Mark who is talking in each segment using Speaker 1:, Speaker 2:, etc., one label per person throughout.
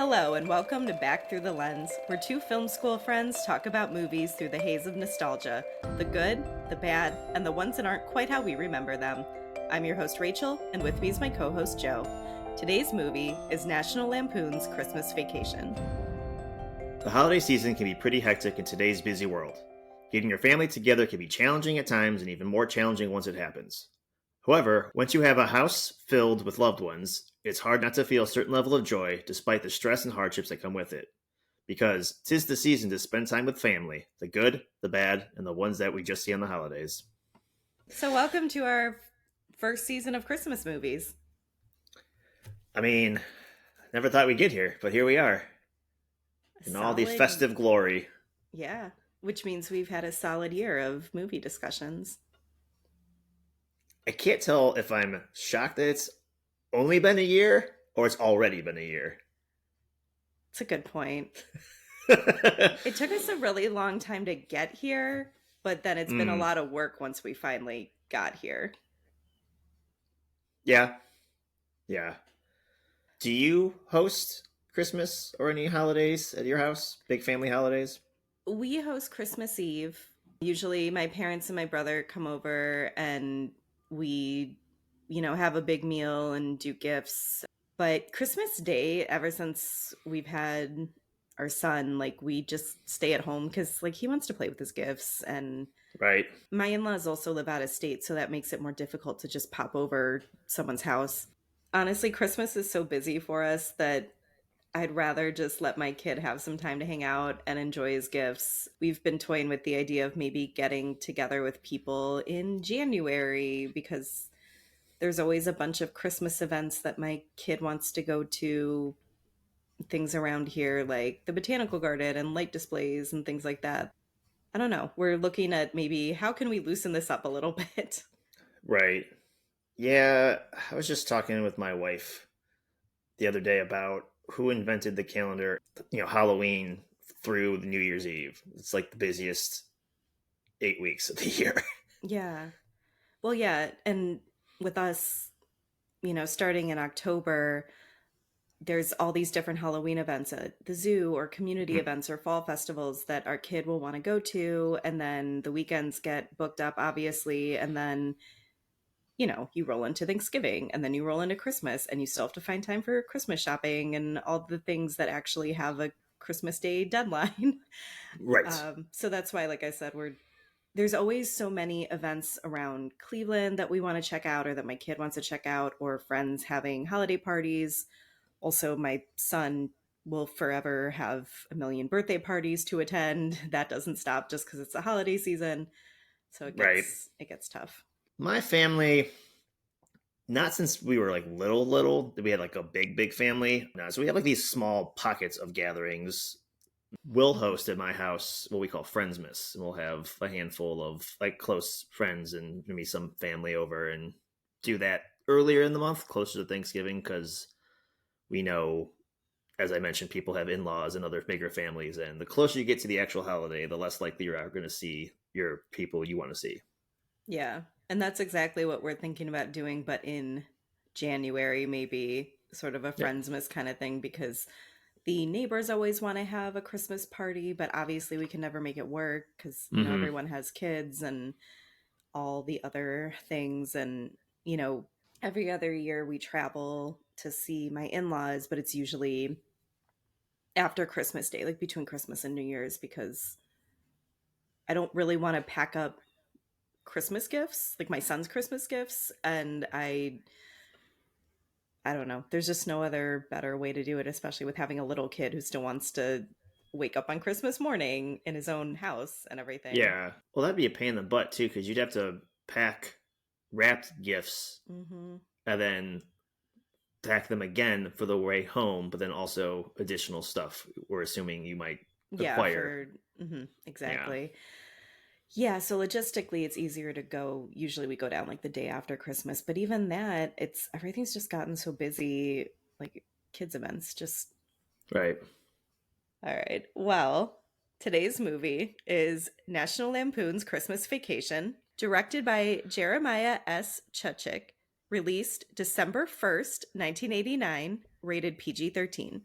Speaker 1: Hello, and welcome to Back Through the Lens, where two film school friends talk about movies through the haze of nostalgia, the good, the bad, and the ones that aren't quite how we remember them. I'm your host, Rachel, and with me is my co host, Joe. Today's movie is National Lampoon's Christmas Vacation.
Speaker 2: The holiday season can be pretty hectic in today's busy world. Getting your family together can be challenging at times and even more challenging once it happens. However, once you have a house filled with loved ones, it's hard not to feel a certain level of joy despite the stress and hardships that come with it. Because 'tis the season to spend time with family, the good, the bad, and the ones that we just see on the holidays.
Speaker 1: So, welcome to our first season of Christmas movies.
Speaker 2: I mean, never thought we'd get here, but here we are. In all the
Speaker 1: Solid,
Speaker 2: festive glory.
Speaker 1: yeah, which means we've had a solid year of movie discussions.
Speaker 2: I can't tell if I'm shocked that it's only been a year or it's already been a year.
Speaker 1: It's a good point. It took us a really long time to get here, but then it's been a lot of work once we finally got here.
Speaker 2: Yeah. Yeah. Do you host Christmas or any holidays at your house? Big family holidays?
Speaker 1: We host Christmas Eve. Usually my parents and my brother come over and we, have a big meal and do gifts. But Christmas Day, ever since we've had our son, like we just stay at home because like he wants to play with his gifts. And
Speaker 2: Right.
Speaker 1: my in-laws also live out of state, so that makes it more difficult to just pop over someone's house. Honestly, Christmas is so busy for us that I'd rather just let my kid have some time to hang out and enjoy his gifts. We've been toying with the idea of maybe getting together with people in January because there's always a bunch of Christmas events that my kid wants to go to, things around here like the botanical garden and light displays and things like that. I don't know. We're looking at maybe how can we loosen this up a little bit?
Speaker 2: Right. Yeah, I was just talking with my wife the other day about who invented the calendar, Halloween through the New Year's Eve. It's like the busiest 8 weeks of the year.
Speaker 1: Yeah. Well, yeah. And with us, starting in October, there's all these different Halloween events at the zoo or community events or fall festivals that our kid will want to go to. And then the weekends get booked up, obviously. And then, you roll into Thanksgiving and then you roll into Christmas and you still have to find time for Christmas shopping and all the things that actually have a Christmas Day deadline.
Speaker 2: Right.
Speaker 1: So that's why, like I said, there's always so many events around Cleveland that we want to check out or that my kid wants to check out, or friends having holiday parties. Also, my son will forever have a million birthday parties to attend. That doesn't stop just because it's the holiday season. So it
Speaker 2: Right.
Speaker 1: gets tough.
Speaker 2: My family, not since we were like little, we had like a big family. No, so we have like these small pockets of gatherings. We'll host at my house what we call Friendsmas, and we'll have a handful of like close friends and maybe some family over and do that earlier in the month, closer to Thanksgiving, because we know, as I mentioned, people have in-laws and other bigger families, and the closer you get to the actual holiday, the less likely you are going to see your people you want to see.
Speaker 1: Yeah. And that's exactly what we're thinking about doing, but in January, maybe sort of a
Speaker 2: Yeah.
Speaker 1: Friendsmas kind of thing, because the neighbors always want to have a Christmas party, but obviously we can never make it work because,
Speaker 2: Mm-hmm.
Speaker 1: everyone has kids and all the other things. And, you know, every other year we travel to see my in laws, but it's usually after Christmas Day, like between Christmas and New Year's, because I don't really want to pack up Christmas gifts, like my son's Christmas gifts. And I don't know. There's just no other better way to do it, especially with having a little kid who still wants to wake up on Christmas morning in his own house and everything.
Speaker 2: Yeah. Well, that'd be a pain in the butt too, because you'd have to pack wrapped gifts
Speaker 1: Mm-hmm.
Speaker 2: and then pack them again for the way home, but then also additional stuff we're assuming you might
Speaker 1: Yeah,
Speaker 2: acquire.
Speaker 1: for
Speaker 2: Yeah.
Speaker 1: exactly. Yeah, so logistically it's easier to go. Usually we go down like the day after Christmas, but even that, it's everything's just gotten so busy, like kids events just
Speaker 2: Right.
Speaker 1: all right. Well, today's movie is National Lampoon's Christmas Vacation, directed by Jeremiah S. Chuchik, released December 1st, 1989, rated PG-13.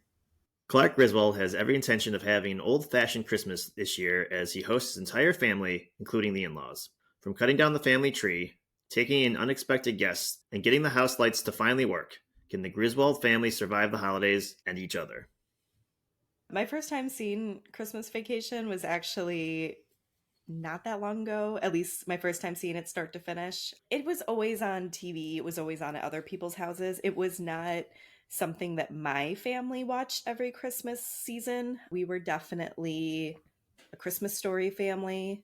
Speaker 2: Clark Griswold has every intention of having an old fashioned Christmas this year as he hosts his entire family, including the in laws. From cutting down the family tree, taking in unexpected guests, and getting the house lights to finally work, can the Griswold family survive the holidays and each other?
Speaker 1: My first time seeing Christmas Vacation was actually not that long ago, at least my first time seeing it start to finish. It was always on TV, it was always on at other people's houses. It was not something that my family watched every Christmas season. We were definitely a Christmas Story family,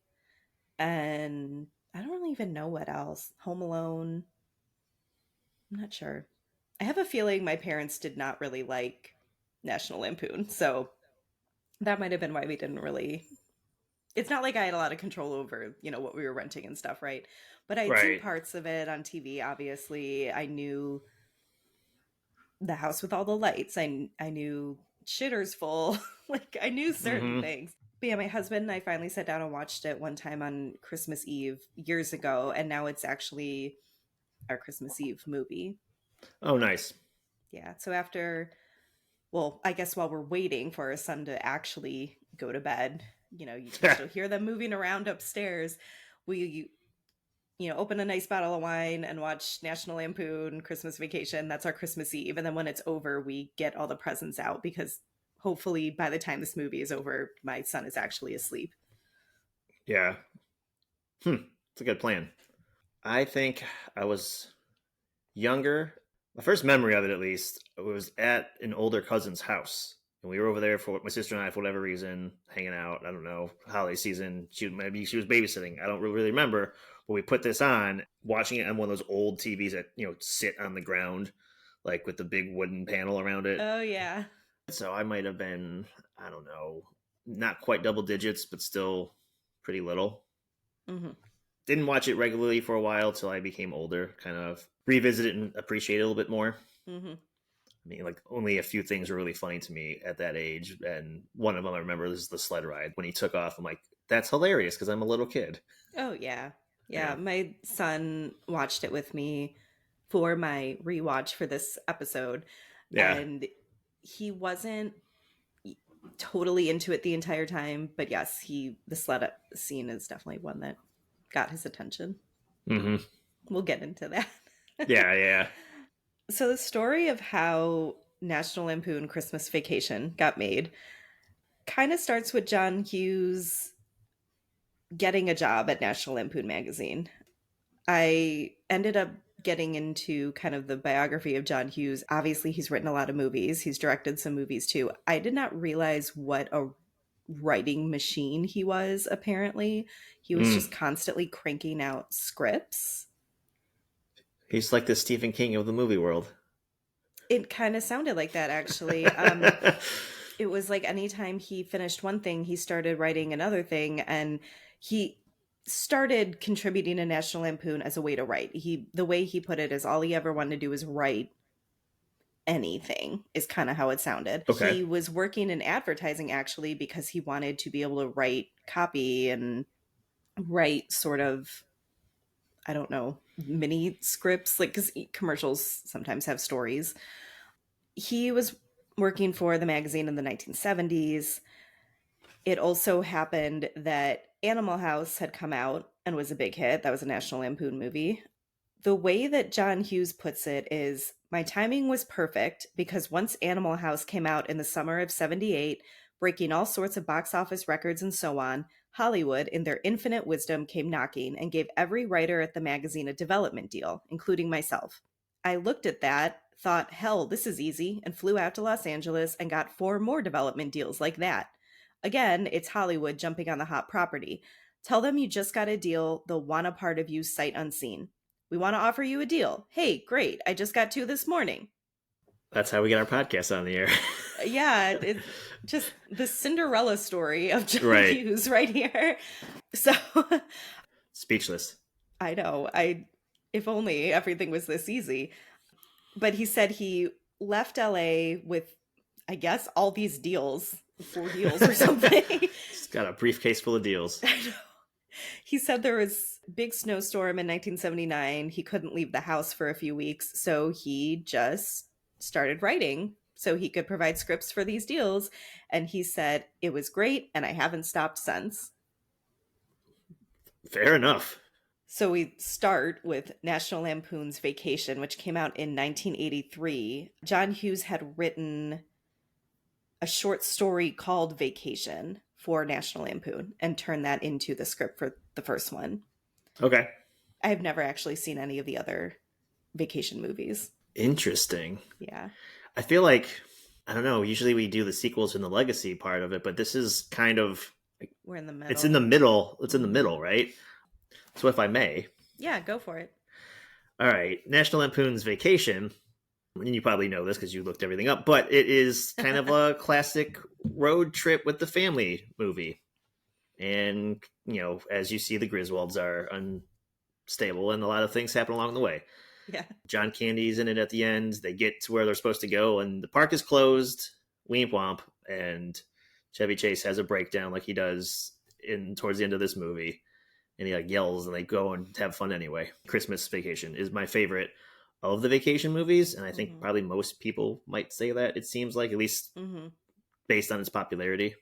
Speaker 1: and I don't really even know what else. Home Alone, I'm not sure. I have a feeling my parents did not really like National Lampoon, so that might have been why we didn't really. It's not like I had a lot of control over, what we were renting and stuff, right? But I had seen
Speaker 2: Right.
Speaker 1: parts of it on TV, obviously. I knew the house with all the lights. I knew Shitter's Full. Like I knew certain
Speaker 2: Mm-hmm.
Speaker 1: things. But yeah, my husband and I finally sat down and watched it one time on Christmas Eve years ago, and now it's actually our Christmas Eve movie.
Speaker 2: Oh, nice.
Speaker 1: Yeah. So after, well, I guess while we're waiting for our son to actually go to bed, you can still hear them moving around upstairs. We open a nice bottle of wine and watch National Lampoon Christmas Vacation. That's our Christmas Eve. And then when it's over, we get all the presents out because hopefully by the time this movie is over, my son is actually asleep.
Speaker 2: Yeah. It's a good plan. I think I was younger. My first memory of it, at least, was at an older cousin's house. And we were over there for my sister and I, for whatever reason, hanging out. I don't know, holiday season. Maybe she was babysitting. I don't really remember. But we put this on, watching it on one of those old TVs that sit on the ground, like with the big wooden panel around it.
Speaker 1: Oh, yeah.
Speaker 2: So I might have been, I don't know, not quite double digits, but still pretty little.
Speaker 1: Hmm.
Speaker 2: Didn't watch it regularly for a while till I became older, kind of revisit it and appreciate it a little bit more.
Speaker 1: Hmm.
Speaker 2: I mean, like only a few things were really funny to me at that age, and one of them I remember is the sled ride when he took off. I'm like, that's hilarious because I'm a little kid.
Speaker 1: Oh, yeah. Yeah.
Speaker 2: Yeah,
Speaker 1: My son watched it with me for my rewatch for this episode,
Speaker 2: yeah,
Speaker 1: and he wasn't totally into it the entire time. But yes, the sled up scene is definitely one that got his attention.
Speaker 2: hmm,
Speaker 1: We'll get into that.
Speaker 2: yeah, yeah.
Speaker 1: So the story of how National Lampoon Christmas Vacation got made kind of starts with John Hughes getting a job at National Lampoon magazine. I ended up getting into kind of the biography of John Hughes. Obviously, he's written a lot of movies, he's directed some movies too. I did not realize what a writing machine he was, apparently. He was
Speaker 2: Mm.
Speaker 1: just constantly cranking out scripts.
Speaker 2: He's like the Stephen King of the movie world.
Speaker 1: It kind of sounded like that, actually. It was like anytime he finished one thing, he started writing another thing, and he started contributing to National Lampoon as a way to write. The way he put it is all he ever wanted to do was write anything, is kind of how it sounded.
Speaker 2: Okay,
Speaker 1: He was working in advertising actually because he wanted to be able to write copy and write sort of, I don't know, mini scripts, like because commercials sometimes have stories. He was working for the magazine in the 1970s. It also happened that Animal House had come out and was a big hit. That was a National Lampoon movie. The way that John Hughes puts it is, my timing was perfect because once Animal House came out in the summer of 78, breaking all sorts of box office records and so on, Hollywood, in their infinite wisdom, came knocking and gave every writer at the magazine a development deal, including myself. I looked at that, thought, hell, this is easy, and flew out to Los Angeles and got 4 more development deals like that. Again, it's Hollywood jumping on the hot property. Tell them you just got a deal, they'll want a part of you sight unseen. We want to offer you a deal. Hey, great, I just got 2 this morning.
Speaker 2: that's how we get our podcast on the air.
Speaker 1: Yeah, it's just the Cinderella story of John
Speaker 2: Right,
Speaker 1: Hughes right here. So
Speaker 2: speechless.
Speaker 1: I know, if only everything was this easy. But he said he left LA with, I guess, all these deals, 4 deals or something.
Speaker 2: He's got a briefcase full of deals.
Speaker 1: I know. He said there was a big snowstorm in 1979. He couldn't leave the house for a few weeks, so he just started writing so he could provide scripts for these deals. And he said, it was great, and I haven't stopped since.
Speaker 2: Fair enough.
Speaker 1: So we start with National Lampoon's Vacation, which came out in 1983. John Hughes had written a short story called Vacation for National Lampoon and turned that into the script for the first one.
Speaker 2: Okay.
Speaker 1: I have never actually seen any of the other vacation movies.
Speaker 2: Interesting.
Speaker 1: Yeah,
Speaker 2: I feel like, I don't know, usually we do the sequels and the legacy part of it, but this is kind of,
Speaker 1: we're in the
Speaker 2: it's in the
Speaker 1: middle.
Speaker 2: middle. It's in the
Speaker 1: Hmm.
Speaker 2: middle, right? So if I may,
Speaker 1: Yeah, go for it.
Speaker 2: all right, National Lampoon's Vacation, and you probably know this because you looked everything up, but it is kind of a classic road trip with the family movie. And, as you see, the Griswolds are unstable and a lot of things happen along the way.
Speaker 1: Yeah.
Speaker 2: John Candy's in it at the end. They get to where they're supposed to go, and the park is closed. Womp womp. And Chevy Chase has a breakdown like he does in towards the end of this movie, and he like yells, and they go and have fun anyway. Christmas Vacation is my favorite of the vacation movies, and I think
Speaker 1: Hmm.
Speaker 2: probably most people might say that. It seems like, at least
Speaker 1: Hmm.
Speaker 2: based on its popularity.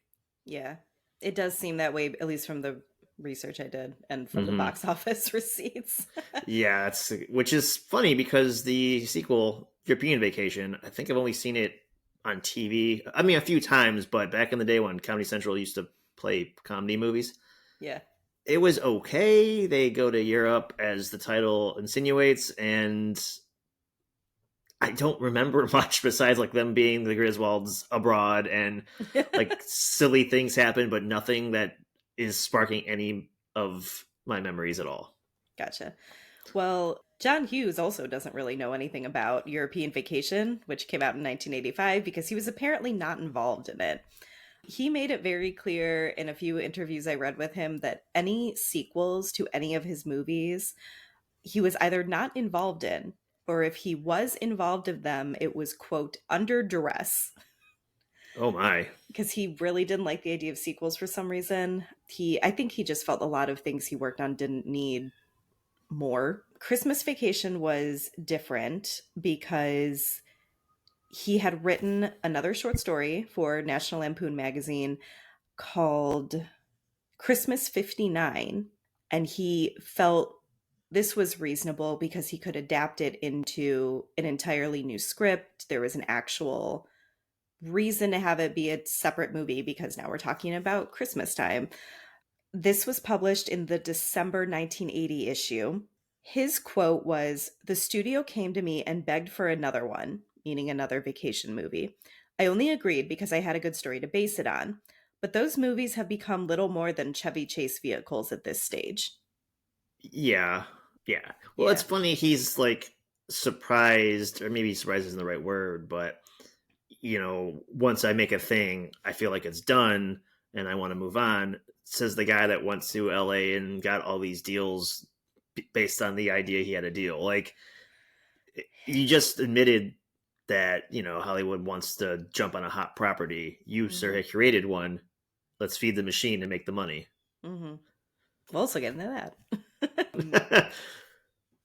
Speaker 1: Yeah. It does seem that way, at least from the research I did and from the
Speaker 2: Mm-hmm.
Speaker 1: box office receipts.
Speaker 2: Yeah, it's which is funny because the sequel, European Vacation, I think I've only seen it on TV. I mean, a few times, but back in the day when Comedy Central used to play comedy movies,
Speaker 1: Yeah.
Speaker 2: it was okay. They go to Europe, as the title insinuates, and I don't remember much besides like them being the Griswolds abroad and like silly things happen, but nothing that is sparking any of my memories at all.
Speaker 1: Gotcha. Well, John Hughes also doesn't really know anything about European Vacation, which came out in 1985, because he was apparently not involved in it. He made it very clear in a few interviews I read with him that any sequels to any of his movies, he was either not involved in, or if he was involved in them, it was, quote, under duress,
Speaker 2: Oh my.
Speaker 1: because he really didn't like the idea of sequels for some reason. I think he just felt a lot of things he worked on didn't need more. Christmas Vacation was different because he had written another short story for National Lampoon magazine called Christmas 59. And he felt this was reasonable because he could adapt it into an entirely new script. There was an actual reason to have it be a separate movie because now we're talking about Christmas time. This was published in the December 1980 issue. His quote was, "The studio came to me and begged for another one," meaning another vacation movie. "I only agreed because I had a good story to base it on. But those movies have become little more than Chevy Chase vehicles at this stage."
Speaker 2: Yeah. Yeah. Well, it's
Speaker 1: Yeah.
Speaker 2: funny. He's like surprised, or maybe surprised isn't the right word, but once I make a thing, I feel like it's done and I want to move on. Says the guy that went to LA and got all these deals based on the idea he had a deal. Like, you just admitted that, Hollywood wants to jump on a hot property. You, sir,
Speaker 1: Hmm.
Speaker 2: had created one. Let's feed the machine and make the money.
Speaker 1: Hmm. We'll also get into that.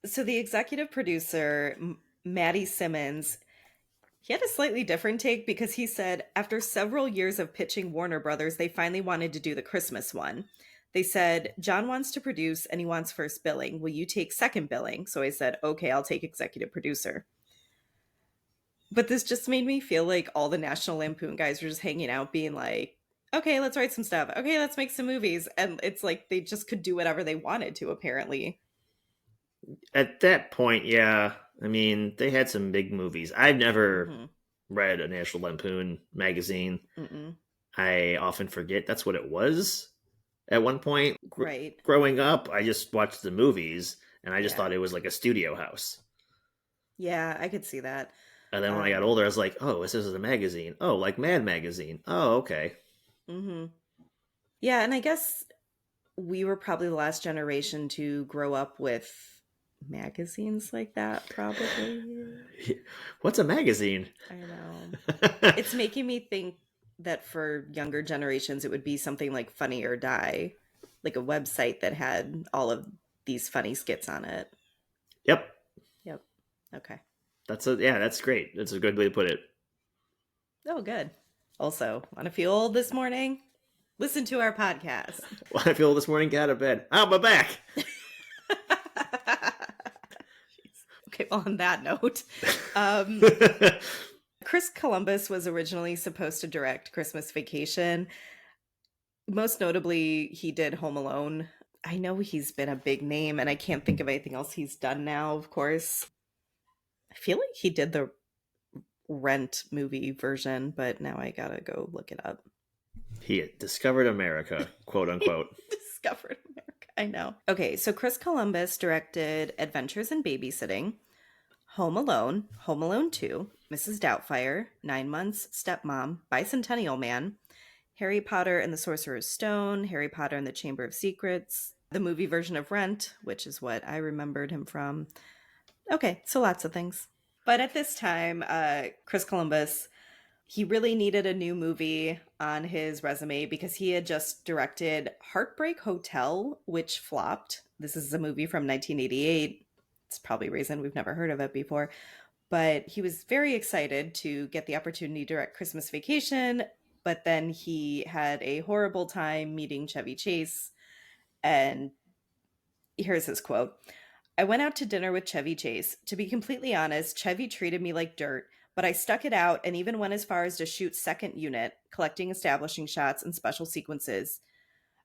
Speaker 1: So the executive producer, Maddie Simmons, he had a slightly different take because he said after several years of pitching Warner Brothers, they finally wanted to do the Christmas one. They said, "John wants to produce and he wants first billing. Will you take second billing?" So I said, "Okay, I'll take executive producer." But this just made me feel like all the National Lampoon guys were just hanging out being like, "Okay, let's write some stuff. Okay, let's make some movies." And it's like they just could do whatever they wanted to, apparently.
Speaker 2: At that point, yeah. I mean, they had some big movies. I've never
Speaker 1: Hmm.
Speaker 2: read a National Lampoon magazine.
Speaker 1: Mm-mm.
Speaker 2: I often forget that's what it was at one point.
Speaker 1: Right.
Speaker 2: Growing up, I just watched the movies and I just
Speaker 1: Yeah.
Speaker 2: thought it was like a studio house.
Speaker 1: Yeah, I could see that.
Speaker 2: And then when I got
Speaker 1: Um,
Speaker 2: older, I was like, oh, this is a magazine. Oh, like Mad Magazine. Oh, okay.
Speaker 1: mhm. Yeah, and I guess we were probably the last generation to grow up with magazines like that, probably.
Speaker 2: What's a magazine?
Speaker 1: I know. It's making me think that for younger generations, it would be something like Funny or Die, like a website that had all of these funny skits on it.
Speaker 2: Yep.
Speaker 1: Yep. Okay.
Speaker 2: Yeah, that's great. That's a good way to put it.
Speaker 1: Oh, good. Also, want to feel old this morning? Listen to our podcast.
Speaker 2: Well, I feel this morning, got out of bed. Oh, my back.
Speaker 1: Jeez. Okay, well, on that note, um, Chris Columbus was originally supposed to direct Christmas Vacation. Most notably, he did Home Alone. I know he's been a big name, and I can't think of anything else he's done now, of course. I feel like he did the Rent movie version, but now I gotta go look it up.
Speaker 2: He discovered America, quote unquote.
Speaker 1: Discovered America. I know. Okay, so Chris Columbus directed Adventures in Babysitting, Home Alone 2, Mrs. Doubtfire, 9 Months, Stepmom, Bicentennial Man, Harry Potter and the Sorcerer's Stone, Harry Potter and the Chamber of Secrets, the movie version of Rent, which is what I remembered him from. Okay, so lots of things. But at this time, Chris Columbus, he really needed a new movie on his resume because he had just directed Heartbreak Hotel, which flopped. This is a movie from 1988. It's probably a reason we've never heard of it before. But he was very excited to get the opportunity to direct Christmas Vacation. But then he had a horrible time meeting Chevy Chase. And here's his quote: I went out to dinner with Chevy Chase. To be completely honest, Chevy treated me like dirt, but I stuck it out and even went as far as to shoot second unit, collecting establishing shots and special sequences.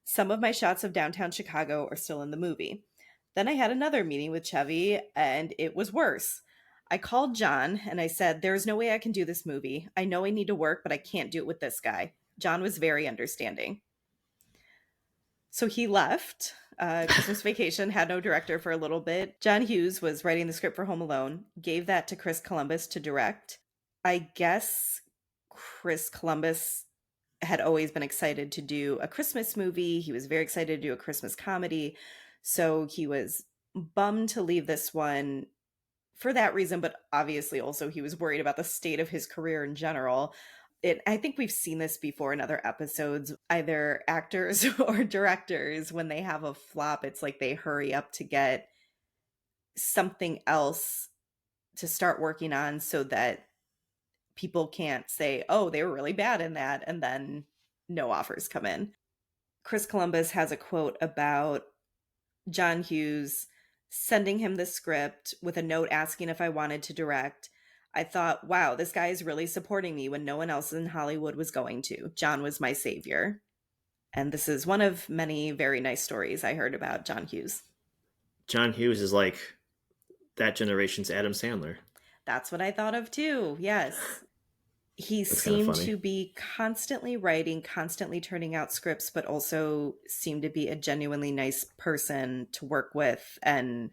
Speaker 1: Some of my shots of downtown Chicago are still in the movie. Then I had another meeting with Chevy, and it was worse. I called John and I said, There is no way I can do this movie. I know I need to work, but I can't do it with this guy. John was very understanding. So he left. Christmas Vacation had no director for a little bit. John Hughes was writing the script for Home Alone, gave that to Chris Columbus to direct. I guess Chris Columbus had always been excited to do a Christmas movie. He was very excited to do a Christmas comedy. So he was bummed to leave this one for that reason, but obviously also he was worried about the state of his career in general. I think we've seen this before in other episodes. Either actors or directors, when they have a flop, it's like they hurry up to get something else to start working on so that people can't say, oh, they were really bad in that, and then no offers come in. Chris Columbus has a quote about John Hughes sending him the script with a note asking if I wanted to direct. I thought, wow, this guy is really supporting me when no one else in Hollywood was going to. John was my savior. And this is one of many very nice stories I heard about John Hughes.
Speaker 2: John Hughes is like that generation's Adam Sandler.
Speaker 1: That's what I thought of too. Yes. He
Speaker 2: That's kind of
Speaker 1: seemed
Speaker 2: funny.
Speaker 1: to be constantly writing, constantly turning out scripts, but also seemed to be a genuinely nice person to work with and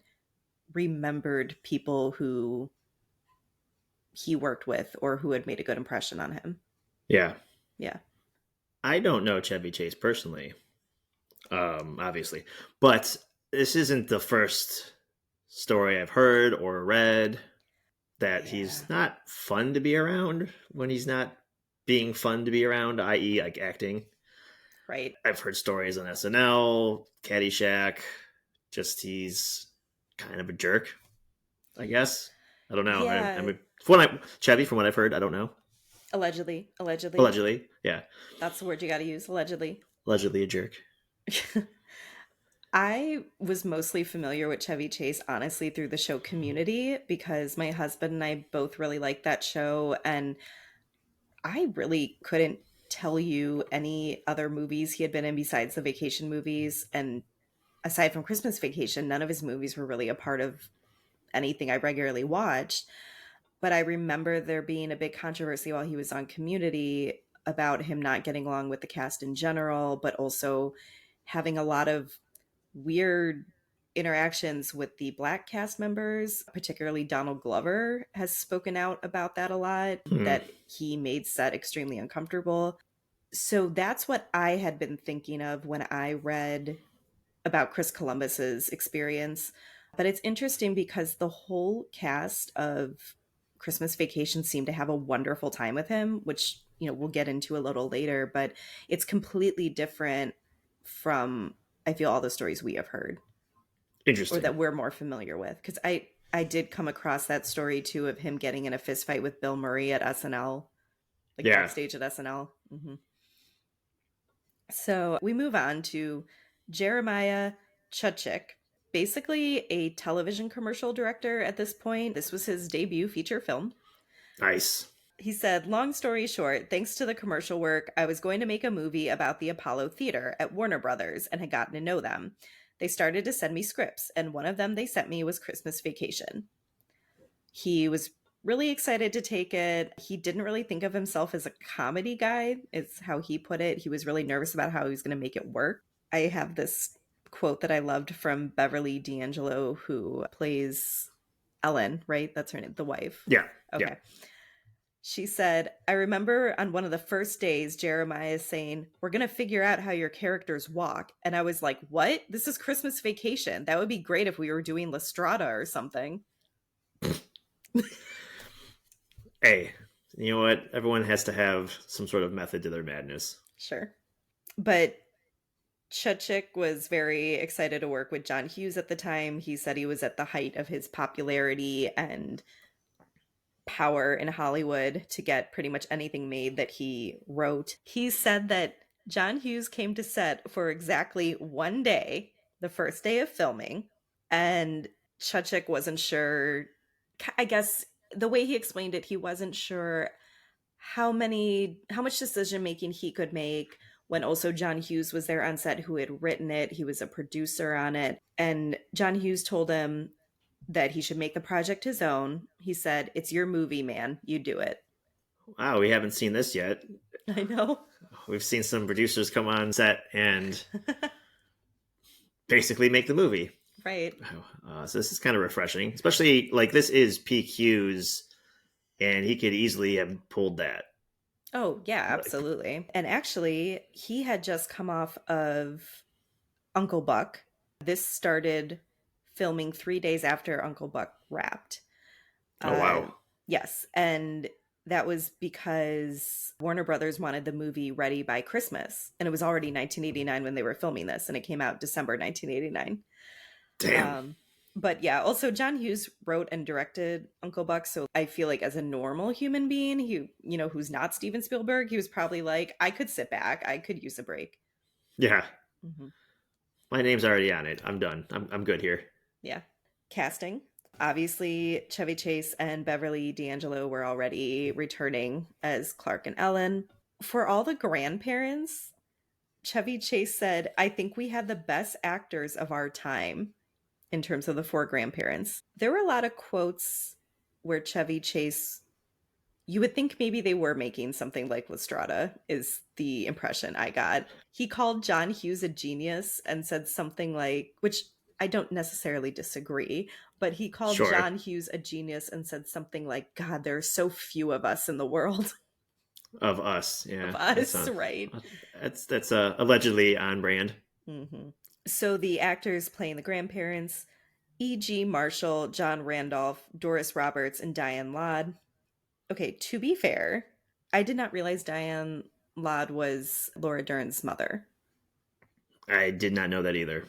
Speaker 1: remembered people who he worked with or who had made a good impression on him.
Speaker 2: Yeah.
Speaker 1: Yeah.
Speaker 2: I don't know Chevy Chase personally, obviously, but this isn't the first story I've heard or read that
Speaker 1: Yeah.
Speaker 2: he's not fun to be around when he's not being fun to be around, i.e., like acting.
Speaker 1: Right.
Speaker 2: I've heard stories on SNL, Caddyshack, just he's kind of a jerk, I guess. I don't know.
Speaker 1: Yeah.
Speaker 2: Chevy, from what I've heard, I don't know.
Speaker 1: Allegedly. Allegedly.
Speaker 2: Allegedly, yeah,
Speaker 1: That's the word you got to use. Allegedly.
Speaker 2: allegedly a jerk.
Speaker 1: I was mostly familiar with Chevy Chase, honestly, through the show Community because my husband and I both really liked that show. And I really couldn't tell you any other movies he had been in besides the vacation movies. And aside from Christmas Vacation, none of his movies were really a part of anything I regularly watched. But I remember there being a big controversy while he was on Community about him not getting along with the cast in general, but also having a lot of weird interactions with the black cast members. Particularly Donald Glover has spoken out about that a lot,
Speaker 2: Hmm.
Speaker 1: that he made set extremely uncomfortable. So that's what I had been thinking of when I read about Chris Columbus's experience. But it's interesting because the whole cast of Christmas Vacation seemed to have a wonderful time with him, which, we'll get into a little later, but it's completely different from, I feel, all the stories we have heard or
Speaker 2: Interesting.
Speaker 1: that we're more familiar with. Because I did come across that story too of him getting in a fist fight with Bill Murray at SNL. like
Speaker 2: Yeah.
Speaker 1: backstage at SNL. So we move on to Jeremiah Chudzik, basically a television commercial director at this point. This was his debut feature film.
Speaker 2: Nice.
Speaker 1: He said, long story short, thanks to the commercial work, I was going to make a movie about the Apollo Theater at Warner Brothers and had gotten to know them. They started to send me scripts, and one of them they sent me was Christmas Vacation. He was really excited to take it. He didn't really think of himself as a comedy guy, is how he put it. He was really nervous about how he was going to make it work. I have this quote that I loved from Beverly D'Angelo, who plays Ellen, right? That's her name, the wife.
Speaker 2: Yeah. Yeah.
Speaker 1: Okay. She said, I remember on one of the first days, Jeremiah saying, we're going to figure out how your characters walk. And I was like, what? This is Christmas Vacation. That would be great if we were doing La Strada or something.
Speaker 2: Hey, you know what? Everyone has to have some sort of method to their madness.
Speaker 1: Sure. But Chudzik was very excited to work with John Hughes at the time. He said he was at the height of his popularity and power in Hollywood to get pretty much anything made that he wrote. He said that John Hughes came to set for exactly one day, the first day of filming, and Chudzik wasn't sure. I guess the way he explained it, he wasn't sure how much decision making he could make when also John Hughes was there on set who had written it. He was a producer on it. And John Hughes told him that he should make the project his own. He said, it's your movie, man. You do it.
Speaker 2: Wow, we haven't seen this yet.
Speaker 1: I know.
Speaker 2: We've seen some producers come on set and basically make the movie.
Speaker 1: Right.
Speaker 2: So this is kind of refreshing, especially like this is peak Hughes, and he could easily have pulled that.
Speaker 1: Oh, yeah,
Speaker 2: Like,
Speaker 1: absolutely. And actually, he had just come off of Uncle Buck. This started filming 3 days after Uncle Buck wrapped.
Speaker 2: oh wow.
Speaker 1: Yes. And that was because Warner Brothers wanted the movie ready by Christmas. And it was already 1989 when they were filming this, and it came out December 1989.
Speaker 2: Damn.
Speaker 1: But yeah, also John Hughes wrote and directed Uncle Buck. So I feel like as a normal human being, who's not Steven Spielberg, he was probably like, I could sit back. I could use a break.
Speaker 2: Yeah.
Speaker 1: Mm-hmm.
Speaker 2: My name's already on it. I'm done. I'm good here.
Speaker 1: Yeah. Casting. Obviously, Chevy Chase and Beverly D'Angelo were already returning as Clark and Ellen. For all the grandparents, Chevy Chase said, I think we had the best actors of our time in terms of the four grandparents. There were a lot of quotes where Chevy Chase, you would think maybe they were making something like La Strada, is the impression I got. He called John Hughes a genius and said something like, which I don't necessarily disagree, but he called
Speaker 2: Sure.
Speaker 1: John Hughes a genius and said something like, God, there are so few of us in the world.
Speaker 2: Of us, yeah.
Speaker 1: Of us, right?
Speaker 2: That's allegedly on brand.
Speaker 1: Mm-hmm. So the actors playing the grandparents, E.G. Marshall, John Randolph, Doris Roberts, and Diane Ladd. Okay, to be fair, I did not realize Diane Ladd was Laura Dern's mother.
Speaker 2: I did not know that either.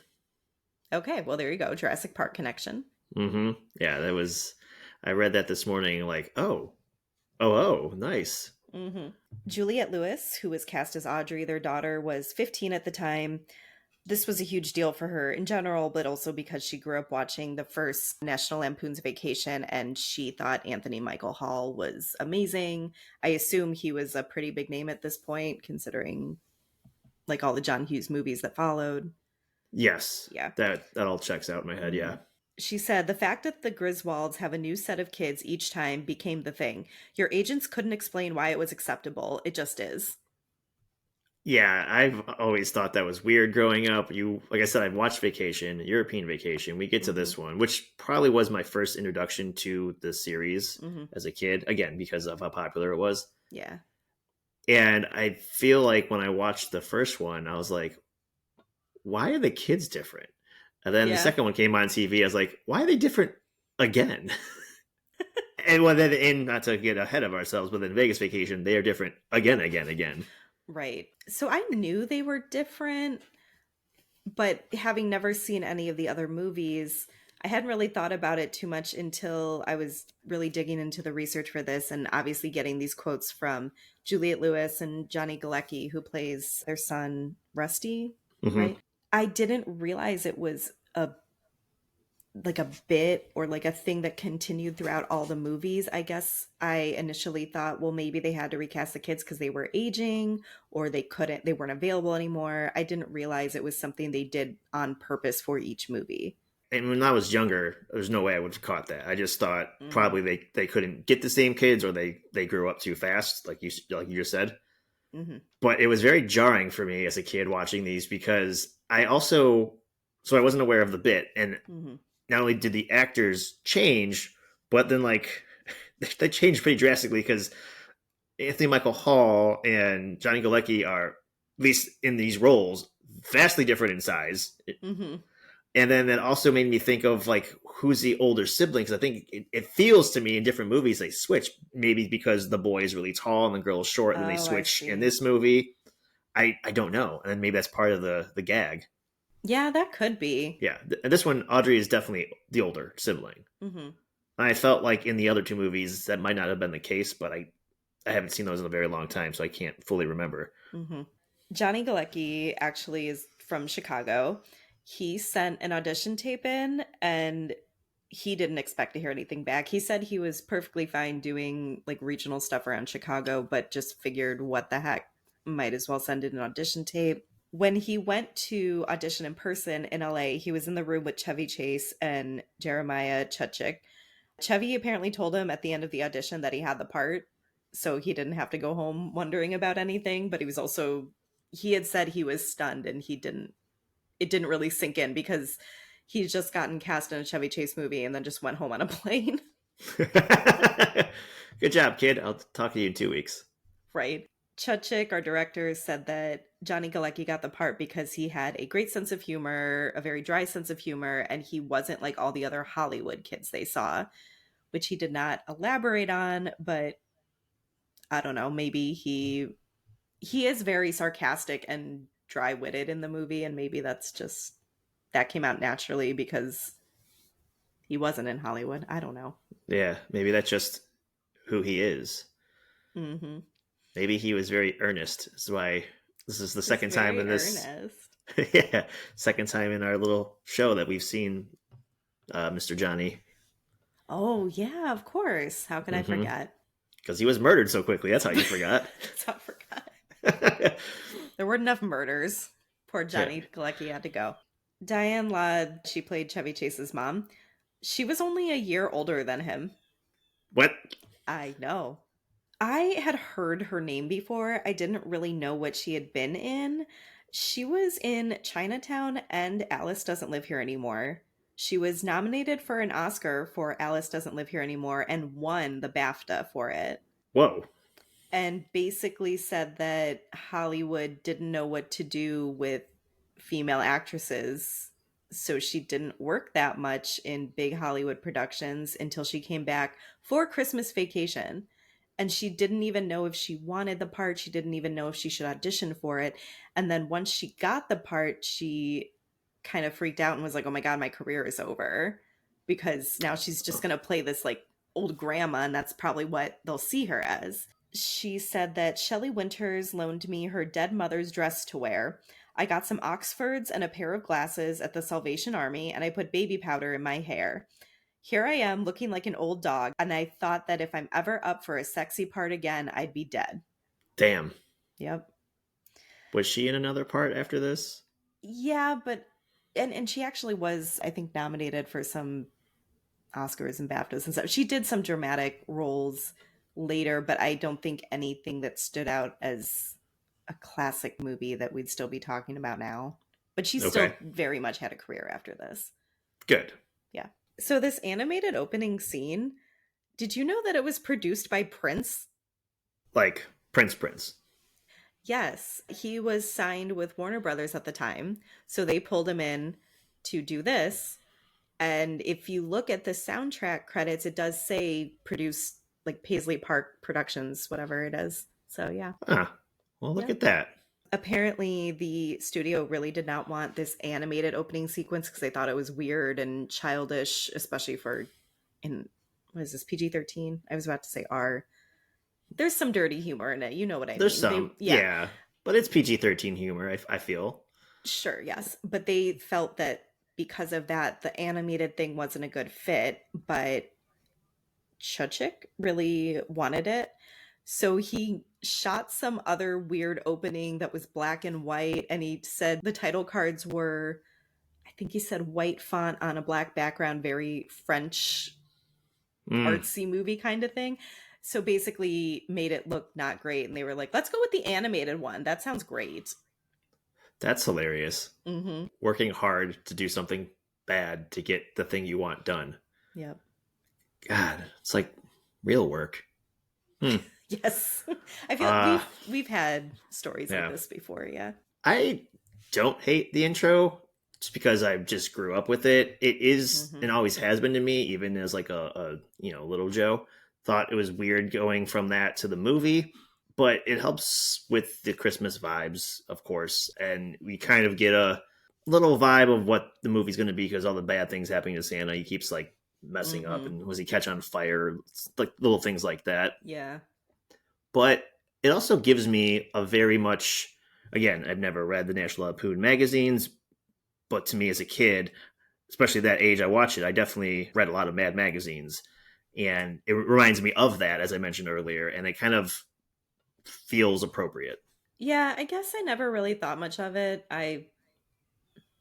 Speaker 1: Okay, well, there you go. Jurassic Park connection.
Speaker 2: Mm-hmm. Yeah, that was. I read that this morning. Like, nice.
Speaker 1: Mm-hmm. Juliette Lewis, who was cast as Audrey, their daughter, was 15 at the time. This was a huge deal for her in general, but also because she grew up watching the first National Lampoon's Vacation, and she thought Anthony Michael Hall was amazing. I assume he was a pretty big name at this point, considering like all the John Hughes movies that followed.
Speaker 2: Yes.
Speaker 1: Yeah.
Speaker 2: That all checks out in my head, yeah.
Speaker 1: She said, the fact that the Griswolds have a new set of kids each time became the thing. Your agents couldn't explain why it was acceptable. It just is.
Speaker 2: Yeah, I've always thought that was weird growing up. Like I said, I've watched Vacation, European Vacation. We get to this one, which probably was my first introduction to the series as a kid, again, because of how popular it was.
Speaker 1: Yeah.
Speaker 2: And I feel like when I watched the first one, I was like, why are the kids different? And then the second one came on TV. I was like, why are they different again? and not to get ahead of ourselves, but in Vegas Vacation, they are different again.
Speaker 1: Right. So I knew they were different, but having never seen any of the other movies, I hadn't really thought about it too much until I was really digging into the research for this and obviously getting these quotes from Juliette Lewis and Johnny Galecki, who plays their son, Rusty,
Speaker 2: Hmm.
Speaker 1: right? I didn't realize it was a bit or like a thing that continued throughout all the movies. I guess I initially thought, well, maybe they had to recast the kids because they were aging or they weren't available anymore. I didn't realize it was something they did on purpose for each movie.
Speaker 2: And when I was younger, there's no way I would have caught that. I just thought
Speaker 1: Hmm.
Speaker 2: probably they couldn't get the same kids, or they grew up too fast, like you just said.
Speaker 1: Hmm.
Speaker 2: But it was very jarring for me as a kid watching these because I also so I wasn't aware of the bit, and
Speaker 1: Hmm.
Speaker 2: not only did the actors change, but then like they changed pretty drastically because Anthony Michael Hall and Johnny Galecki are, at least in these roles, vastly different in size.
Speaker 1: Hmm.
Speaker 2: And then that also made me think of like who's the older sibling, because I think it feels to me in different movies they switch, maybe because the boy is really tall and the girl is short, and then they
Speaker 1: Oh, I
Speaker 2: switch in
Speaker 1: see.
Speaker 2: this movie. I don't know, and then maybe that's part of the gag.
Speaker 1: Yeah, that could be.
Speaker 2: Yeah, and this one Audrey is definitely the older sibling.
Speaker 1: Hmm.
Speaker 2: I felt like in the other two movies that might not have been the case, but I haven't seen those in a very long time, so I can't fully remember.
Speaker 1: Hmm. Johnny Galecki actually is from Chicago. He sent an audition tape in and he didn't expect to hear anything back. He said he was perfectly fine doing like regional stuff around Chicago, but just figured what the heck, might as well send in an audition tape. When he went to audition in person in LA, he was in the room with Chevy Chase and Jeremiah Chudzik. Chevy apparently told him at the end of the audition that he had the part, so he didn't have to go home wondering about anything, but he had said he was stunned and it didn't really sink in because he's just gotten cast in a Chevy Chase movie and then just went home on a plane,
Speaker 2: Good job, kid. I'll talk to you in 2 weeks.
Speaker 1: right? Chudzik, our director, said that Johnny Galecki got the part because he had a great sense of humor, a very dry sense of humor, and he wasn't like all the other Hollywood kids they saw, which he did not elaborate on, but I don't know, maybe he is very sarcastic and dry-witted in the movie and maybe that came out naturally because he wasn't in Hollywood. I don't know.
Speaker 2: Yeah, maybe that's just who he is.
Speaker 1: Mhm.
Speaker 2: Maybe he was very earnest. That's why this is the
Speaker 1: He's
Speaker 2: second time
Speaker 1: very
Speaker 2: in this.
Speaker 1: earnest.
Speaker 2: Yeah, second time in our little show that we've seen Mr. Johnny.
Speaker 1: Oh, yeah, of course. How could I
Speaker 2: Mm-hmm.
Speaker 1: forget?
Speaker 2: Because he was murdered so quickly. That's how you forgot.
Speaker 1: That's how I forgot. There weren't enough murders. Poor
Speaker 2: Yeah.
Speaker 1: Johnny Galecki had to go. Diane Ladd, she played Chevy Chase's mom. She was only a year older than him.
Speaker 2: What?
Speaker 1: I know. I had heard her name before. I didn't really know what she had been in. She was in Chinatown and Alice Doesn't Live Here Anymore. She was nominated for an Oscar for Alice Doesn't Live Here Anymore and won the BAFTA for it,
Speaker 2: Whoa.
Speaker 1: and basically said that Hollywood didn't know what to do with female actresses. So she didn't work that much in big Hollywood productions until she came back for Christmas Vacation. And she didn't even know if she wanted the part. She didn't even know if she should audition for it. And then once she got the part, she kind of freaked out and was like, oh my God, my career is over. Because now she's just going to play this like old grandma, and that's probably what they'll see her as. She said that Shelley Winters loaned me her dead mother's dress to wear. I got some Oxfords and a pair of glasses at the Salvation Army, and I put baby powder in my hair. Here I am looking like an old dog, and I thought that if I'm ever up for a sexy part again, I'd be dead.
Speaker 2: Damn.
Speaker 1: Yep.
Speaker 2: Was she in another part after this?
Speaker 1: Yeah, but and she actually was, I think, nominated for some Oscars and BAFTAs and stuff. She did some dramatic roles later, but I don't think anything that stood out as a classic movie that we'd still be talking about now. But she
Speaker 2: Okay.
Speaker 1: still very much had a career after this.
Speaker 2: Good.
Speaker 1: Yeah. So this animated opening scene, did you know that it was produced by Prince?
Speaker 2: Like Prince.
Speaker 1: Yes, he was signed with Warner Brothers at the time, so they pulled him in to do this. And if you look at the soundtrack credits, it does say produced like Paisley Park Productions, whatever it is. So yeah.
Speaker 2: Ah, well, look
Speaker 1: Yep.
Speaker 2: at that.
Speaker 1: Apparently, the studio really did not want this animated opening sequence because they thought it was weird and childish, especially for in what is this, PG-13? I was about to say R. There's some dirty humor in it. You know what I
Speaker 2: There's
Speaker 1: mean? They
Speaker 2: some,
Speaker 1: yeah,
Speaker 2: yeah, but it's PG-13 humor. I feel.
Speaker 1: sure, yes. But they felt that because of that, the animated thing wasn't a good fit, but Chuchik really wanted it. So he shot some other weird opening that was black and white, and he said the title cards were, I think he said white font on a black background, very French
Speaker 2: Mm,
Speaker 1: artsy movie kind of thing. So basically made it look not great. And they were like, let's go with the animated one. That sounds great.
Speaker 2: that's hilarious.
Speaker 1: Mm-hmm.
Speaker 2: Working hard to do something bad to get the thing you want done.
Speaker 1: Yep.
Speaker 2: God, it's like real work. Hmm.
Speaker 1: Yes. I feel
Speaker 2: Uh,
Speaker 1: we've had stories like
Speaker 2: yeah.
Speaker 1: this before, yeah.
Speaker 2: I don't hate the intro just because I just grew up with it. It is
Speaker 1: Mm-hmm.
Speaker 2: and always has been to me, even as like a little Joe. Thought it was weird going from that to the movie, but it helps with the Christmas vibes, of course, and we kind of get a little vibe of what the movie's going to be because all the bad things happening to Santa. He keeps like messing up,
Speaker 1: Mm-hmm.
Speaker 2: and was he catch on fire? Like little things like that.
Speaker 1: Yeah.
Speaker 2: But it also gives me a very much, again, I've never read the National Lampoon magazines, but to me as a kid, especially that age I watched it, I definitely read a lot of Mad magazines. And it reminds me of that, as I mentioned earlier, and it kind of feels appropriate.
Speaker 1: Yeah, I guess I never really thought much of it. I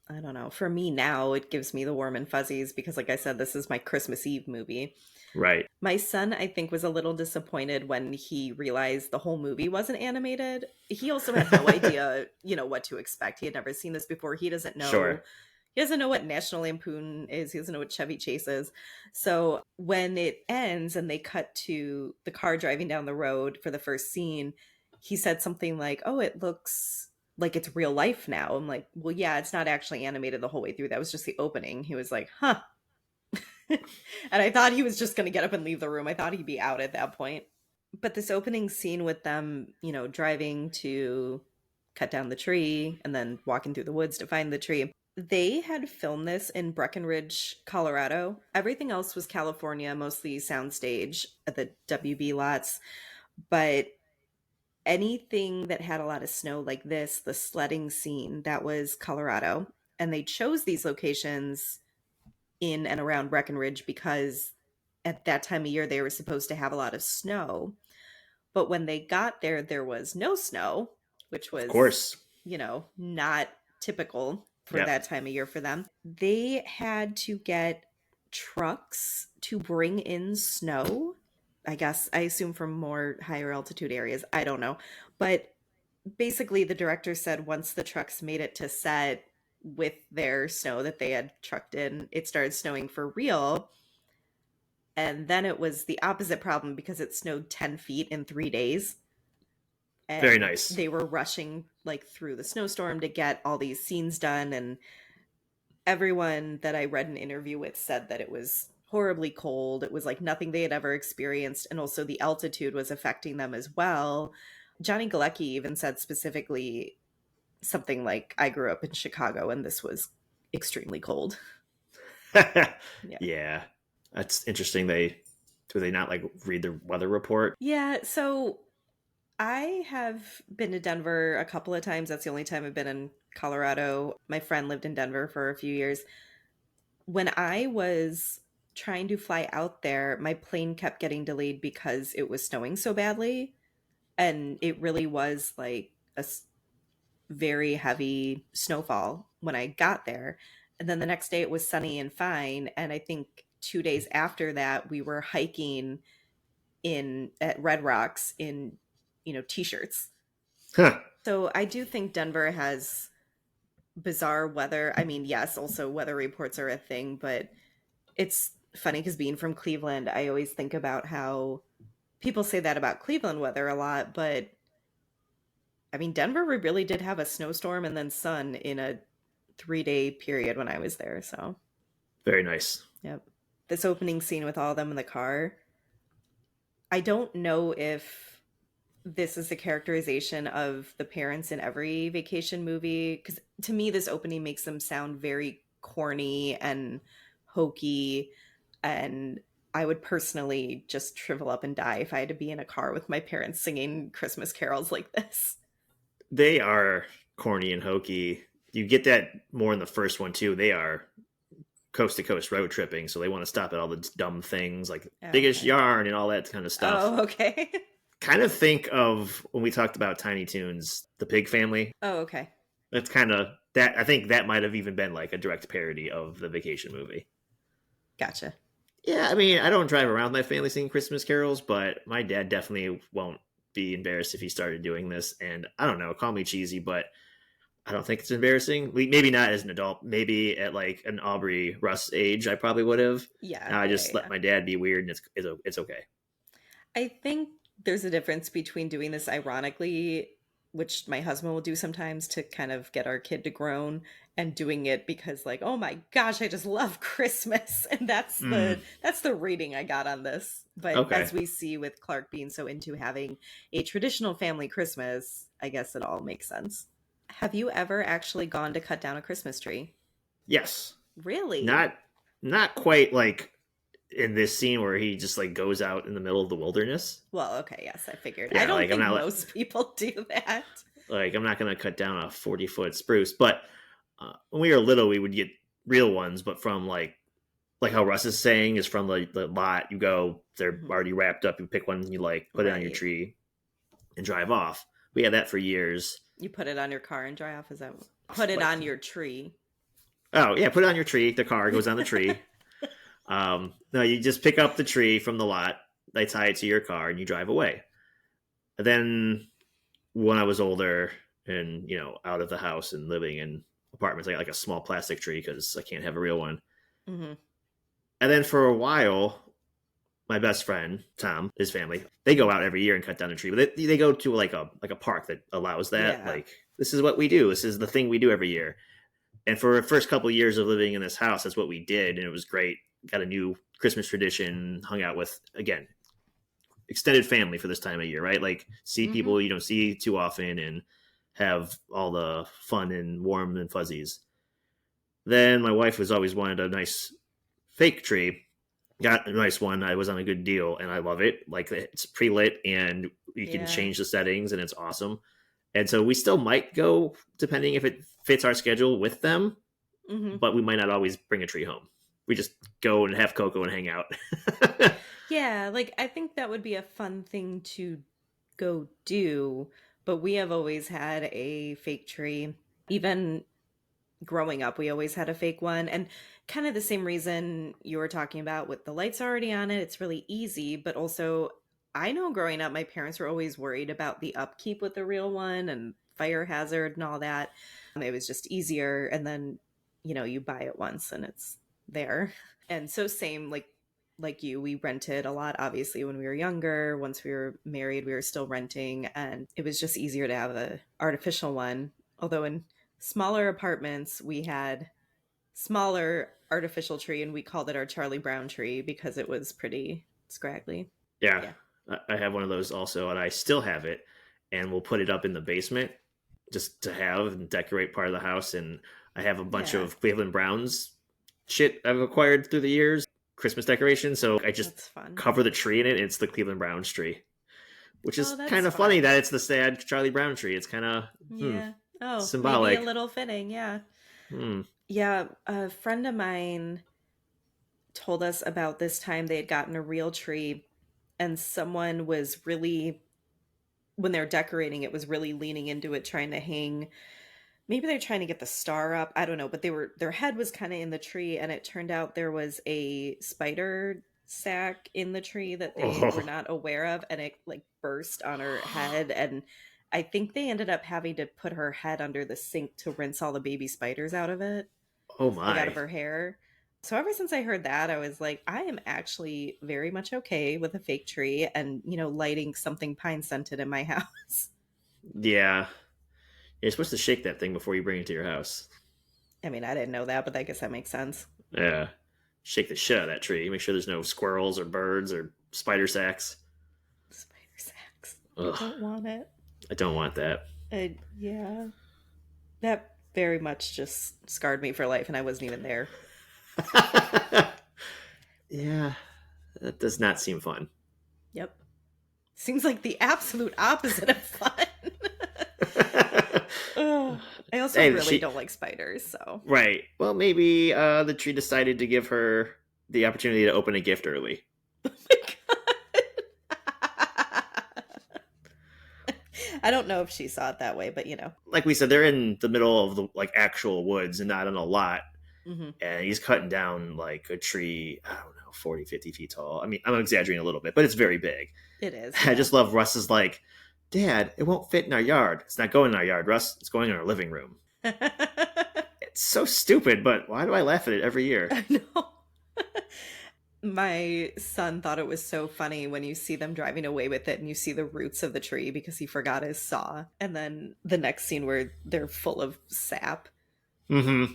Speaker 1: don't know. For me now, it gives me the warm and fuzzies because like I said, this is my Christmas Eve movie.
Speaker 2: Right.
Speaker 1: My son, I think, was a little disappointed when he realized the whole movie wasn't animated. He also had no idea, what to expect. He had never seen this before.
Speaker 2: Sure.
Speaker 1: He doesn't know what National Lampoon is. He doesn't know what Chevy Chase is. So when it ends and they cut to the car driving down the road for the first scene, he said something like, "Oh, it looks like it's real life now." I'm like, "Well, yeah, it's not actually animated the whole way through. That was just the opening." He was like, "Huh." And I thought he was just going to get up and leave the room. I thought he'd be out at that point. But this opening scene with them, driving to cut down the tree and then walking through the woods to find the tree, they had filmed this in Breckenridge, Colorado. Everything else was California, mostly soundstage at the WB lots. But anything that had a lot of snow like this, the sledding scene, that was Colorado. And they chose these locations in and around Breckenridge because at that time of year they were supposed to have a lot of snow. But when they got there, there was no snow, which
Speaker 2: Of
Speaker 1: was,
Speaker 2: course.
Speaker 1: not typical for
Speaker 2: Yep.
Speaker 1: that time of year for them. They had to get trucks to bring in snow. I guess, I assume from more higher altitude areas. I don't know. But basically, the director said once the trucks made it to set with their snow that they had trucked in, it started snowing for real. And then it was the opposite problem because it snowed 10 feet in 3 days.
Speaker 2: Very
Speaker 1: And
Speaker 2: nice.
Speaker 1: they were rushing like through the snowstorm to get all these scenes done. And everyone that I read an interview with said that it was horribly cold. It was like nothing they had ever experienced. And also the altitude was affecting them as well. Johnny Galecki even said specifically something like, I grew up in Chicago and this was extremely cold. Yeah.
Speaker 2: Yeah. That's interesting. They not like read the weather report?
Speaker 1: Yeah. So I have been to Denver a couple of times. That's the only time I've been in Colorado. My friend lived in Denver for a few years. When I was trying to fly out there, my plane kept getting delayed because it was snowing so badly. And it really was like very heavy snowfall when I got there. And then the next day it was sunny and fine. And I think 2 days after that, we were hiking in at Red Rocks in, t-shirts.
Speaker 2: Huh.
Speaker 1: So I do think Denver has bizarre weather. I mean, yes, also weather reports are a thing, but it's funny because being from Cleveland, I always think about how people say that about Cleveland weather a lot, but I mean, Denver we really did have a snowstorm and then sun in a 3-day period when I was there. So,
Speaker 2: Very nice.
Speaker 1: yep. This opening scene with all of them in the car, I don't know if this is the characterization of the parents in every vacation movie. Because to me, this opening makes them sound very corny and hokey. And I would personally just shrivel up and die if I had to be in a car with my parents singing Christmas carols like this.
Speaker 2: They are corny and hokey. You get that more in the first one too. They are coast to coast road tripping, so they want to stop at all the dumb things like biggest
Speaker 1: Okay.
Speaker 2: yarn and all that kind of stuff.
Speaker 1: Oh, okay.
Speaker 2: Kind of think of when we talked about Tiny Toons, the Pig Family.
Speaker 1: Oh, okay.
Speaker 2: That's kind of that. I think that might have even been like a direct parody of the Vacation movie.
Speaker 1: Gotcha.
Speaker 2: Yeah, I mean, I don't drive around my family singing Christmas carols, but my dad definitely won't be embarrassed if he started doing this. And I don't know, call me cheesy, but I don't think it's embarrassing. Maybe not as an adult. Maybe at like an Aubrey Russ age, I probably would have.
Speaker 1: Yeah,
Speaker 2: Now I
Speaker 1: yeah,
Speaker 2: just let
Speaker 1: yeah.
Speaker 2: my dad be weird, and it's okay.
Speaker 1: I think there's a difference between doing this ironically, which my husband will do sometimes to kind of get our kid to groan, and doing it because like, oh my gosh, I just love Christmas. And
Speaker 2: Mm,
Speaker 1: that's the reading I got on this. But
Speaker 2: okay.
Speaker 1: as we see with Clark being so into having a traditional family Christmas, I guess it all makes sense. Have you ever actually gone to cut down a Christmas tree?
Speaker 2: Yes.
Speaker 1: Really?
Speaker 2: Not not quite like in this scene where he just like goes out in the middle of the wilderness.
Speaker 1: Well, okay, yes, I figured. I
Speaker 2: Yeah,
Speaker 1: don't
Speaker 2: like I'm
Speaker 1: think
Speaker 2: not
Speaker 1: most people do that.
Speaker 2: like I'm not gonna cut down a 40-foot spruce. But when we were little, we would get real ones, but from like how Russ is saying is from the lot. You go, they're
Speaker 1: Mhm.
Speaker 2: already wrapped up. You pick one you like, put it on your
Speaker 1: Right.
Speaker 2: tree, and drive off. We had that for years.
Speaker 1: You put it on your car and dry off. Is that put it
Speaker 2: Like,
Speaker 1: on your tree?
Speaker 2: oh yeah, put it on your tree. The car goes on the tree. No, you just pick up the tree from the lot. They tie it to your car, and you drive away. And then when I was older and out of the house and living in apartments, I got like a small plastic tree because I can't have a real one.
Speaker 1: Hmm.
Speaker 2: And then for a while, my best friend Tom, his family, they go out every year and cut down a tree, but they go to like a park that allows that.
Speaker 1: Yeah.
Speaker 2: Like this is what we do. This is the thing we do every year. And for the first couple of years of living in this house, that's what we did, and it was great. Got a new Christmas tradition. Hung out with again extended family for this time of year, right? Like see
Speaker 1: Hmm.
Speaker 2: people you don't see too often and have all the fun and warm and fuzzies. Then my wife was always wanted a nice fake tree. Got a nice one. I was on a good deal, and I love it. Like it's pre lit, and you can
Speaker 1: Yeah.
Speaker 2: change the settings, and it's awesome. And so we still might go, depending if it fits our schedule with them,
Speaker 1: Hmm.
Speaker 2: but we might not always bring a tree home. We just go and have cocoa and hang out.
Speaker 1: Yeah. Like I think that would be a fun thing to go do. But we have always had a fake tree. Even growing up, we always had a fake one. And kind of the same reason you were talking about with the lights already on it, it's really easy. But also, I know growing up, my parents were always worried about the upkeep with the real one and fire hazard and all that. It was just easier. And then, you buy it once and it's there. And so, same like you, we rented a lot obviously when we were younger. Once we were married, we were still renting, and it was just easier to have a artificial one. Although in smaller apartments, we had smaller artificial tree, and we called it our Charlie Brown tree because it was pretty scraggly.
Speaker 2: Yeah,
Speaker 1: Yeah.
Speaker 2: I have one of those also, and I still have it, and we'll put it up in the basement just to have and decorate part of the house. And I have a bunch
Speaker 1: Yeah,
Speaker 2: of Cleveland Browns shit I've acquired through the years, Christmas decorations. So I just
Speaker 1: that's fun.
Speaker 2: cover the tree in it. It's the Cleveland Browns tree, which
Speaker 1: Oh,
Speaker 2: is kind
Speaker 1: that's
Speaker 2: of funny
Speaker 1: fun.
Speaker 2: that it's the sad Charlie Brown tree. It's kind of
Speaker 1: Yeah. Oh, maybe a
Speaker 2: symbolic.
Speaker 1: little fitting. Yeah.
Speaker 2: Hmm.
Speaker 1: Yeah. A friend of mine told us about this time they had gotten a real tree, and someone was really, when they're decorating it, was really leaning into it, trying to hang. Maybe they're trying to get the star up. I don't know, but their head was kind of in the tree, and it turned out there was a spider sack in the tree that they were
Speaker 2: Oh,
Speaker 1: not aware of, and it like burst on her head. And I think they ended up having to put her head under the sink to rinse all the baby spiders out of it,
Speaker 2: oh
Speaker 1: like out of
Speaker 2: my.
Speaker 1: her hair. So ever since I heard that, I was like, I am actually very much okay with a fake tree and, lighting something pine scented in my house.
Speaker 2: Yeah, you're supposed to shake that thing before you bring it to your house.
Speaker 1: I mean, I didn't know that, but I guess that makes sense.
Speaker 2: Yeah, shake the shit out of that tree. Make sure there's no squirrels or birds or spider sacks.
Speaker 1: Spider sacks. I
Speaker 2: Ugh,
Speaker 1: don't want it.
Speaker 2: I don't want that.
Speaker 1: Yeah, that very much just scarred me for life, and I wasn't even there.
Speaker 2: Yeah, that does not seem fun.
Speaker 1: Yep. Seems like the absolute opposite of fun. Ugh. I also
Speaker 2: Hey,
Speaker 1: really
Speaker 2: she
Speaker 1: don't like spiders, so.
Speaker 2: right. Well, maybe the tree decided to give her the opportunity to open a gift early.
Speaker 1: Oh my God. I don't know if she saw it that way, but you know.
Speaker 2: Like we said, they're in the middle of the like actual woods and not in a lot.
Speaker 1: Hmm.
Speaker 2: And he's cutting down like a tree, I don't know, 40, 50 feet tall. I mean, I'm exaggerating a little bit, but it's very big.
Speaker 1: It is,
Speaker 2: I
Speaker 1: yeah.
Speaker 2: just love Russ is like, Dad, it won't fit in our yard. It's not going in our yard, Russ. It's going in our living room. It's so stupid, but why do I laugh at it every year?
Speaker 1: I know. My son thought it was so funny when you see them driving away with it and you see the roots of the tree because he forgot his saw. And then the next scene where they're full of sap.
Speaker 2: Mm-hmm.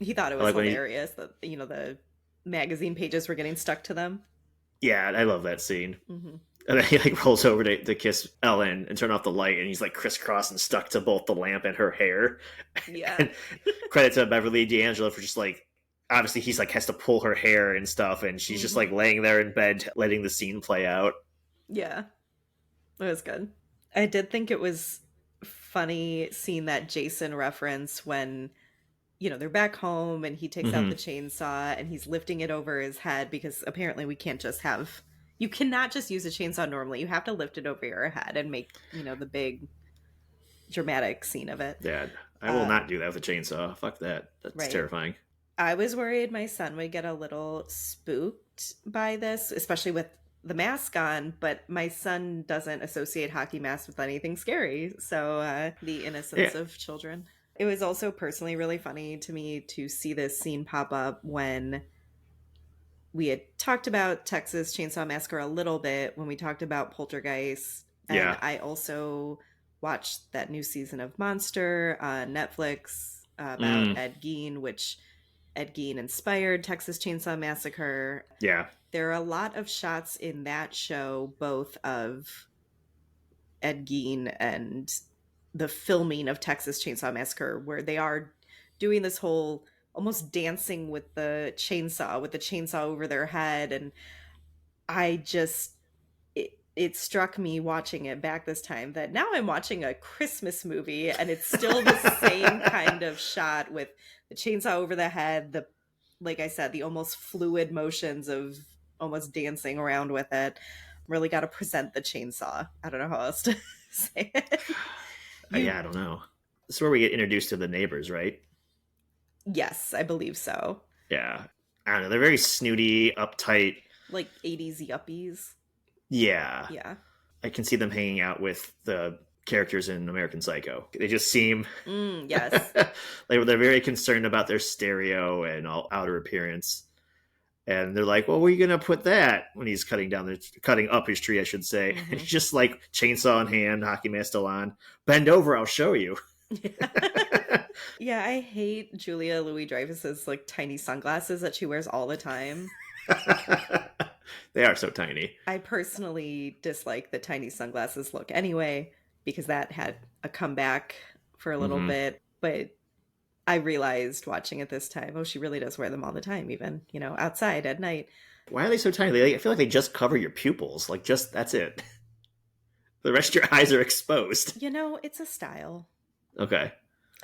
Speaker 1: He thought it
Speaker 2: I
Speaker 1: was
Speaker 2: like when he,
Speaker 1: hilarious that, the magazine pages were getting stuck to them.
Speaker 2: yeah, I love that scene.
Speaker 1: Hmm.
Speaker 2: And then he like rolls over to kiss Ellen and turn off the light, and he's like crisscross and stuck to both the lamp and her hair.
Speaker 1: Yeah.
Speaker 2: And credit to Beverly D'Angelo for just like obviously he's like has to pull her hair and stuff, and she's just like
Speaker 1: Hmm.
Speaker 2: laying there in bed letting the scene play out.
Speaker 1: Yeah. It was good. I did think it was funny seeing that Jason reference when, they're back home and he takes out the
Speaker 2: Mm-hmm.
Speaker 1: chainsaw and he's lifting it over his head because apparently we can't just have, you cannot just use a chainsaw normally. You have to lift it over your head and make, the big dramatic scene of it.
Speaker 2: Dad, I will
Speaker 1: Uh,
Speaker 2: not do that with a chainsaw. Fuck that. That's
Speaker 1: right.
Speaker 2: terrifying.
Speaker 1: I was worried my son would get a little spooked by this, especially with the mask on, but my son doesn't associate hockey masks with anything scary. So, the
Speaker 2: Yeah,
Speaker 1: innocence of children. It was also personally really funny to me to see this scene pop up when we had talked about Texas Chainsaw Massacre a little bit when we talked about Poltergeist. And
Speaker 2: yeah.
Speaker 1: I also watched that new season of Monster on Netflix about
Speaker 2: Mm,
Speaker 1: Ed Gein, which Ed Gein inspired Texas Chainsaw Massacre.
Speaker 2: yeah.
Speaker 1: There are a lot of shots in that show, both of Ed Gein and the filming of Texas Chainsaw Massacre, where they are doing this whole almost dancing with the chainsaw over their head. And I just, it struck me watching it back this time that now I'm watching a Christmas movie and it's still the same kind of shot with the chainsaw over the head, the, like I said, the almost fluid motions of almost dancing around with it. Really got to present the chainsaw. I don't know how else to say it. You,
Speaker 2: Yeah, I don't know. This is where we get introduced to the neighbors, right?
Speaker 1: yes, I believe so.
Speaker 2: Yeah. I don't know. They're very snooty, uptight.
Speaker 1: Like 80s yuppies.
Speaker 2: Yeah.
Speaker 1: Yeah.
Speaker 2: I can see them hanging out with the characters in American Psycho. They just seem
Speaker 1: Yes.
Speaker 2: they're very concerned about their stereo and all outer appearance. And they're like, "Well, where are you gonna put that?" When he's cutting up his tree, I should say. And
Speaker 1: Hmm.
Speaker 2: he's just like chainsaw in hand, hockey mask still on. Bend over, I'll show you.
Speaker 1: Yeah. Yeah, I hate Julia Louis Dreyfus's like tiny sunglasses that she wears all the time.
Speaker 2: They are so tiny.
Speaker 1: I personally dislike the tiny sunglasses look anyway, because that had a comeback for a little
Speaker 2: Hmm.
Speaker 1: bit. But I realized watching it this time, oh, she really does wear them all the time, even, outside at night.
Speaker 2: Why are they so tiny? I feel like they just cover your pupils. Like, just that's it. The rest of your eyes are exposed.
Speaker 1: It's a style.
Speaker 2: Okay.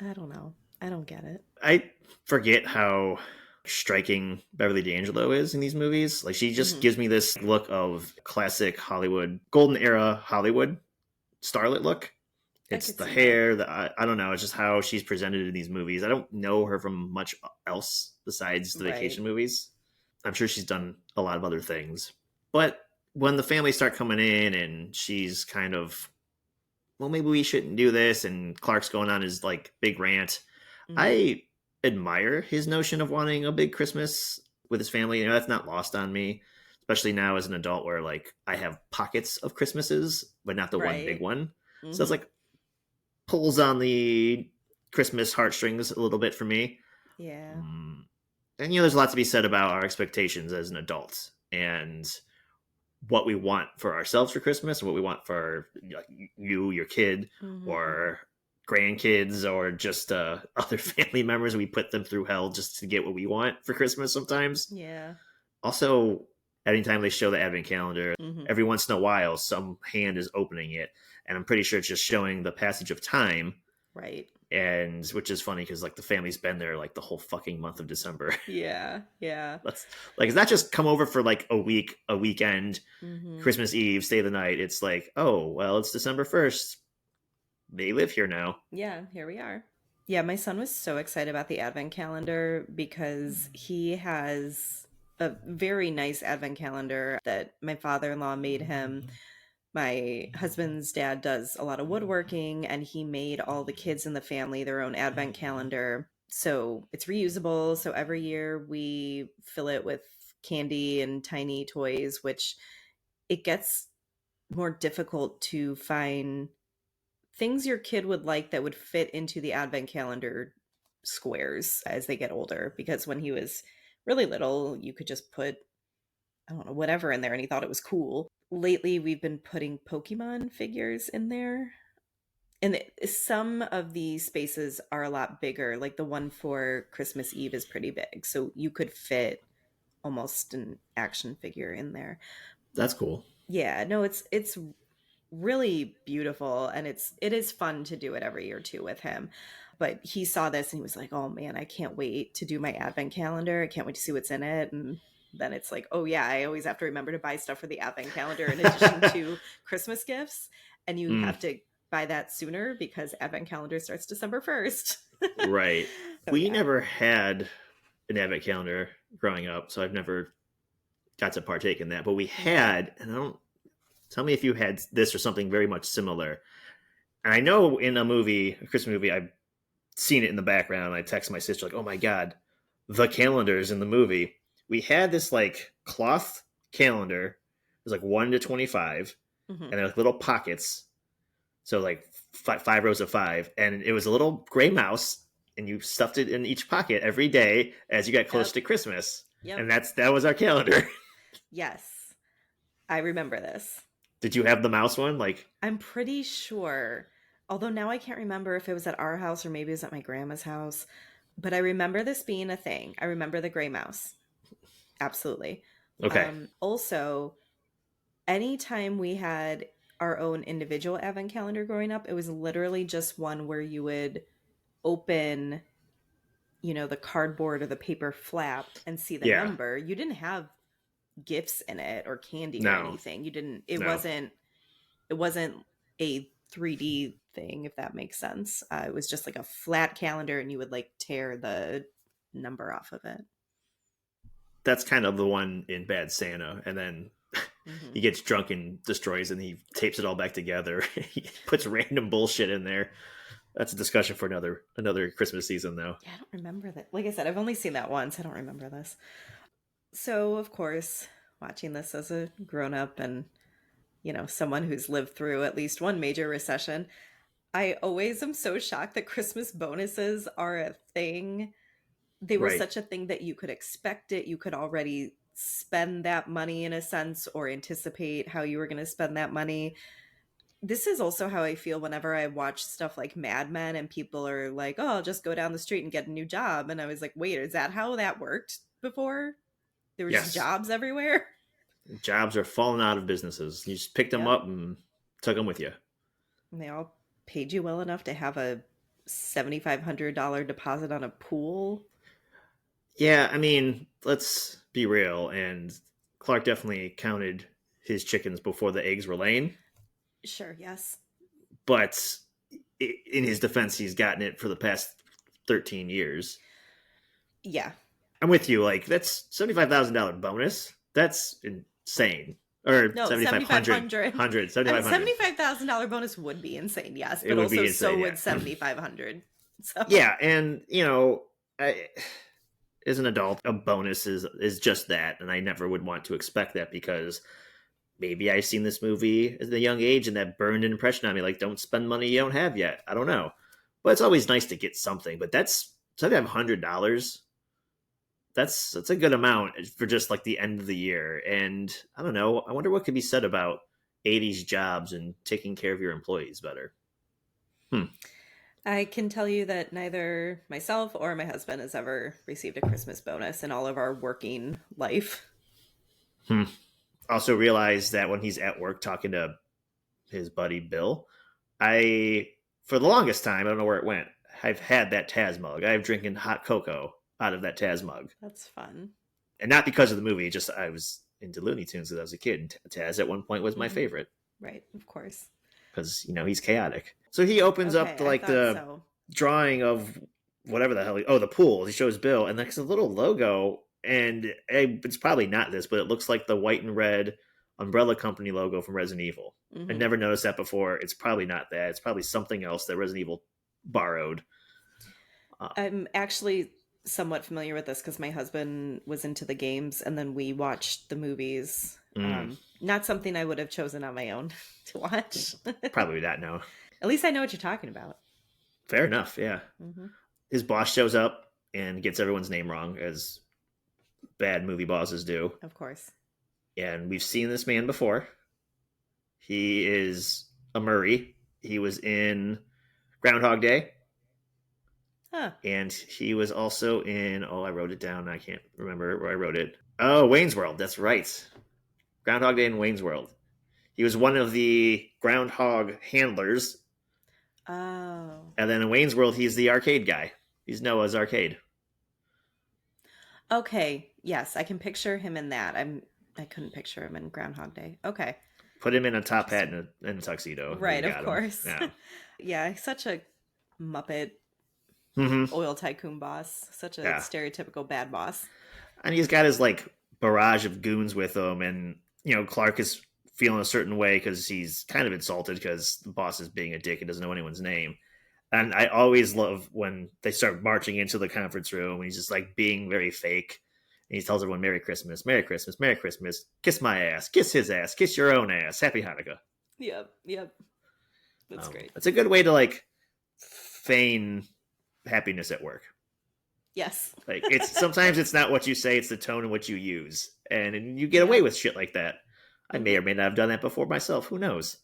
Speaker 1: I don't know. I don't get it.
Speaker 2: I forget how striking Beverly D'Angelo is in these movies. Like, she just
Speaker 1: Hmm.
Speaker 2: gives me this look of classic Hollywood, golden era Hollywood starlet look.
Speaker 1: I
Speaker 2: It's
Speaker 1: could
Speaker 2: the
Speaker 1: see that.
Speaker 2: hair, I don't know. It's just how she's presented in these movies. I don't know her from much else besides the
Speaker 1: Right.
Speaker 2: vacation movies. I'm sure she's done a lot of other things. But when the family start coming in and she's kind of, well, maybe we shouldn't do this, and Clark's going on his like big rant,
Speaker 1: Hmm.
Speaker 2: I admire his notion of wanting a big Christmas with his family. That's not lost on me, especially now as an adult where like I have pockets of Christmases, but not the one big
Speaker 1: Right.
Speaker 2: one. So it's
Speaker 1: Hmm.
Speaker 2: like pulls on the Christmas heartstrings a little bit for me.
Speaker 1: Yeah.
Speaker 2: Mm. And there's a lot to be said about our expectations as an adult. And what we want for ourselves for Christmas and what we want for like, you, your kid,
Speaker 1: Hmm.
Speaker 2: or grandkids, or just other family members. We put them through hell just to get what we want for Christmas sometimes.
Speaker 1: Yeah.
Speaker 2: Also, anytime they show the advent calendar,
Speaker 1: Hmm.
Speaker 2: every once in a while, some hand is opening it, and I'm pretty sure it's just showing the passage of time.
Speaker 1: Right.
Speaker 2: And which is funny because like the family's been there like the whole fucking month of December.
Speaker 1: Yeah. Yeah.
Speaker 2: That's like, it's not just come over for like a week, a weekend,
Speaker 1: Hmm.
Speaker 2: Christmas Eve, stay the night. It's like, oh well, it's December 1st. They live here now.
Speaker 1: Yeah, here we are. Yeah, my son was so excited about the advent calendar because he has a very nice advent calendar that my father-in-law made him. My husband's dad does a lot of woodworking, and he made all the kids in the family their own advent calendar. So it's reusable. So every year we fill it with candy and tiny toys, which it gets more difficult to find things your kid would like that would fit into the advent calendar squares as they get older, because when he was really little you could just put, I don't know, whatever in there and he thought it was cool. Lately we've been putting Pokemon figures in there, and some of the spaces are a lot bigger. Like the one for Christmas Eve is pretty big, so you could fit almost an action figure in there.
Speaker 2: That's cool.
Speaker 1: Yeah, no, it's really beautiful, and it is fun to do it every year too with him. But he saw this and he was like, "Oh man, I can't wait to do my advent calendar. I can't wait to see what's in it." And then it's like, "Oh yeah, I always have to remember to buy stuff for the advent calendar in addition to Christmas gifts, and you
Speaker 2: Mm,
Speaker 1: have to buy that sooner because advent calendar starts December 1st."
Speaker 2: right.
Speaker 1: So
Speaker 2: We
Speaker 1: yeah.
Speaker 2: never had an advent calendar growing up, so I've never got to partake in that. But we
Speaker 1: Mhm.
Speaker 2: had, and I don't, tell me if you had this or something very much similar. And I know in a movie, a Christmas movie, I've seen it in the background. And I text my sister like, "Oh my god, the calendars in the movie." We had this like cloth calendar. It was like 1 to 25,
Speaker 1: Mhm.
Speaker 2: and there were like little pockets. So like five rows of five, and it was a little gray mouse, and you stuffed it in each pocket every day as you got close
Speaker 1: Yep.
Speaker 2: to Christmas.
Speaker 1: Yep.
Speaker 2: And that was our calendar.
Speaker 1: Yes. I remember this.
Speaker 2: Did you have the mouse one? Like,
Speaker 1: I'm pretty sure. Although now I can't remember if it was at our house or maybe it was at my grandma's house. But I remember this being a thing. I remember the gray mouse. Absolutely.
Speaker 2: okay,
Speaker 1: Also, anytime we had our own individual advent calendar growing up, it was literally just one where you would open, the cardboard or the paper flap and see the
Speaker 2: yeah,
Speaker 1: number. You didn't have gifts in it or candy or
Speaker 2: no,
Speaker 1: anything. You didn't, it
Speaker 2: no.
Speaker 1: wasn't it wasn't a 3D thing, if that makes sense. It was just like a flat calendar, and you would like tear the number off of it.
Speaker 2: That's kind of the one in Bad Santa, and then
Speaker 1: Hmm.
Speaker 2: he gets drunk and destroys, and he tapes it all back together. He puts random bullshit in there. That's a discussion for another Christmas season, though.
Speaker 1: Yeah, I don't remember that. Like I said, I've only seen that once. I don't remember this. So, of course, watching this as a grown up and, someone who's lived through at least one major recession, I always am so shocked that Christmas bonuses are a thing. They were
Speaker 2: Right.
Speaker 1: such a thing that you could expect it. You could already spend that money in a sense or anticipate how you were going to spend that money. This is also how I feel whenever I watch stuff like Mad Men and people are like, "Oh, I'll just go down the street and get a new job." And I was like, "Wait, is that how that worked before? There were just
Speaker 2: Yes.
Speaker 1: jobs everywhere?"
Speaker 2: Jobs are falling out of businesses. You just picked them
Speaker 1: Yep.
Speaker 2: up and took them with you.
Speaker 1: And they all paid you well enough to have a $7,500 deposit on a pool.
Speaker 2: Yeah, I mean, let's be real. And Clark definitely counted his chickens before the eggs were laying.
Speaker 1: Sure, yes.
Speaker 2: But in his defense, he's gotten it for the past 13 years.
Speaker 1: Yeah.
Speaker 2: I'm with you. Like, that's $75,000 bonus. That's insane. Or
Speaker 1: No,
Speaker 2: 7,500,
Speaker 1: 7,500. A
Speaker 2: 7,500.
Speaker 1: $75,000 bonus would be insane, yes,
Speaker 2: It
Speaker 1: but
Speaker 2: would
Speaker 1: also
Speaker 2: be
Speaker 1: so
Speaker 2: insane.
Speaker 1: would
Speaker 2: Yeah.
Speaker 1: 7,500. So,
Speaker 2: Yeah. And, as an adult, a bonus is just that. And I never would want to expect that because maybe I've seen this movie at a young age and that burned an impression on me. Like, don't spend money you don't have yet. I don't know. But it's always nice to get something. But that's $7,500. that's a good amount for just like the end of the year. And I don't know. I wonder what could be said about '80s jobs and taking care of your employees better. Hmm.
Speaker 1: I can tell you that neither myself or my husband has ever received a Christmas bonus in all of our working life.
Speaker 2: Hmm. Also realized that when he's at work talking to his buddy Bill, I for the longest time I don't know where it went. I've had that Taz mug. I've drinking hot cocoa out of that Taz mug,
Speaker 1: That's fun.
Speaker 2: and not because of the movie. Just I was into Looney Tunes as I was a kid, and Taz at one point was my
Speaker 1: Hmm.
Speaker 2: favorite
Speaker 1: Right, of course.
Speaker 2: because he's chaotic. So he opens up
Speaker 1: Okay,
Speaker 2: the
Speaker 1: I
Speaker 2: like
Speaker 1: thought
Speaker 2: the
Speaker 1: so.
Speaker 2: drawing of whatever the hell. The pool. He shows Bill, and there's a little logo, and it's probably not this, but it looks like the white and red Umbrella Company logo from Resident Evil. I
Speaker 1: Hmm.
Speaker 2: never noticed that before. It's probably not that. It's probably something else that Resident Evil borrowed. Uh,
Speaker 1: I'm actually somewhat familiar with this because my husband was into the games and then we watched the movies.
Speaker 2: mm,
Speaker 1: Not something I would have chosen on my own to watch.
Speaker 2: Probably not. No,
Speaker 1: At least I know what you're talking about.
Speaker 2: fair enough. Yeah,
Speaker 1: Hmm.
Speaker 2: his boss shows up and gets everyone's name wrong, as bad movie bosses do.
Speaker 1: Of course.
Speaker 2: And we've seen this man before. He is a Murray. He was in Groundhog Day,
Speaker 1: Huh.
Speaker 2: and he was also in. Oh, I wrote it down. I can't remember where I wrote it. Oh, Wayne's World. That's right. Groundhog Day and Wayne's World. He was one of the groundhog handlers,
Speaker 1: Oh.
Speaker 2: and then in Wayne's World, he's the arcade guy. He's Noah's arcade.
Speaker 1: Okay. Yes, I can picture him in that. I couldn't picture him in Groundhog Day. Okay.
Speaker 2: Put him in a top hat
Speaker 1: Interesting.
Speaker 2: and a tuxedo. You
Speaker 1: Right, of
Speaker 2: got him.
Speaker 1: course.
Speaker 2: Yeah.
Speaker 1: Yeah, he's such a Muppet
Speaker 2: Mm-hmm.
Speaker 1: oil tycoon boss. Such a
Speaker 2: Yeah.
Speaker 1: stereotypical bad boss.
Speaker 2: And he's got his like barrage of goons with him, and Clark is feeling a certain way because he's kind of insulted because the boss is being a dick and doesn't know anyone's name. And I always love when they start marching into the conference room and he's just like being very fake. And he tells everyone, Merry Christmas, Merry Christmas, Merry Christmas. Kiss my ass, kiss his ass, kiss your own ass. Happy Hanukkah.
Speaker 1: Yep, yep. That's great.
Speaker 2: It's a good way to like feign happiness at work.
Speaker 1: Yes.
Speaker 2: Like it's sometimes it's not what you say, it's the tone in which you use. And you get
Speaker 1: Yeah.
Speaker 2: away with shit like that. I may
Speaker 1: Mhm.
Speaker 2: or may not have done that before myself. Who knows?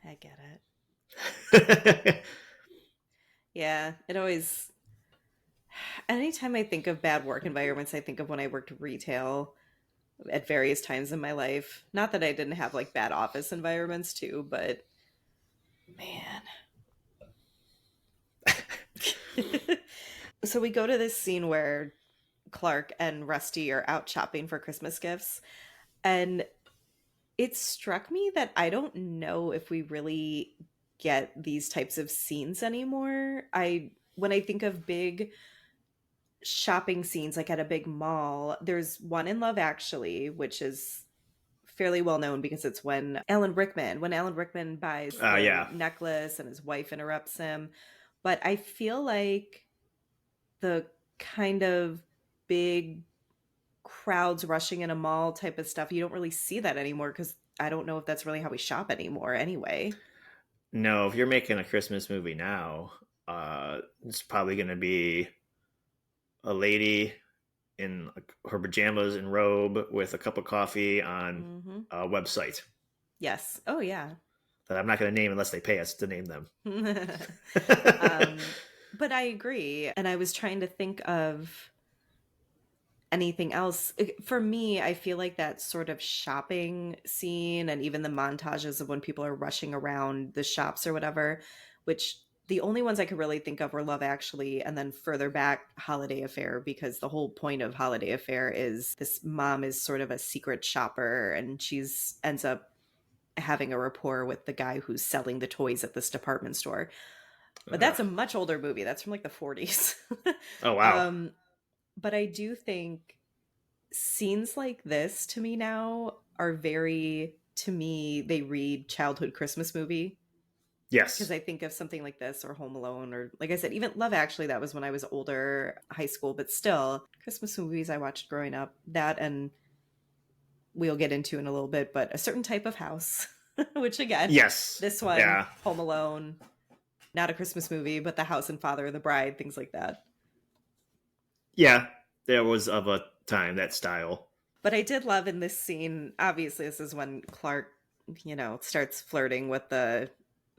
Speaker 1: I get it. Yeah, it always anytime I think of bad work environments, I think of when I worked retail at various times in my life. Not that I didn't have like bad office environments too, but man. So we go to this scene where Clark and Rusty are out shopping for Christmas gifts, and it struck me that I don't know if we really get these types of scenes anymore. I when I think of big shopping scenes like at a big mall, there's one in Love Actually, which is fairly well known because it's when Alan Rickman buys the
Speaker 2: Yeah.
Speaker 1: necklace and his wife interrupts him. But I feel like the kind of big crowds rushing in a mall type of stuff, you don't really see that anymore because I don't know if that's really how we shop anymore anyway.
Speaker 2: No, if you're making a Christmas movie now, it's probably going to be a lady in her pajamas and robe with a cup of coffee on
Speaker 1: Hmm.
Speaker 2: a website
Speaker 1: Yes. Oh, yeah.
Speaker 2: that I'm not going to name unless they pay us to name them.
Speaker 1: um, but I agree. And I was trying to think of anything else. For me, I feel like that sort of shopping scene and even the montages of when people are rushing around the shops or whatever, which the only ones I could really think of were Love Actually and then further back Holiday Affair, because the whole point of Holiday Affair is this mom is sort of a secret shopper and she's ends up having a rapport with the guy who's selling the toys at this department store. But
Speaker 2: uh,
Speaker 1: that's a much older movie. That's from like the 40s.
Speaker 2: oh, wow.
Speaker 1: um, but I do think scenes like this to me now are very, to me, they read childhood Christmas movie. Because
Speaker 2: Yes.
Speaker 1: I think of something like this or Home Alone or, like I said, even Love Actually, that was when I was older, high school, but still, Christmas movies I watched growing up, that and we'll get into in a little bit, but A Certain Type of House, which again,
Speaker 2: Yes.
Speaker 1: this one,
Speaker 2: Yeah.
Speaker 1: Home Alone, not a Christmas movie, but The House and Father of the Bride, things like that.
Speaker 2: Yeah. there was of a time, that style.
Speaker 1: But I did love in this scene, obviously, this is when Clark, starts flirting with the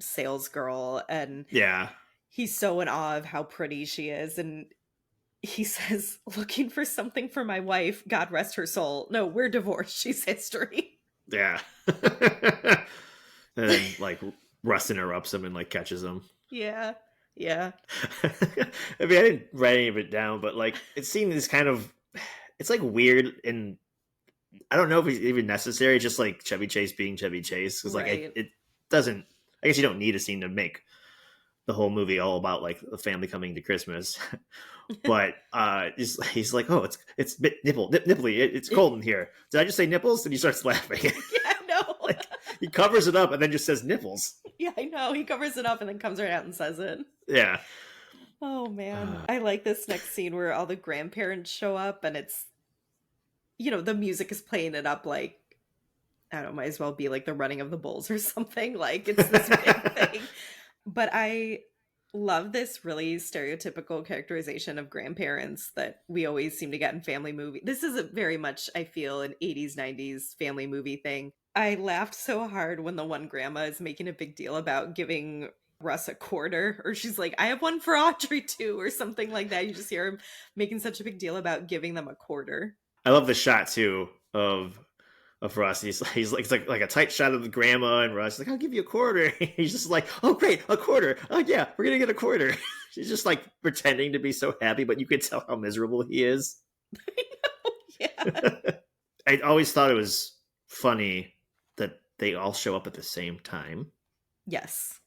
Speaker 1: sales girl, and
Speaker 2: Yeah.
Speaker 1: he's so in awe of how pretty she is. And he says, looking for something for my wife, God rest her soul. No, we're divorced. She's history.
Speaker 2: Yeah. And then like Russ interrupts him and like catches him.
Speaker 1: Yeah. Yeah.
Speaker 2: I mean, I didn't write any of it down, but like it seemed this kind of, it's like weird, and I don't know if it's even necessary. Just like Chevy Chase being Chevy Chase, because like
Speaker 1: Right.
Speaker 2: it doesn't. I guess you don't need a scene to make the whole movie all about like the family coming to Christmas. But he's like, oh, it's bit nipply. It's cold in here. Did I just say nipples? And he starts laughing.
Speaker 1: Yeah, no.
Speaker 2: Like he covers it up and then just says nipples.
Speaker 1: Yeah, I know. He covers it up and then comes right out and says it.
Speaker 2: Yeah.
Speaker 1: Oh man. I like this next scene where all the grandparents show up and it's, the music is playing it up like, I don't know, might as well be like the running of the bulls or something. Like it's this big thing. But I love this really stereotypical characterization of grandparents that we always seem to get in family movie. This is a very much, I feel, an 80s, 90s family movie thing. I laughed so hard when the one grandma is making a big deal about giving Russ a quarter, or she's like, I have one for Audrey too, or something like that. You just hear him making such a big deal about giving them a quarter.
Speaker 2: I love the shot too of Russ. He's like, it's like a tight shot of the grandma and Russ. Like, I'll give you a quarter. He's just like, oh great, a quarter. Oh yeah, we're gonna get a quarter. She's just like pretending to be so happy, but you can tell how miserable he is.
Speaker 1: Yeah.
Speaker 2: I always thought it was funny that they all show up at the same time.
Speaker 1: Yes.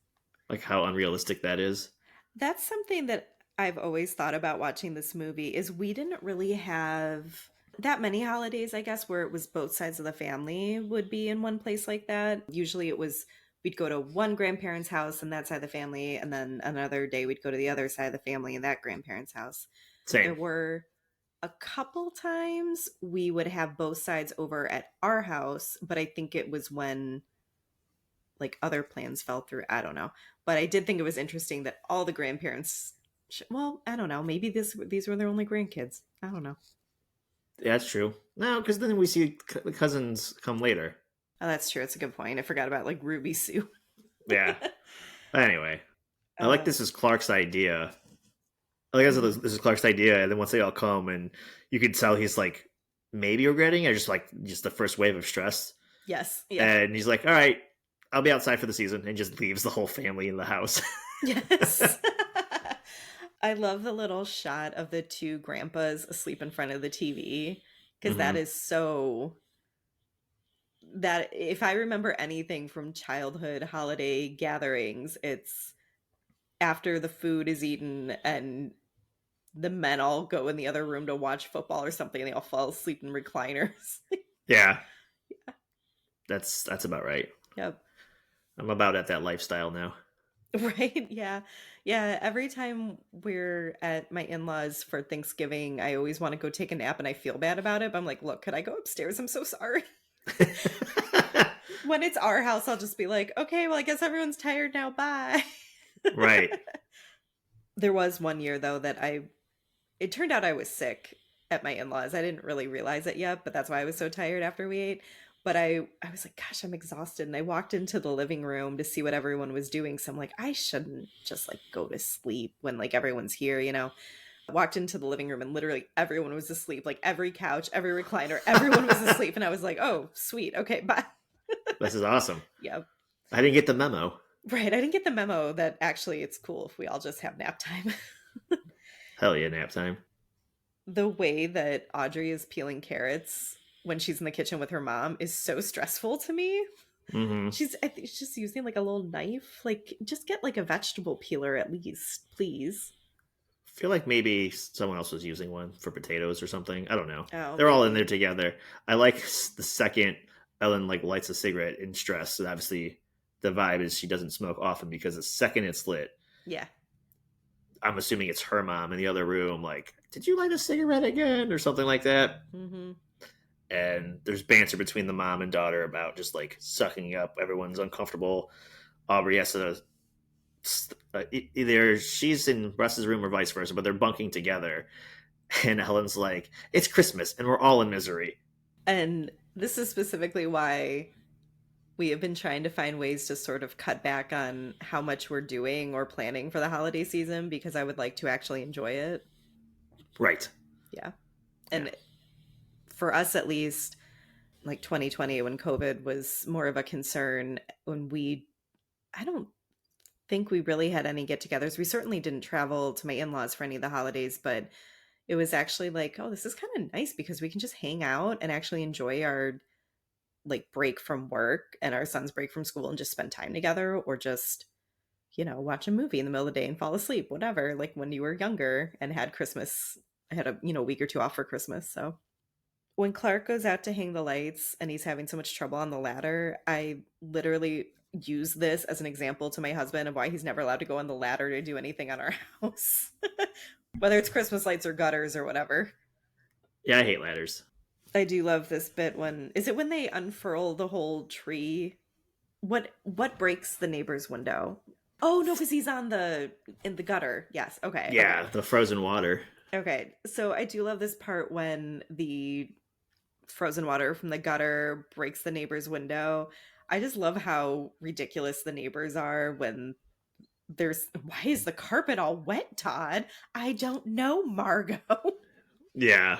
Speaker 2: Like how unrealistic that is.
Speaker 1: That's something that I've always thought about watching this movie is we didn't really have that many holidays, I guess, where it was both sides of the family would be in one place like that. Usually it was we'd go to one grandparent's house and that side of the family, and then another day we'd go to the other side of the family and that grandparent's house. There
Speaker 2: Same.
Speaker 1: were a couple times we would have both sides over at our house, but I think it was when like other plans fell through. I don't know. But I did think it was interesting that all the grandparents well, I don't know. Maybe these were their only grandkids. I don't know.
Speaker 2: Yeah, that's true. No, because then we see the cousins come later.
Speaker 1: Oh, that's true. It's a good point. I forgot about like Ruby Sue.
Speaker 2: Yeah. Anyway, I like
Speaker 1: uh,
Speaker 2: this is Clark's idea. I like
Speaker 1: mhm.
Speaker 2: this is Clark's idea, and then once they all come, and you can tell he's like maybe regretting, or just the first wave of stress,
Speaker 1: Yes. Yeah.
Speaker 2: and he's like, "All right, I'll be outside for the season," and just leaves the whole family in the house.
Speaker 1: Yes. I love the little shot of the two grandpas asleep in front of the TV because that
Speaker 2: Hmm.
Speaker 1: is so that if I remember anything from childhood holiday gatherings, it's after the food is eaten and the men all go in the other room to watch football or something and they all fall asleep in recliners.
Speaker 2: Yeah, that's about right.
Speaker 1: Yep.
Speaker 2: I'm about at that lifestyle now.
Speaker 1: Right. Yeah. Yeah. Every time we're at my in laws for Thanksgiving, I always want to go take a nap and I feel bad about it. But I'm like, look, could I go upstairs? I'm so sorry. When it's our house, I'll just be like, okay, well, I guess everyone's tired now. Bye.
Speaker 2: Right.
Speaker 1: There was one year, though, it turned out I was sick at my in laws. I didn't really realize it yet, but that's why I was so tired after we ate. But I was like, gosh, I'm exhausted. And I walked into the living room to see what everyone was doing. So I'm like, I shouldn't just like go to sleep when like everyone's here. I walked into the living room and literally everyone was asleep. Like every couch, every recliner, everyone was asleep. And I was like, oh, sweet. Okay, bye.
Speaker 2: This is awesome.
Speaker 1: Yeah.
Speaker 2: I didn't get the memo.
Speaker 1: Right. I didn't get the memo that actually it's cool if we all just have nap time.
Speaker 2: Hell yeah, nap time.
Speaker 1: The way that Audrey is peeling carrots when she's in the kitchen with her mom is so stressful to me.
Speaker 2: Hmm.
Speaker 1: I think she's just using like a little knife. Like, just get like a vegetable peeler at least, please.
Speaker 2: Feel like maybe someone else was using one for potatoes or something. I don't know.
Speaker 1: Oh,
Speaker 2: They're all in there
Speaker 1: maybe.
Speaker 2: together. I like the second Ellen like lights a cigarette in stress, and obviously the vibe is she doesn't smoke often because the second it's lit,
Speaker 1: Yeah.
Speaker 2: I'm assuming it's her mom in the other room. Like, did you light a cigarette again or something like that?
Speaker 1: Mm-hmm.
Speaker 2: And there's banter between the mom and daughter about just like sucking up. Everyone's uncomfortable. Aubrey has to either she's in Russ's room or vice versa, but they're bunking together. And Helen's like, it's Christmas and we're all in misery.
Speaker 1: And this is specifically why we have been trying to find ways to sort of cut back on how much we're doing or planning for the holiday season because I would like to actually enjoy it.
Speaker 2: Right.
Speaker 1: Yeah.
Speaker 2: Yeah.
Speaker 1: And for us at least, like 2020 when COVID was more of a concern, when I don't think we really had any get-togethers. We certainly didn't travel to my in-laws for any of the holidays, but it was actually like, oh, this is kind of nice because we can just hang out and actually enjoy our like break from work and our son's break from school and just spend time together or just, watch a movie in the middle of the day and fall asleep, whatever, like when you were younger and had Christmas. I had a, week or two off for Christmas. So when Clark goes out to hang the lights and he's having so much trouble on the ladder, I literally use this as an example to my husband of why he's never allowed to go on the ladder to do anything on our house, whether it's Christmas lights or gutters or whatever.
Speaker 2: Yeah, I hate ladders.
Speaker 1: I do love this bit when is it when they unfurl the whole tree? What breaks the neighbor's window? Oh no, because he's on the in the gutter. Yes. Okay. Okay.
Speaker 2: Yeah, the frozen water.
Speaker 1: Okay. So I do love this part when the frozen water from the gutter breaks the neighbor's window. I just love how ridiculous the neighbors are when there's why is the carpet all wet, Todd? I don't know, Margot.
Speaker 2: Yeah.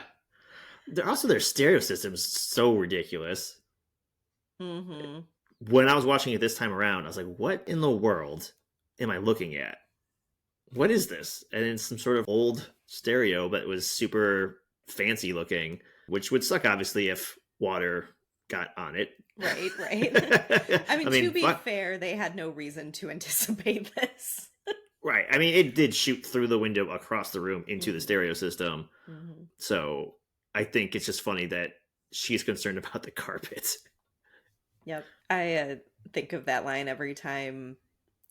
Speaker 2: Their stereo system's so ridiculous.
Speaker 1: Mm-hmm.
Speaker 2: When I was watching it this time around, I was like, what in the world am I looking at? What is this? And it's some sort of old stereo, but it was super fancy looking, which would suck, obviously, if water got on it.
Speaker 1: Right, right. I mean,
Speaker 2: I
Speaker 1: to
Speaker 2: mean,
Speaker 1: be fair, they had no reason to anticipate this.
Speaker 2: right. I mean, it did shoot through the window across the room into the
Speaker 1: Mm-hmm.
Speaker 2: stereo system.
Speaker 1: Mm-hmm.
Speaker 2: So I think it's just funny that she's concerned about the carpet.
Speaker 1: Yep. I think of that line every time,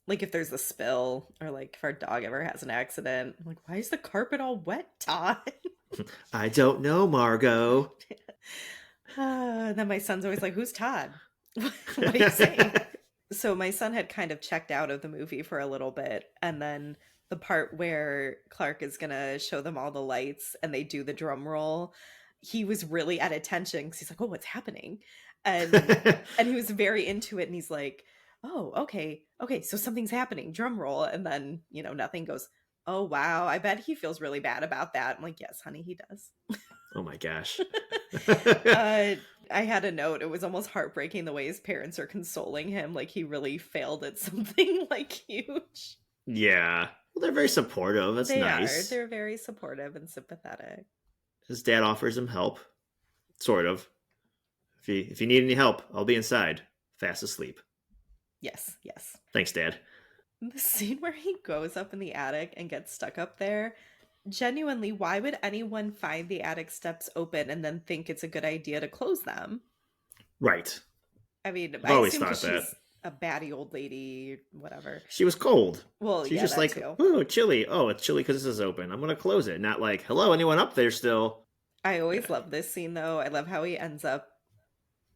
Speaker 1: like if there's a spill or like if our dog ever has an accident. I'm like, why is the carpet all wet, Todd?
Speaker 2: I don't know, Margot.
Speaker 1: Then my son's always like, who's Todd? What are you saying? So my son had kind of checked out of the movie for a little bit. And then the part where Clark is going to show them all the lights and they do the drum roll, he was really at attention because he's like, oh, what's happening? And he was very into it. And he's like, oh, okay. Okay. So something's happening. Drum roll. And then, nothing goes, oh, wow. I bet he feels really bad about that. I'm like, yes, honey, he does.
Speaker 2: Oh my gosh.
Speaker 1: uh, I had a note. It was almost heartbreaking the way his parents are consoling him, like he really failed at something like huge.
Speaker 2: Yeah. Well, they're very supportive. That's
Speaker 1: They are.
Speaker 2: nice.
Speaker 1: They're very supportive and sympathetic.
Speaker 2: His dad offers him help, sort of. If you need any help, I'll be inside, fast asleep.
Speaker 1: Yes, yes.
Speaker 2: Thanks, Dad.
Speaker 1: The scene where he goes up in the attic and gets stuck up there, genuinely, why would anyone find the attic steps open and then think it's a good idea to close them?
Speaker 2: Right.
Speaker 1: I mean,
Speaker 2: I've
Speaker 1: I
Speaker 2: always
Speaker 1: assume
Speaker 2: thought
Speaker 1: because
Speaker 2: that.
Speaker 1: she's a batty old lady, whatever.
Speaker 2: She was cold.
Speaker 1: Well,
Speaker 2: She's
Speaker 1: yeah,
Speaker 2: just
Speaker 1: that
Speaker 2: like,
Speaker 1: too.
Speaker 2: oh, chilly. Oh, it's chilly because this is open. I'm going to close it. Not like, hello, anyone up there still?
Speaker 1: I always
Speaker 2: Yeah.
Speaker 1: love this scene, though. I love how he ends up,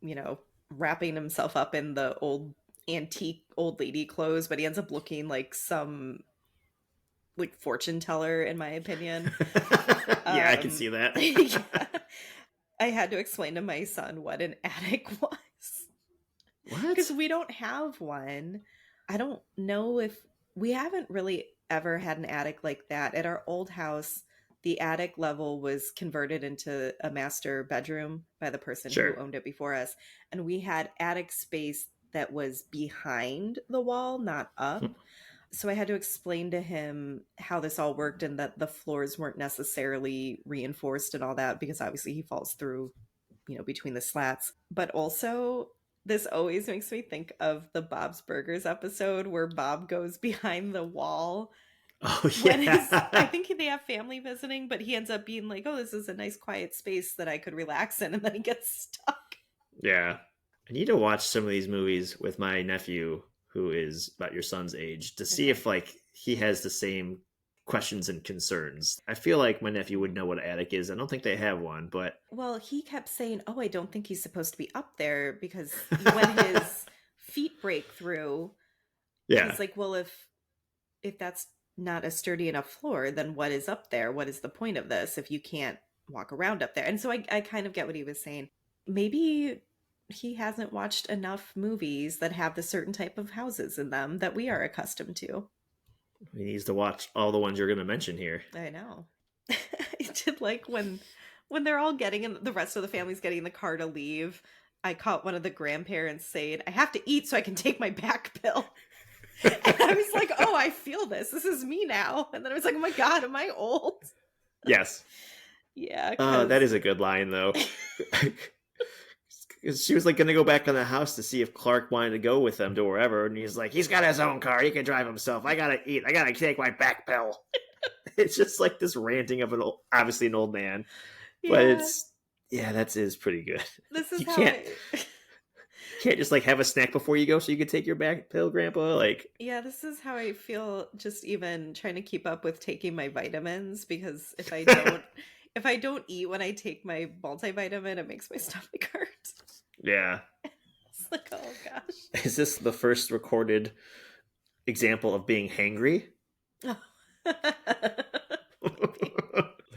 Speaker 1: you know, wrapping himself up in the old antique old lady clothes, but he ends up looking like some like fortune teller, in my opinion.
Speaker 2: Yeah, I can see that.
Speaker 1: Yeah. I had to explain to my son what an attic was because
Speaker 2: What?
Speaker 1: we don't have one. I don't know if we haven't really ever had an attic like that. At our old house, the attic level was converted into a master bedroom by the person who
Speaker 2: Sure.
Speaker 1: owned it before us. And we had attic space that was behind the wall, not up. So I had to explain to him how this all worked and that the floors weren't necessarily reinforced and all that because obviously he falls through, between the slats. But also, this always makes me think of the Bob's Burgers episode where Bob goes behind the wall
Speaker 2: Oh,
Speaker 1: when I
Speaker 2: yeah.
Speaker 1: think they have family visiting, but he ends up being like, oh, this is a nice quiet space that I could relax in, and then he gets stuck.
Speaker 2: Yeah. I need to watch some of these movies with my nephew, who is about your son's age, to see
Speaker 1: Okay.
Speaker 2: if like he has the same questions and concerns. I feel like my nephew would know what an attic is. I don't think they have one, but
Speaker 1: Well, he kept saying, oh, I don't think he's supposed to be up there because when his feet break through,
Speaker 2: yeah.
Speaker 1: he's like, well, if that's not a sturdy enough floor, then what is up there? What is the point of this if you can't walk around up there? And so I kind of get what he was saying. Maybe he hasn't watched enough movies that have the certain type of houses in them that we are accustomed to.
Speaker 2: He needs to watch all the ones you're going to mention here.
Speaker 1: I know. I did like when they're all getting in, the rest of the family's getting in the car to leave. I caught one of the grandparents saying, "I have to eat so I can take my back pill." And I was like, "Oh, I feel this. This is me now." And then I was like, "Oh my god, am I old?"
Speaker 2: Yes.
Speaker 1: Yeah,
Speaker 2: That
Speaker 1: because
Speaker 2: is a good line, though. She was like going to go back in the house to see if Clark wanted to go with them to wherever, and he's like, "He's got his own car. He can drive himself. I gotta eat. I gotta take my back pill." It's just like this ranting of obviously an old man, but
Speaker 1: yeah,
Speaker 2: that is pretty good.
Speaker 1: this is
Speaker 2: You
Speaker 1: how
Speaker 2: can't
Speaker 1: I
Speaker 2: can't just like have a snack before you go so you can take your back pill, Grandpa. Like,
Speaker 1: yeah, this is how I feel just even trying to keep up with taking my vitamins because if I don't eat when I take my multivitamin, it makes my stomach hurt.
Speaker 2: yeah.
Speaker 1: It's like, oh gosh.
Speaker 2: Is this the first recorded example of being hangry?
Speaker 1: Maybe.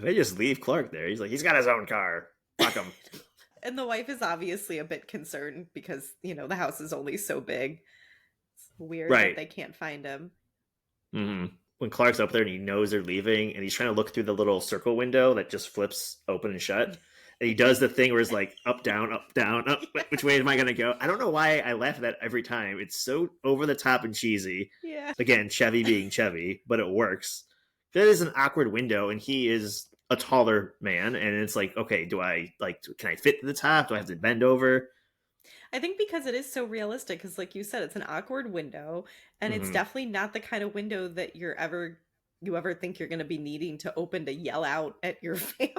Speaker 2: They just leave Clark there. He's like, he's got his own car. Fuck him.
Speaker 1: And the wife is obviously a bit concerned because, the house is only so big. It's weird that
Speaker 2: Right.
Speaker 1: they can't find him.
Speaker 2: Mm-hmm. When Clark's up there and he knows they're leaving, and he's trying to look through the little circle window that just flips open and shut. And he does the thing where it's like up, down, up, down, up.
Speaker 1: Yeah.
Speaker 2: Which way am I going to go? I don't know why I laugh at that every time. It's so over the top and cheesy.
Speaker 1: Yeah.
Speaker 2: Again, Chevy being Chevy, but it works. That is an awkward window, and he is a taller man. And it's like, okay, can I fit to the top? Do I have to bend over?
Speaker 1: I think because it is so realistic, because like you said, it's an awkward window, and it's
Speaker 2: Mm-hmm.
Speaker 1: definitely not the kind of window that you ever think you're going to be needing to open to yell out at your family.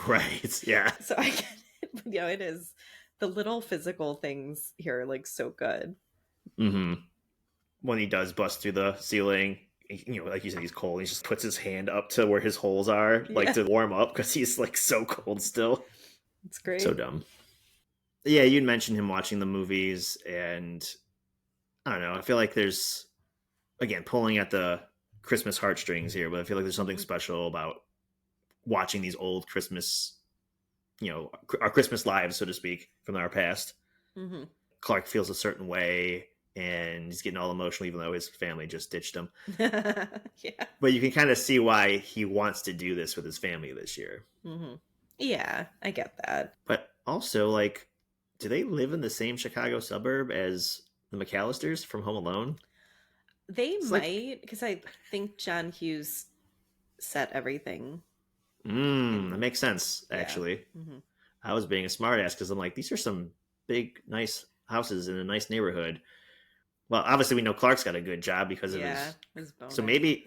Speaker 2: Right. Yeah.
Speaker 1: So I get it. It is the little physical things here are like so good.
Speaker 2: Mm-hmm. When he does bust through the ceiling, like you said, he's cold. He just puts his hand up to where his holes are, like
Speaker 1: Yeah,
Speaker 2: to warm up because he's like so cold still.
Speaker 1: it's
Speaker 2: So
Speaker 1: great.
Speaker 2: dumb. Yeah, you'd mentioned him watching the movies, and I don't know. I feel like there's, again, pulling at the Christmas heartstrings here, but I feel like there's something
Speaker 1: Mhm.
Speaker 2: special about watching these old Christmas, our Christmas lives, so to speak, from our past.
Speaker 1: Mhm.
Speaker 2: Clark feels a certain way, and he's getting all emotional, even though his family just ditched him.
Speaker 1: Yeah.
Speaker 2: But you can kind of see why he wants to do this with his family this year.
Speaker 1: Mhm. Yeah, I get that.
Speaker 2: But also, like, do they live in the same Chicago suburb as the McAllisters from Home Alone?
Speaker 1: They
Speaker 2: It's like,
Speaker 1: might, because I think John Hughes set everything
Speaker 2: that
Speaker 1: in.
Speaker 2: makes sense,
Speaker 1: Yeah.
Speaker 2: actually.
Speaker 1: Hmm.
Speaker 2: I was being a smartass because I'm like, these are some big, nice houses in a nice neighborhood. Well, obviously, we know Clark's got a good job because of
Speaker 1: Yeah,
Speaker 2: his.
Speaker 1: his
Speaker 2: So
Speaker 1: bonus.
Speaker 2: maybe.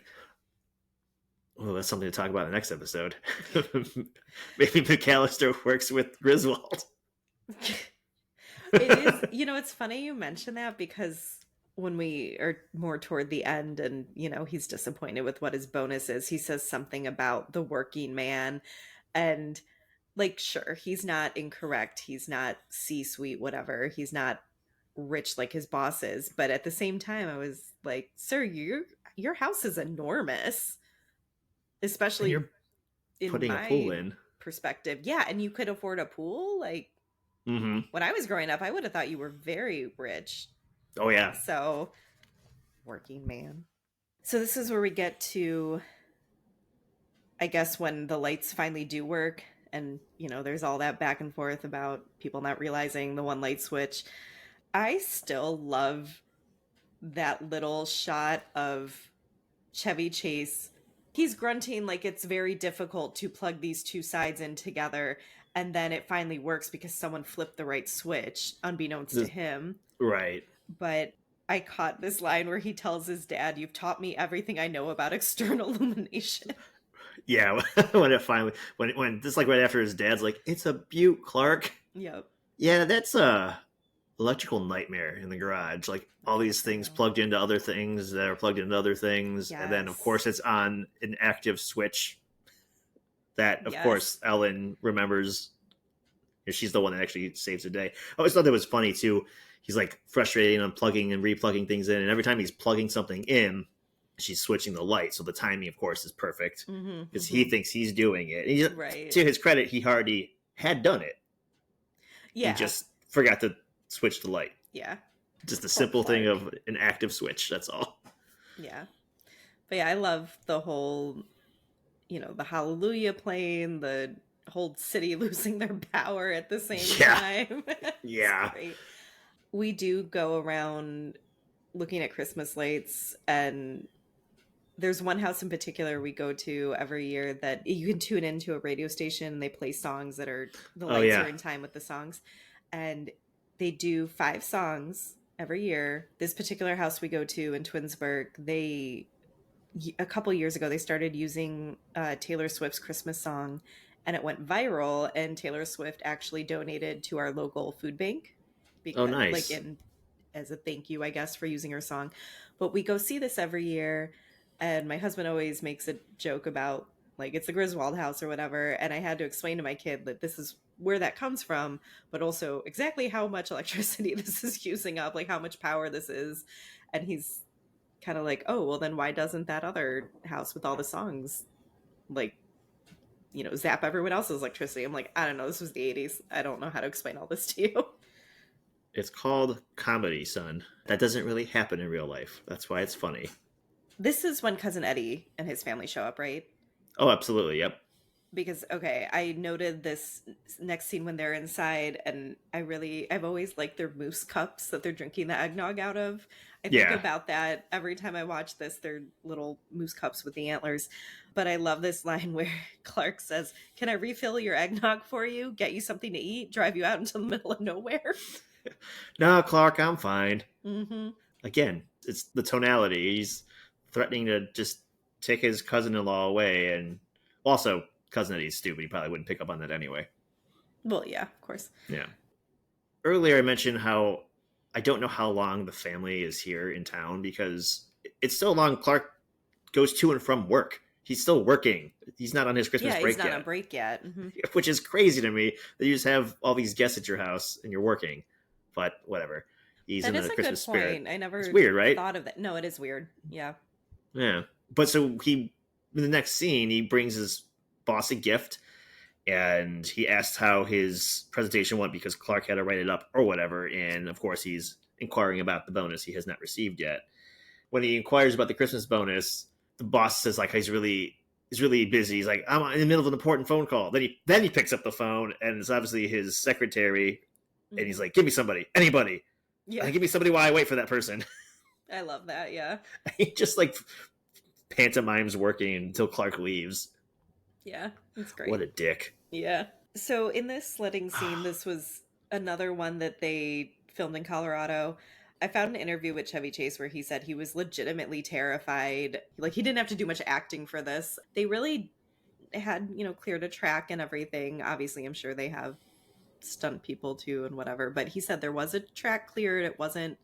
Speaker 2: Oh, that's something to talk about in the next episode. Maybe McAllister works with Griswold.
Speaker 1: It is, it's funny you mention that because when we are more toward the end and, he's disappointed with what his bonus is, he says something about the working man. And, like, sure, he's not incorrect. He's not C-suite, whatever. He's not rich like his boss is. But at the same time, I was like, sir, your house is enormous,
Speaker 2: And
Speaker 1: especially
Speaker 2: you're
Speaker 1: in
Speaker 2: putting a pool
Speaker 1: my
Speaker 2: in.
Speaker 1: perspective. Yeah, and you could afford a pool. Like,
Speaker 2: Mm-hmm.
Speaker 1: when I was growing up, I would have thought you were very rich.
Speaker 2: Oh, yeah.
Speaker 1: So, working man. So, this is where we get to, I guess, when the lights finally do work. And, there's all that back and forth about people not realizing the one light switch. I still love that little shot of Chevy Chase. He's grunting like it's very difficult to plug these two sides in together. And then it finally works because someone flipped the right switch, unbeknownst to
Speaker 2: This,
Speaker 1: him.
Speaker 2: right.
Speaker 1: But I caught this line where he tells his dad, "You've taught me everything I know about external illumination."
Speaker 2: Yeah, when it finally when just like right after his dad's like, "It's a Butte, Clark."
Speaker 1: Yep.
Speaker 2: Yeah, that's a electrical nightmare in the garage. Like all
Speaker 1: Yeah,
Speaker 2: these
Speaker 1: I
Speaker 2: things
Speaker 1: know.
Speaker 2: plugged into other things that are plugged into other things, and then of
Speaker 1: Yes.
Speaker 2: course it's on an active switch that of
Speaker 1: Yes.
Speaker 2: course Ellen remembers. She's the one that actually saves the day. I always thought that was funny too. He's like frustrated and unplugging and replugging things in, and every time he's plugging something in, she's switching the light. So the timing, of course, is perfect
Speaker 1: Mhm.
Speaker 2: because he
Speaker 1: Mhm.
Speaker 2: thinks he's doing it. And
Speaker 1: Right.
Speaker 2: to his credit, he already had done it. He
Speaker 1: Yeah.
Speaker 2: just forgot to switch the light.
Speaker 1: Yeah.
Speaker 2: Just a
Speaker 1: Poor
Speaker 2: simple thing
Speaker 1: Clark.
Speaker 2: of an active switch. That's all.
Speaker 1: Yeah. But yeah, I love the whole, the hallelujah playing, the whole city losing their power at the same
Speaker 2: Yeah.
Speaker 1: time. It's
Speaker 2: Yeah.
Speaker 1: great. We do go around looking at Christmas lights, and there's one house in particular we go to every year that you can tune into a radio station and they play songs that are the
Speaker 2: Oh,
Speaker 1: lights are
Speaker 2: yeah.
Speaker 1: in time with the songs. And they do 5 songs every year. This particular house we go to in Twinsburg, they a couple years ago they started using Taylor Swift's Christmas song, and it went viral, and Taylor Swift actually donated to our local food bank
Speaker 2: Oh,
Speaker 1: because like
Speaker 2: nice.
Speaker 1: in as a thank you, I guess, for using her song. But we go see this every year, and my husband always makes a joke about like it's the Griswold house or whatever, and I had to explain to my kid that this is where that comes from, but also exactly how much electricity this is using up, like how much power this is. And he's kind of like, oh, well, then why doesn't that other house with all the songs like, zap everyone else's electricity? I'm like, I don't know. This was the 80s. I don't know how to explain all this to you.
Speaker 2: It's called comedy, son. That doesn't really happen in real life. That's why it's funny.
Speaker 1: This is when Cousin Eddie and his family show up, right?
Speaker 2: Oh, absolutely. Yep.
Speaker 1: Because, okay, I noted this next scene when they're inside, and I've always liked their moose cups that they're drinking the eggnog out of. I think
Speaker 2: Yeah.
Speaker 1: about that every time I watch this. They're little moose cups with the antlers. But I love this line where Clark says, "Can I refill your eggnog for you? Get you something to eat? Drive you out into the middle of nowhere?"
Speaker 2: No, Clark, I'm fine.
Speaker 1: Mm-hmm.
Speaker 2: Again, it's the tonality. He's threatening to just take his cousin-in-law away, and also cousin Eddie's stupid. He probably wouldn't pick up on that anyway.
Speaker 1: Well, yeah, of course.
Speaker 2: Yeah. Earlier, I mentioned how I don't know how long the family is here in town because it's so long. Clark goes to and from work. He's still working. He's not on his Christmas
Speaker 1: Yeah, he's
Speaker 2: break
Speaker 1: not on
Speaker 2: yet,
Speaker 1: break yet. Mm-hmm.
Speaker 2: which is crazy to me that you just have all these guests at your house and you're working. But whatever. He's
Speaker 1: That
Speaker 2: in
Speaker 1: is
Speaker 2: the
Speaker 1: a good
Speaker 2: Christmas spirit.
Speaker 1: point. I
Speaker 2: It's
Speaker 1: never
Speaker 2: weird, right?
Speaker 1: thought of that. No, it is weird. Yeah.
Speaker 2: Yeah. But so in the next scene, he brings his boss a gift and he asks how his presentation went because Clark had to write it up or whatever. And of course, he's inquiring about the bonus he has not received yet. When he inquires about the Christmas bonus, the boss says like he's really busy. He's like, I'm in the middle of an important phone call. Then he picks up the phone and it's obviously his secretary, and
Speaker 1: Mm-hmm.
Speaker 2: he's like, give me somebody, anybody,
Speaker 1: Yeah.
Speaker 2: give me somebody while I wait for that person.
Speaker 1: I love that. Yeah.
Speaker 2: He just like pantomimes working until Clark leaves.
Speaker 1: Yeah. It's
Speaker 2: What
Speaker 1: great.
Speaker 2: a dick.
Speaker 1: Yeah. So in this sledding scene, this was another one that they filmed in Colorado. I found an interview with Chevy Chase where he said he was legitimately terrified. Like he didn't have to do much acting for this. They really had, cleared a track and everything. Obviously, I'm sure they have stunt people too and whatever, but he said there was a track cleared. It wasn't,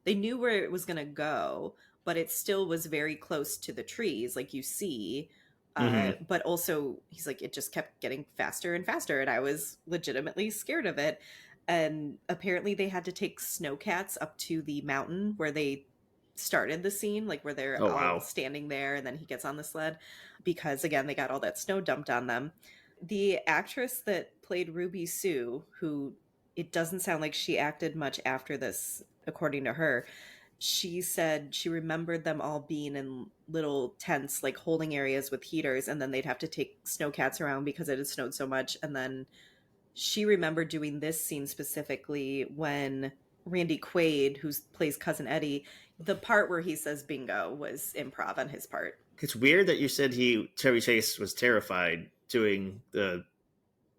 Speaker 1: they knew where it was going to go, but it still was very close to the trees, like you see.
Speaker 2: Mm-hmm.
Speaker 1: But also, he's like, it just kept getting faster and faster, and I was legitimately scared of it. And apparently, they had to take snowcats up to the mountain where they started the scene, like where they're
Speaker 2: Oh
Speaker 1: all
Speaker 2: wow.
Speaker 1: standing there, and then he gets on the sled because, again, they got all that snow dumped on them. The actress that played Ruby Sue, who it doesn't sound like she acted much after this, according to her, she said she remembered them all being in little tents, like holding areas with heaters, and then they'd have to take snowcats around because it had snowed so much. And then she remembered doing this scene specifically when Randy Quaid, who plays Cousin Eddie, the part where he says bingo was improv on his part.
Speaker 2: It's weird that you said Terry Chase was terrified doing the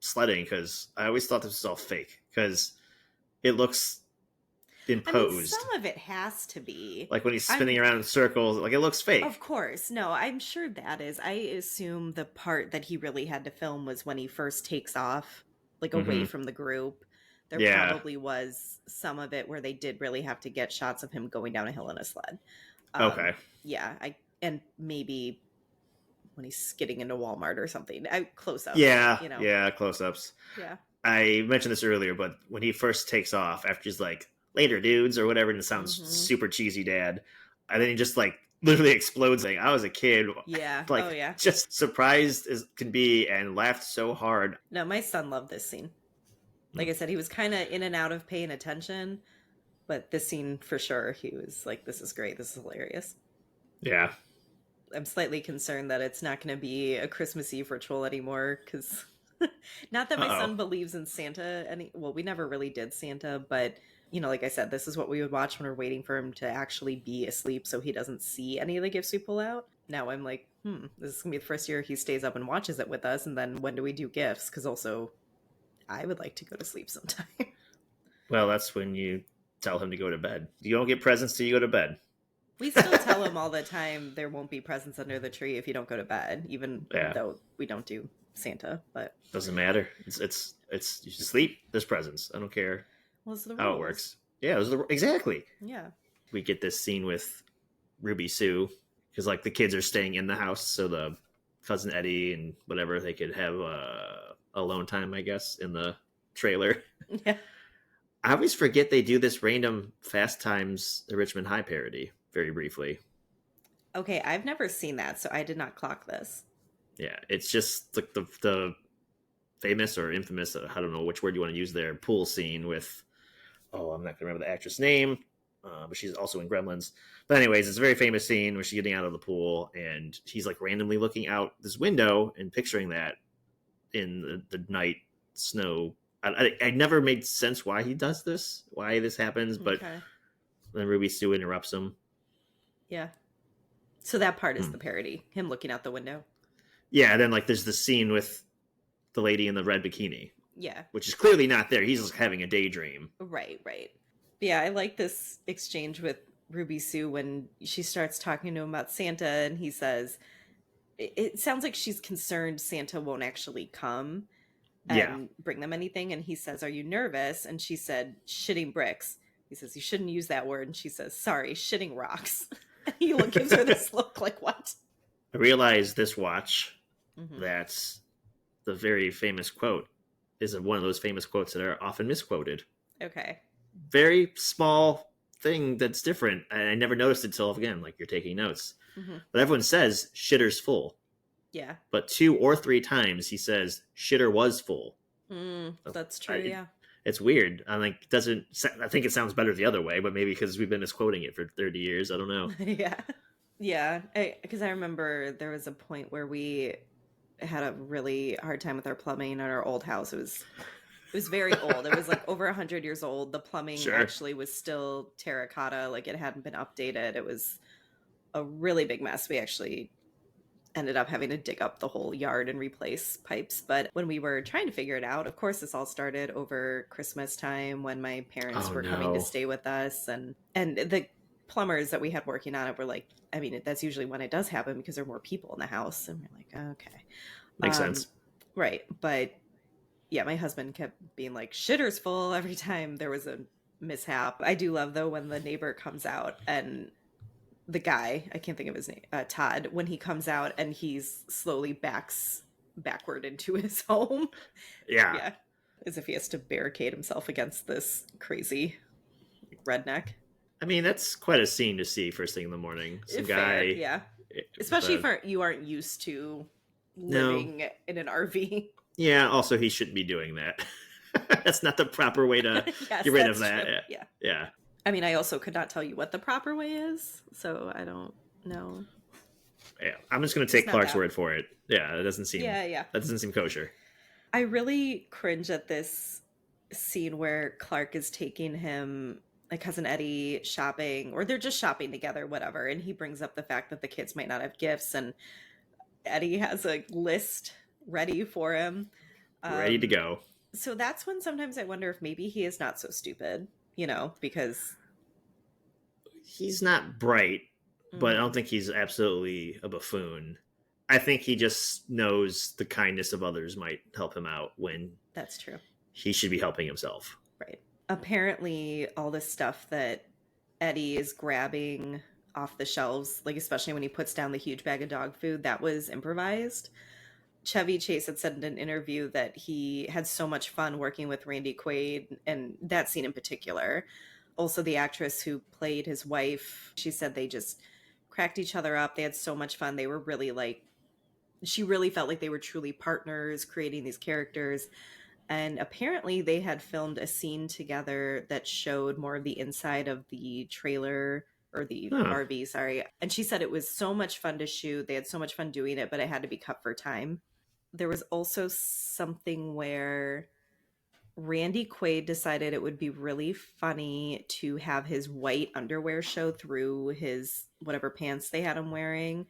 Speaker 2: sledding because I always thought this was all fake because it looks
Speaker 1: I mean, some
Speaker 2: imposed.
Speaker 1: of it has to be.
Speaker 2: Like when he's spinning
Speaker 1: I'm
Speaker 2: around in circles, like it looks fake.
Speaker 1: Of course. No, I'm sure that is. I assume the part that he really had to film was when he first takes off, like away
Speaker 2: Mm-hmm.
Speaker 1: from the group. There
Speaker 2: Yeah.
Speaker 1: probably was some of it where they did really have to get shots of him going down a hill in a sled. Um,
Speaker 2: Okay.
Speaker 1: yeah, and maybe when he's skidding into Walmart or something. Close ups,
Speaker 2: Yeah. Yeah. Close ups.
Speaker 1: Yeah.
Speaker 2: I mentioned this earlier, but when he first takes off, after he's like, later, dudes, or whatever, and it sounds
Speaker 1: Mm-hmm.
Speaker 2: super cheesy, dad. And then he just like literally explodes. Like I was a kid,
Speaker 1: Yeah. Oh,
Speaker 2: like
Speaker 1: yeah.
Speaker 2: just surprised as can be, and laughed so hard.
Speaker 1: No, my son loved this scene. Like I said, he was kind of in and out of paying attention, but this scene for sure, he was like, this is great. This is hilarious.
Speaker 2: Yeah.
Speaker 1: I'm slightly concerned that it's not going to be a Christmas Eve ritual anymore because not that my
Speaker 2: Uh
Speaker 1: son believes in Santa any well, we never really did Santa, but like I said, this is what we would watch when we're waiting for him to actually be asleep so he doesn't see any of the gifts we pull out. Now I'm like, this is gonna be the first year he stays up and watches it with us, and then when do we do gifts? Because also I would like to go to sleep sometime.
Speaker 2: well, that's when you tell him to go to bed. You don't get presents till you go to bed.
Speaker 1: We still tell him all the time there won't be presents under the tree if you don't go to bed, even
Speaker 2: Yeah,
Speaker 1: though we don't do Santa. But
Speaker 2: doesn't matter. It's you should sleep. There's presents. I don't care
Speaker 1: well, it's the
Speaker 2: how it
Speaker 1: rules.
Speaker 2: works. Yeah, exactly.
Speaker 1: Yeah.
Speaker 2: We get this scene with Ruby Sue because like the kids are staying in the house, so the cousin Eddie and whatever they could have alone time, I guess, in the trailer.
Speaker 1: Yeah.
Speaker 2: I always forget they do this random Fast Times the Richmond High parody very briefly.
Speaker 1: Okay, I've never seen that, so I did not clock this.
Speaker 2: Yeah, it's just like the famous or infamous, I don't know which word you want to use there, pool scene with, oh, I'm not going to remember the actress name, but she's also in Gremlins. But anyways, it's a very famous scene where she's getting out of the pool and she's like randomly looking out this window and picturing that in the night snow. I never made sense why he does this, why this happens, but
Speaker 1: Okay.
Speaker 2: then Ruby Sue interrupts him.
Speaker 1: Yeah. So that part is
Speaker 2: Hmm.
Speaker 1: the parody, him looking out the window.
Speaker 2: Yeah, and then like there's the scene with the lady in the red bikini,
Speaker 1: Yeah.
Speaker 2: which is clearly not there. He's just having a daydream.
Speaker 1: Right, right. But yeah, I like this exchange with Ruby Sue when she starts talking to him about Santa and he says, it sounds like she's concerned Santa won't actually come
Speaker 2: Yeah.
Speaker 1: and bring them anything. And he says, "Are you nervous?" And she said, "Shitting bricks." He says, "You shouldn't use that word." And she says, "Sorry, shitting rocks." And he gives her this look like, what?
Speaker 2: I realized this watch
Speaker 1: Mm-hmm.
Speaker 2: that the very famous quote is one of those famous quotes that are often misquoted.
Speaker 1: Okay.
Speaker 2: Very small thing that's different. And I never noticed it until, again, like you're taking notes.
Speaker 1: Mm-hmm.
Speaker 2: But everyone says shitter's full.
Speaker 1: Yeah.
Speaker 2: But 2 or 3 times he says shitter was full.
Speaker 1: That's true, yeah.
Speaker 2: It's weird. I like doesn't. I think it sounds better the other way, but maybe because we've been misquoting it for 30 years. I don't know.
Speaker 1: Yeah. Yeah. Because I remember there was a point where we had a really hard time with our plumbing in our old house. It was very old. It was like over 100 years old. The plumbing
Speaker 2: Sure.
Speaker 1: actually was still terracotta, like it hadn't been updated. It was a really big mess. We actually ended up having to dig up the whole yard and replace pipes. But when we were trying to figure it out, of course, this all started over Christmas time when my parents
Speaker 2: Oh
Speaker 1: were coming to
Speaker 2: no.
Speaker 1: stay with us, and the plumbers that we had working on it were like, I mean, that's usually when it does happen because there are more people in the house, and we're like, okay,
Speaker 2: Makes sense.
Speaker 1: right. But yeah, my husband kept being like, shitter's full every time there was a mishap. I do love though when the neighbor comes out and the guy, I can't think of his name, Todd, when he comes out and he's slowly backs backward into his home.
Speaker 2: Yeah.
Speaker 1: Yeah. As if he has to barricade himself against this crazy redneck.
Speaker 2: I mean, that's quite a scene to see first thing in the morning. Some
Speaker 1: Fair,
Speaker 2: guy.
Speaker 1: yeah. Especially if you aren't used to living in an RV.
Speaker 2: Yeah, also he shouldn't be doing that. That's not the proper way to
Speaker 1: Yes,
Speaker 2: get rid of
Speaker 1: that's
Speaker 2: that.
Speaker 1: true.
Speaker 2: Yeah.
Speaker 1: Yeah.
Speaker 2: Yeah.
Speaker 1: I mean, I also could not tell you what the proper way is, so I don't know.
Speaker 2: Yeah. I'm just gonna take
Speaker 1: not
Speaker 2: Clark's
Speaker 1: that.
Speaker 2: word for it. Yeah, that doesn't seem
Speaker 1: Yeah.
Speaker 2: that doesn't seem kosher.
Speaker 1: I really cringe at this scene where Clark is taking him, like cousin Eddie, shopping, or they're just shopping together, whatever. And he brings up the fact that the kids might not have gifts, and Eddie has a list ready for him.
Speaker 2: Ready to go.
Speaker 1: So that's when sometimes I wonder if maybe he is not so stupid, because
Speaker 2: He's not bright, but I don't think he's absolutely a buffoon. I think he just knows the kindness of others might help him out when
Speaker 1: that's true.
Speaker 2: he should be helping himself.
Speaker 1: Right. Apparently, all this stuff that Eddie is grabbing off the shelves, like especially when he puts down the huge bag of dog food, that was improvised. Chevy Chase had said in an interview that he had so much fun working with Randy Quaid, and that scene in particular. Also, the actress who played his wife, she said they just cracked each other up. They had so much fun. They were really like, she really felt like they were truly partners creating these characters. And apparently, they had filmed a scene together that showed more of the inside of the trailer or the
Speaker 2: Huh.
Speaker 1: RV, sorry. And she said it was so much fun to shoot. They had so much fun doing it, but it had to be cut for time. There was also something where Randy Quaid decided it would be really funny to have his white underwear show through his whatever pants they had him wearing.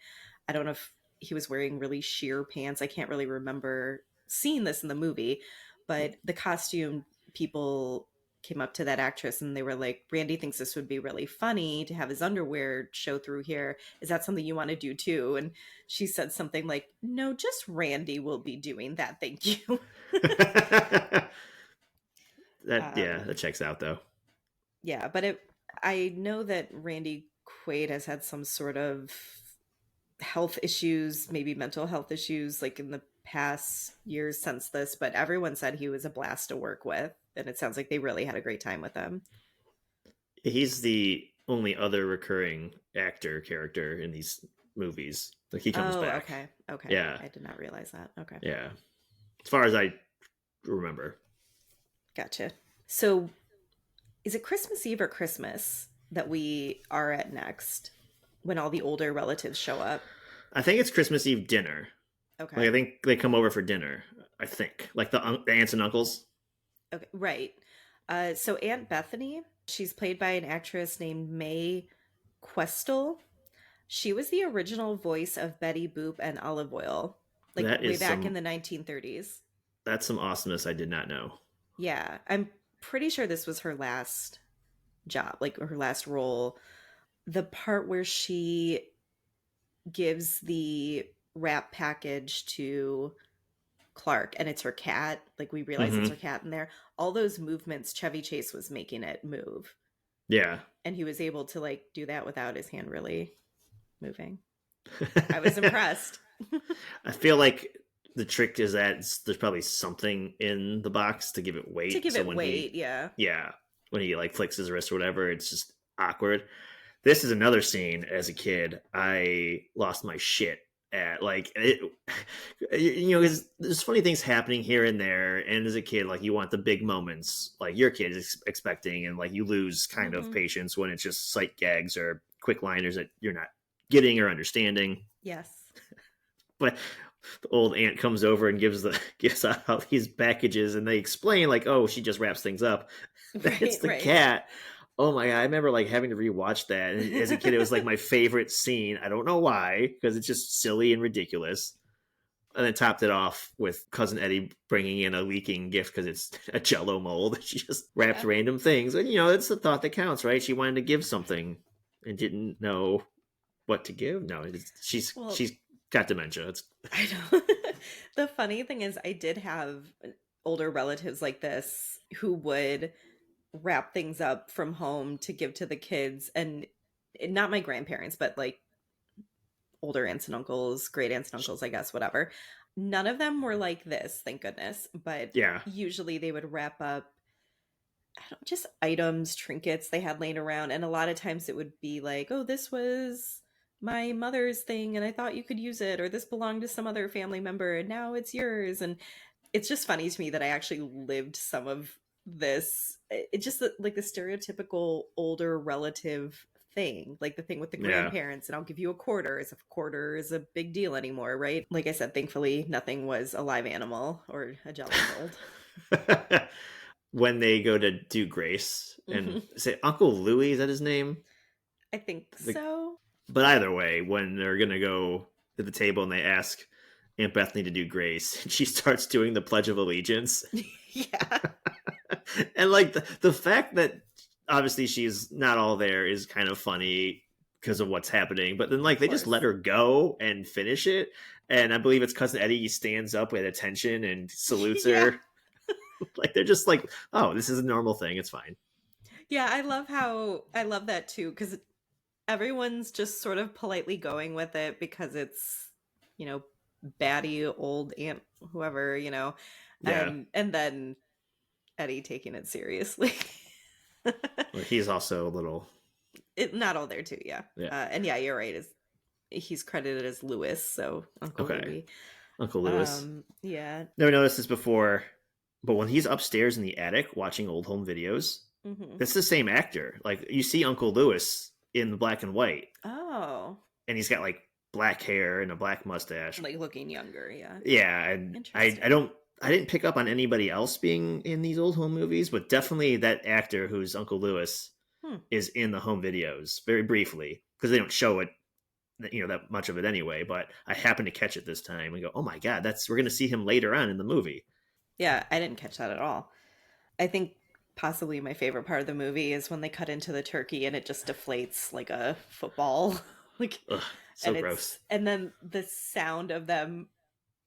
Speaker 1: I don't know if he was wearing really sheer pants. I can't really remember seeing this in the movie, but the costume people came up to that actress and they were like, Randy thinks this would be really funny to have his underwear show through here. Is that something you want to do too? And she said something like, no, just Randy will be doing that. Thank you.
Speaker 2: Yeah,
Speaker 1: um,
Speaker 2: that checks out though.
Speaker 1: Yeah, but I know that Randy Quaid has had some sort of health issues, maybe mental health issues, like in the past years since this, but everyone said he was a blast to work with. And it sounds like they really had a great time with him.
Speaker 2: He's the only other recurring actor character in these movies. Like he comes
Speaker 1: Oh,
Speaker 2: back.
Speaker 1: okay. Okay.
Speaker 2: Yeah,
Speaker 1: I did not realize that. Okay.
Speaker 2: yeah. As far as I remember.
Speaker 1: Gotcha. So is it Christmas Eve or Christmas that we are at next when all the older relatives show up?
Speaker 2: I think it's Christmas Eve dinner. Like
Speaker 1: Okay.
Speaker 2: I think they come over for dinner. I think like the aunts and uncles.
Speaker 1: Okay, right. So Aunt Bethany, she's played by an actress named Mae Questel. She was the original voice of Betty Boop and Olive Oil, like
Speaker 2: That
Speaker 1: way
Speaker 2: is
Speaker 1: back in
Speaker 2: some
Speaker 1: the 1930s.
Speaker 2: that's some awesomeness I did not know.
Speaker 1: Yeah, I'm pretty sure this was her last job, like her last role. The part where she gives the wrap package to Clark and it's her cat, like we realize it's her
Speaker 2: Mm-hmm.
Speaker 1: cat in there. All those movements, Chevy Chase was making it move.
Speaker 2: Yeah.
Speaker 1: And he was able to like do that without his hand really moving. I was impressed.
Speaker 2: I feel like the trick is that there's probably something in the box to give it
Speaker 1: To
Speaker 2: weight.
Speaker 1: give
Speaker 2: So
Speaker 1: it
Speaker 2: when
Speaker 1: weight, yeah.
Speaker 2: yeah, when he like flicks his wrist or whatever, it's just awkward. This is another scene as a kid I lost my shit at. Like it, because there's funny things happening here and there, and as a kid, like you want the big moments, like your kid is expecting, and like you lose kind of
Speaker 1: Hmm.
Speaker 2: patience when it's just sight gags or quick liners that you're not getting or understanding.
Speaker 1: Yes.
Speaker 2: But the old aunt comes over and gives out all these packages, and they explain like, oh, she just wraps things up. It's
Speaker 1: Right,
Speaker 2: the
Speaker 1: right.
Speaker 2: cat. Oh my god, I remember like having to rewatch that. And as a kid, it was like my favorite scene. I don't know why, because it's just silly and ridiculous. And then topped it off with cousin Eddie bringing in a leaking gift because it's a Jello mold. She just wrapped
Speaker 1: Yeah.
Speaker 2: random things, and it's the thought that counts, right? She wanted to give something and didn't know what to give. No,
Speaker 1: Well,
Speaker 2: she's got dementia. It's
Speaker 1: I know. The funny thing is, I did have older relatives like this who would wrap things up from home to give to the kids. And not my grandparents, but like older aunts and uncles, great aunts and uncles, I guess, whatever. None of them were like this, thank goodness. But
Speaker 2: yeah,
Speaker 1: usually they would wrap up, I don't, just items, trinkets they had laying around. And a lot of times it would be like, oh, this was my mother's thing and I thought you could use it, or this belonged to some other family member and now it's yours. And it's just funny to me that I actually lived some of this. It just like the stereotypical older relative thing, like the thing with the
Speaker 2: yeah.
Speaker 1: grandparents, and I'll give you a quarter, as if a quarter is a big deal anymore, right? Like I said, thankfully, nothing was a live animal or a jello mold.
Speaker 2: When they go to do Grace and
Speaker 1: Hmm.
Speaker 2: say Uncle Louis, is that his name?
Speaker 1: I think
Speaker 2: The,
Speaker 1: so.
Speaker 2: but either way, when they're gonna go to the table and they ask Aunt Bethany to do Grace, and she starts doing the Pledge of Allegiance,
Speaker 1: Yeah,
Speaker 2: and like the fact that obviously she's not all there is kind of funny because of what's happening. But then like
Speaker 1: of
Speaker 2: they just let
Speaker 1: course.
Speaker 2: her go and finish it, and I believe it's cousin Eddie stands up with attention and salutes
Speaker 1: Yeah.
Speaker 2: her. Like they're just like, oh, this is a normal thing. It's fine.
Speaker 1: Yeah, I love that too, because everyone's just sort of politely going with it because it's, you know, batty old aunt whoever,
Speaker 2: Yeah.
Speaker 1: and then Eddie taking it seriously.
Speaker 2: Well, he's also a little.
Speaker 1: Not all there too, yeah.
Speaker 2: Yeah.
Speaker 1: And yeah, you're right. He's credited as Lewis, so Uncle
Speaker 2: Okay.
Speaker 1: Louis.
Speaker 2: Uncle Lewis.
Speaker 1: Yeah.
Speaker 2: Never noticed this before, but when he's upstairs in the attic watching old home videos,
Speaker 1: Hmm.
Speaker 2: that's the same actor. Like you see Uncle Lewis in the black and white,
Speaker 1: Oh,
Speaker 2: and he's got like black hair and a black mustache.
Speaker 1: like looking younger, yeah.
Speaker 2: Yeah, and I
Speaker 1: Interesting.
Speaker 2: don't I didn't pick up on anybody else being in these old home movies, but definitely that actor who's Uncle Lewis
Speaker 1: Hmm.
Speaker 2: is in the home videos very briefly because they don't show it, that much of it anyway. But I happened to catch it this time and go, oh my god, that's we're gonna see him later on in the movie.
Speaker 1: Yeah, I didn't catch that at all. I think possibly my favorite part of the movie is when they cut into the turkey and it just deflates like a football. Like,
Speaker 2: Ugh, so gross.
Speaker 1: and then the sound of them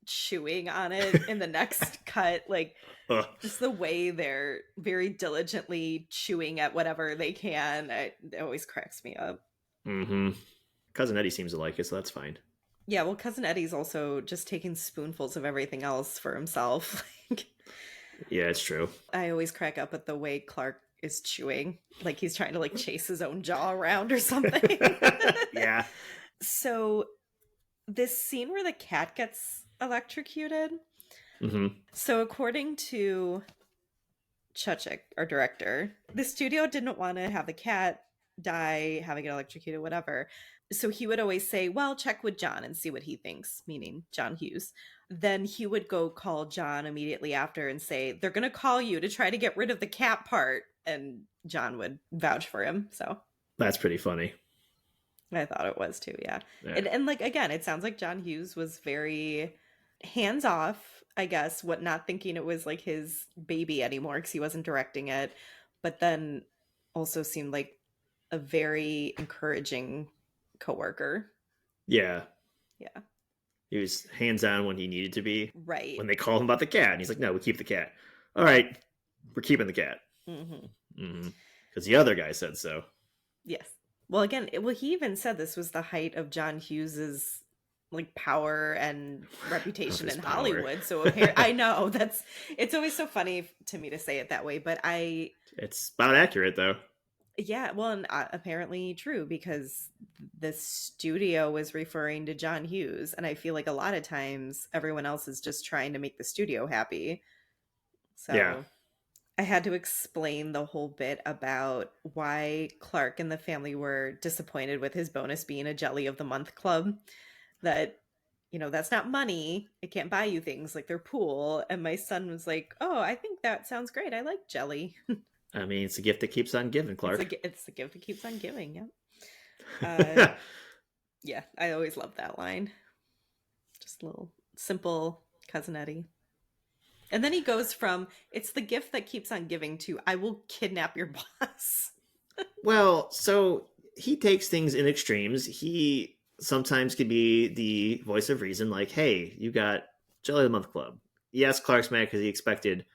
Speaker 1: chewing on it in the next cut, like
Speaker 2: Ugh.
Speaker 1: just the way they're very diligently chewing at whatever they can, it always cracks me up.
Speaker 2: Mm-hmm. Cousin Eddie seems to like it, so that's fine.
Speaker 1: Yeah, well, Cousin Eddie's also just taking spoonfuls of everything else for himself. Like,
Speaker 2: Yeah, it's true.
Speaker 1: I always crack up at the way Clark is chewing, like he's trying to like chase his own jaw around or something.
Speaker 2: Yeah.
Speaker 1: So this scene where the cat gets electrocuted.
Speaker 2: Mm-hmm.
Speaker 1: So according to Chuchik, our director, the studio didn't want to have the cat die, having it electrocuted, whatever. So he would always say, well, check with John and see what he thinks, meaning John Hughes. Then he would go call John immediately after and say, they're going to call you to try to get rid of the cat part. And John would vouch for him. So
Speaker 2: That's pretty funny.
Speaker 1: I thought it was too, yeah.
Speaker 2: Yeah.
Speaker 1: And like, again, it sounds like John Hughes was very hands off, I guess, what not thinking it was like his baby anymore because he wasn't directing it, but then also seemed like a very encouraging coworker.
Speaker 2: Yeah.
Speaker 1: Yeah.
Speaker 2: He was hands on when he needed to be.
Speaker 1: Right.
Speaker 2: When they called him about the cat, and he's like, "No, we keep the cat." All right, we're keeping the cat.
Speaker 1: Hmm.
Speaker 2: Because the other guy said so.
Speaker 1: Yes. Well, again, well, he even said this was the height of John Hughes's like power and
Speaker 2: Of
Speaker 1: reputation
Speaker 2: his
Speaker 1: in
Speaker 2: power.
Speaker 1: Hollywood. So apparently, I know it's always so funny to me to say it that way, but
Speaker 2: It's about accurate though.
Speaker 1: yeah, well, and apparently true because the studio was referring to John Hughes, and I feel like a lot of times everyone else is just trying to make the studio happy.
Speaker 2: Yeah.
Speaker 1: So I had to explain the whole bit about why Clark and the family were disappointed with his bonus being a Jelly of the Month club. That, that's not money. It can't buy you things like their pool. And my son was like, oh, I think that sounds great. I like jelly.
Speaker 2: I mean, it's a gift that keeps on giving, Clark.
Speaker 1: It's the gift that keeps on giving. Yeah. Uh, yeah, I always love that line. Just a little simple cousin Eddie. And then he goes from it's the gift that keeps on giving to I will kidnap your boss.
Speaker 2: Well, so he takes things in extremes. He sometimes could be the voice of reason, like, "Hey, you got Jelly of the Month Club." Yes, Clark's mad because he expected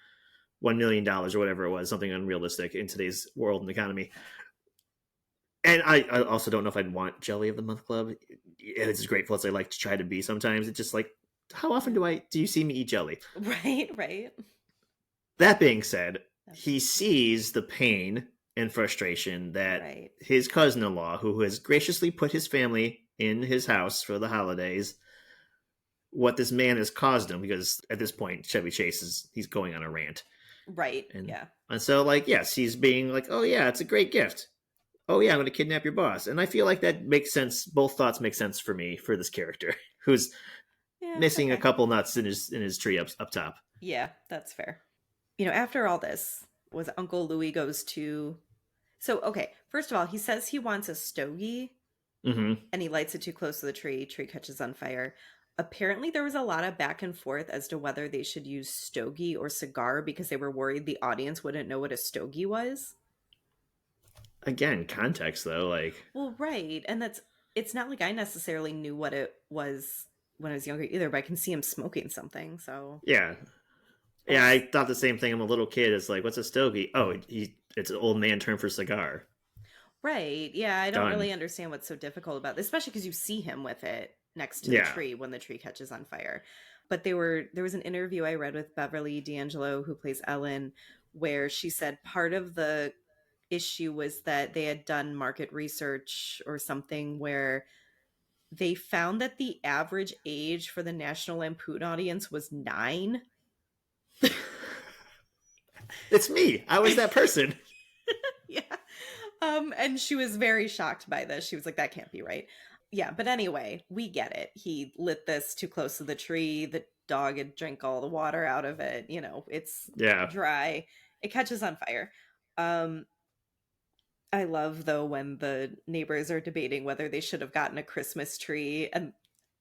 Speaker 2: $1 million or whatever it was, something unrealistic in today's world and economy. And I also don't know if I'd want Jelly of the Month Club. It's as grateful as I like to try to be sometimes. It's just like, how often do you see me eat jelly?
Speaker 1: Right, right.
Speaker 2: That being said,
Speaker 1: That's
Speaker 2: he sees the pain and frustration that
Speaker 1: right.
Speaker 2: his cousin-in-law, who has graciously put his family in his house for the holidays, what this man has caused him. Because at this point, Chevy Chase he's going on a rant,
Speaker 1: Right.
Speaker 2: and
Speaker 1: Yeah.
Speaker 2: and so like yes, he's being like, oh yeah, it's a great gift. Oh yeah, I'm going to kidnap your boss. And I feel like that makes sense. Both thoughts make sense for me for this character who's
Speaker 1: Yeah,
Speaker 2: missing a
Speaker 1: okay.
Speaker 2: couple nuts in his tree up top.
Speaker 1: Yeah, that's fair. After all this, was Uncle Louis goes to so okay, first of all, he says he wants a stogie
Speaker 2: Mm-hmm.
Speaker 1: and he lights it too close to the tree catches on fire. Apparently there was a lot of back and forth as to whether they should use stogie or cigar because they were worried the audience wouldn't know what a stogie was.
Speaker 2: Again, context though, like
Speaker 1: Well, right. And it's not like I necessarily knew what it was when I was younger either, but I can see him smoking something. So
Speaker 2: yeah,
Speaker 1: I
Speaker 2: yeah.
Speaker 1: just
Speaker 2: I thought the same thing. I'm a little kid. It's like, what's a stogie? Oh, it's an old man term for cigar.
Speaker 1: right. Yeah, I don't
Speaker 2: Done.
Speaker 1: really understand what's so difficult about this, especially because you see him with it next to the
Speaker 2: Yeah.
Speaker 1: tree when the tree catches on fire. But there was an interview I read with Beverly D'Angelo, who plays Ellen, where she said part of the issue was that they had done market research or something where they found that the average age for the National Lampoon audience was 9.
Speaker 2: It's me. I was that person.
Speaker 1: Yeah. And she was very shocked by this. She was like, that can't be right. Yeah, but anyway, we get it. He lit this too close to the tree. The dog had drank all the water out of it. You know, it's
Speaker 2: Yeah,
Speaker 1: dry. It catches on fire. Um, I love though when the neighbors are debating whether they should have gotten a Christmas tree, and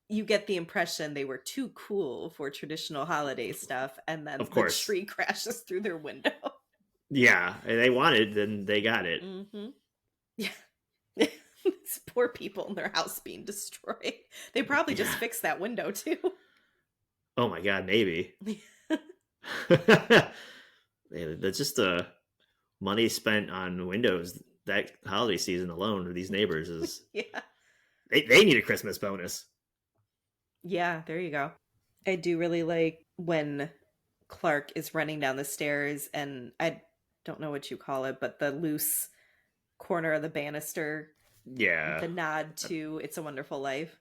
Speaker 1: you get the impression they were too cool for traditional holiday stuff, and then
Speaker 2: of
Speaker 1: the
Speaker 2: course.
Speaker 1: tree crashes through their window.
Speaker 2: Yeah, and they wanted, then they got it.
Speaker 1: Mm-hmm. Yeah. These poor people in their house being destroyed. They probably just
Speaker 2: Yeah.
Speaker 1: fixed that window too.
Speaker 2: Oh my god, maybe. That's just money spent on Windows that holiday season alone for these neighbors is
Speaker 1: Yeah.
Speaker 2: they need a Christmas bonus.
Speaker 1: Yeah, there you go. I do really like when Clark is running down the stairs, and I don't know what you call it, but the loose corner of the banister,
Speaker 2: Yeah.
Speaker 1: the nod to It's a Wonderful Life.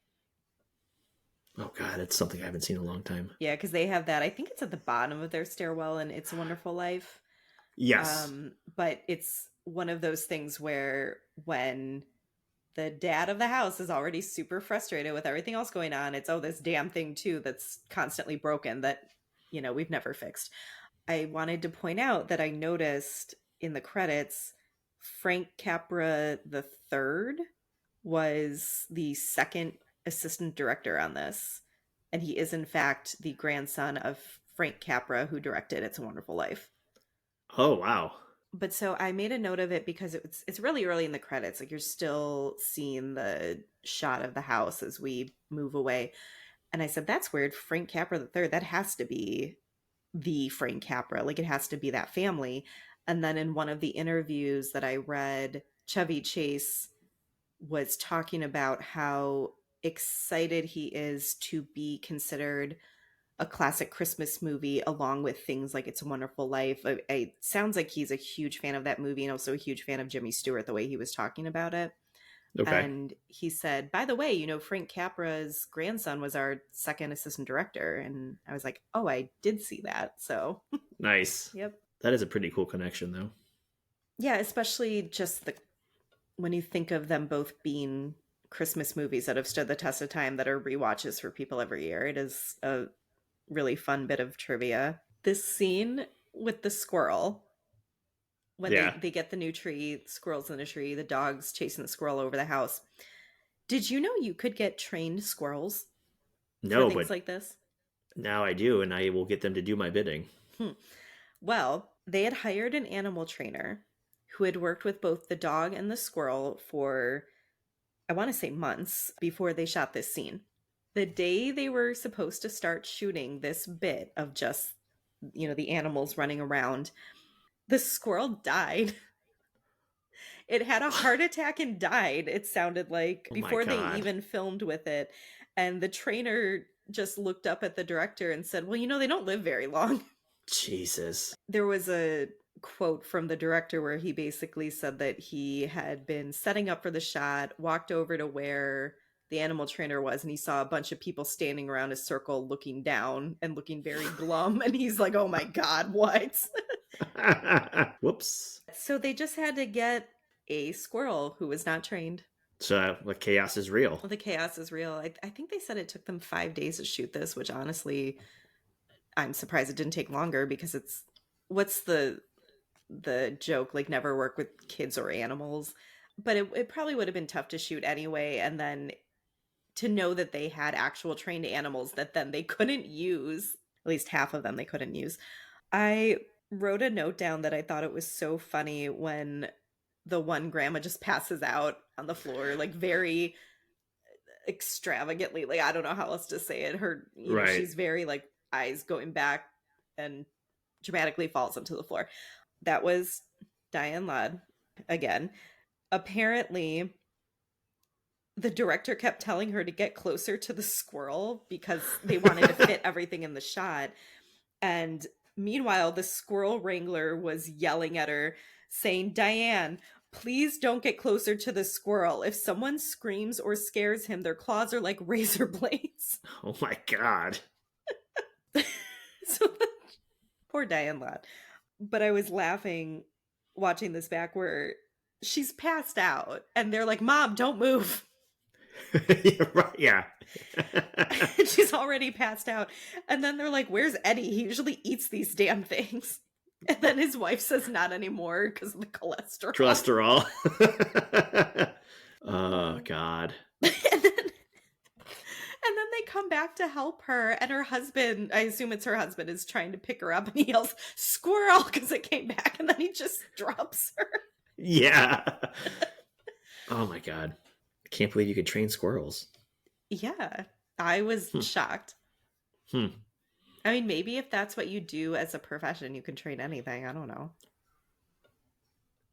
Speaker 2: Oh god, that's something I haven't seen in a long time.
Speaker 1: Yeah, because they have that. I think it's at the bottom of their stairwell in It's a Wonderful Life.
Speaker 2: Yes.
Speaker 1: But it's one of those things where when the dad of the house is already super frustrated with everything else going on, it's, oh, this damn thing too that's constantly broken that, we've never fixed. I wanted to point out that I noticed in the credits, Frank Capra the third was the second assistant director on this. And he is, in fact, the grandson of Frank Capra, who directed It's a Wonderful Life.
Speaker 2: Oh wow.
Speaker 1: But so I made a note of it because it's really early in the credits. Like, you're still seeing the shot of the house as we move away. And I said, that's weird. Frank Capra the third, that has to be the Frank Capra. Like, it has to be that family. And then in one of the interviews that I read, Chevy Chase was talking about how excited he is to be considered a classic Christmas movie along with things like It's a Wonderful Life. It sounds like he's a huge fan of that movie and also a huge fan of Jimmy Stewart, the way he was talking about it.
Speaker 2: Okay.
Speaker 1: And he said, by the way, Frank Capra's grandson was our second assistant director. And I was like, oh, I did see that. So,
Speaker 2: Nice.
Speaker 1: yep.
Speaker 2: That is a pretty cool connection though.
Speaker 1: Yeah, especially just when you think of them both being Christmas movies that have stood the test of time, that are rewatches for people every year. It is a really fun bit of trivia. This scene with the squirrel, when
Speaker 2: Yeah.
Speaker 1: they get the new tree, squirrels in the tree, the dog's chasing the squirrel over the house. Did you know you could get trained squirrels for
Speaker 2: No,
Speaker 1: things
Speaker 2: but
Speaker 1: like this?
Speaker 2: now I do, and I will get them to do my bidding.
Speaker 1: Hmm. Well, they had hired an animal trainer who had worked with both the dog and the squirrel for, I want to say, months before they shot this scene. The day they were supposed to start shooting this bit of just, the animals running around, the squirrel died. It had a heart attack and died, it sounded like,
Speaker 2: Oh my
Speaker 1: before they
Speaker 2: god.
Speaker 1: even filmed with it. And the trainer just looked up at the director and said, well, they don't live very long.
Speaker 2: Jesus.
Speaker 1: There was a quote from the director where he basically said that he had been setting up for the shot, walked over to where the animal trainer was, and he saw a bunch of people standing around a circle looking down and looking very glum. And he's like, oh my God, what?
Speaker 2: Whoops.
Speaker 1: So they just had to get a squirrel who was not trained.
Speaker 2: So the chaos is real.
Speaker 1: Well, the chaos is real. I think they said it took them 5 days to shoot this, which honestly, I'm surprised it didn't take longer, because what's the joke, like, never work with kids or animals. But it probably would have been tough to shoot anyway. And then to know that they had actual trained animals that then they couldn't use, at least half of them they couldn't use. I wrote a note down that I thought it was so funny when the one grandma just passes out on the floor, like, very extravagantly. Like, I don't know how else to say it. Her,
Speaker 2: Right.
Speaker 1: she's very, like, eyes going back, and dramatically falls onto the floor. That was Diane Ladd again. Apparently, the director kept telling her to get closer to the squirrel because they wanted to fit everything in the shot. And Meanwhile, the squirrel wrangler was yelling at her, saying, Diane, please don't get closer to the squirrel. If someone screams or scares him, their claws are like razor blades.
Speaker 2: Oh my God.
Speaker 1: So poor Diane Lott. But I was laughing watching this back where she's passed out and they're like, Mom, don't move.
Speaker 2: Yeah, right, yeah.
Speaker 1: She's already passed out. And then they're like, Where's Eddie? He usually eats these damn things. And then his wife says not anymore because of the cholesterol.
Speaker 2: Cholesterol. Oh God.
Speaker 1: And then they come back to help her, and her husband, I assume it's her husband, is trying to pick her up, and he yells, Squirrel, because it came back, and then he just drops her.
Speaker 2: Yeah. Oh my God. I can't believe you could train squirrels.
Speaker 1: Yeah, I was shocked.
Speaker 2: Hmm.
Speaker 1: I mean, maybe if that's what you do as a profession, you can train anything. I don't know.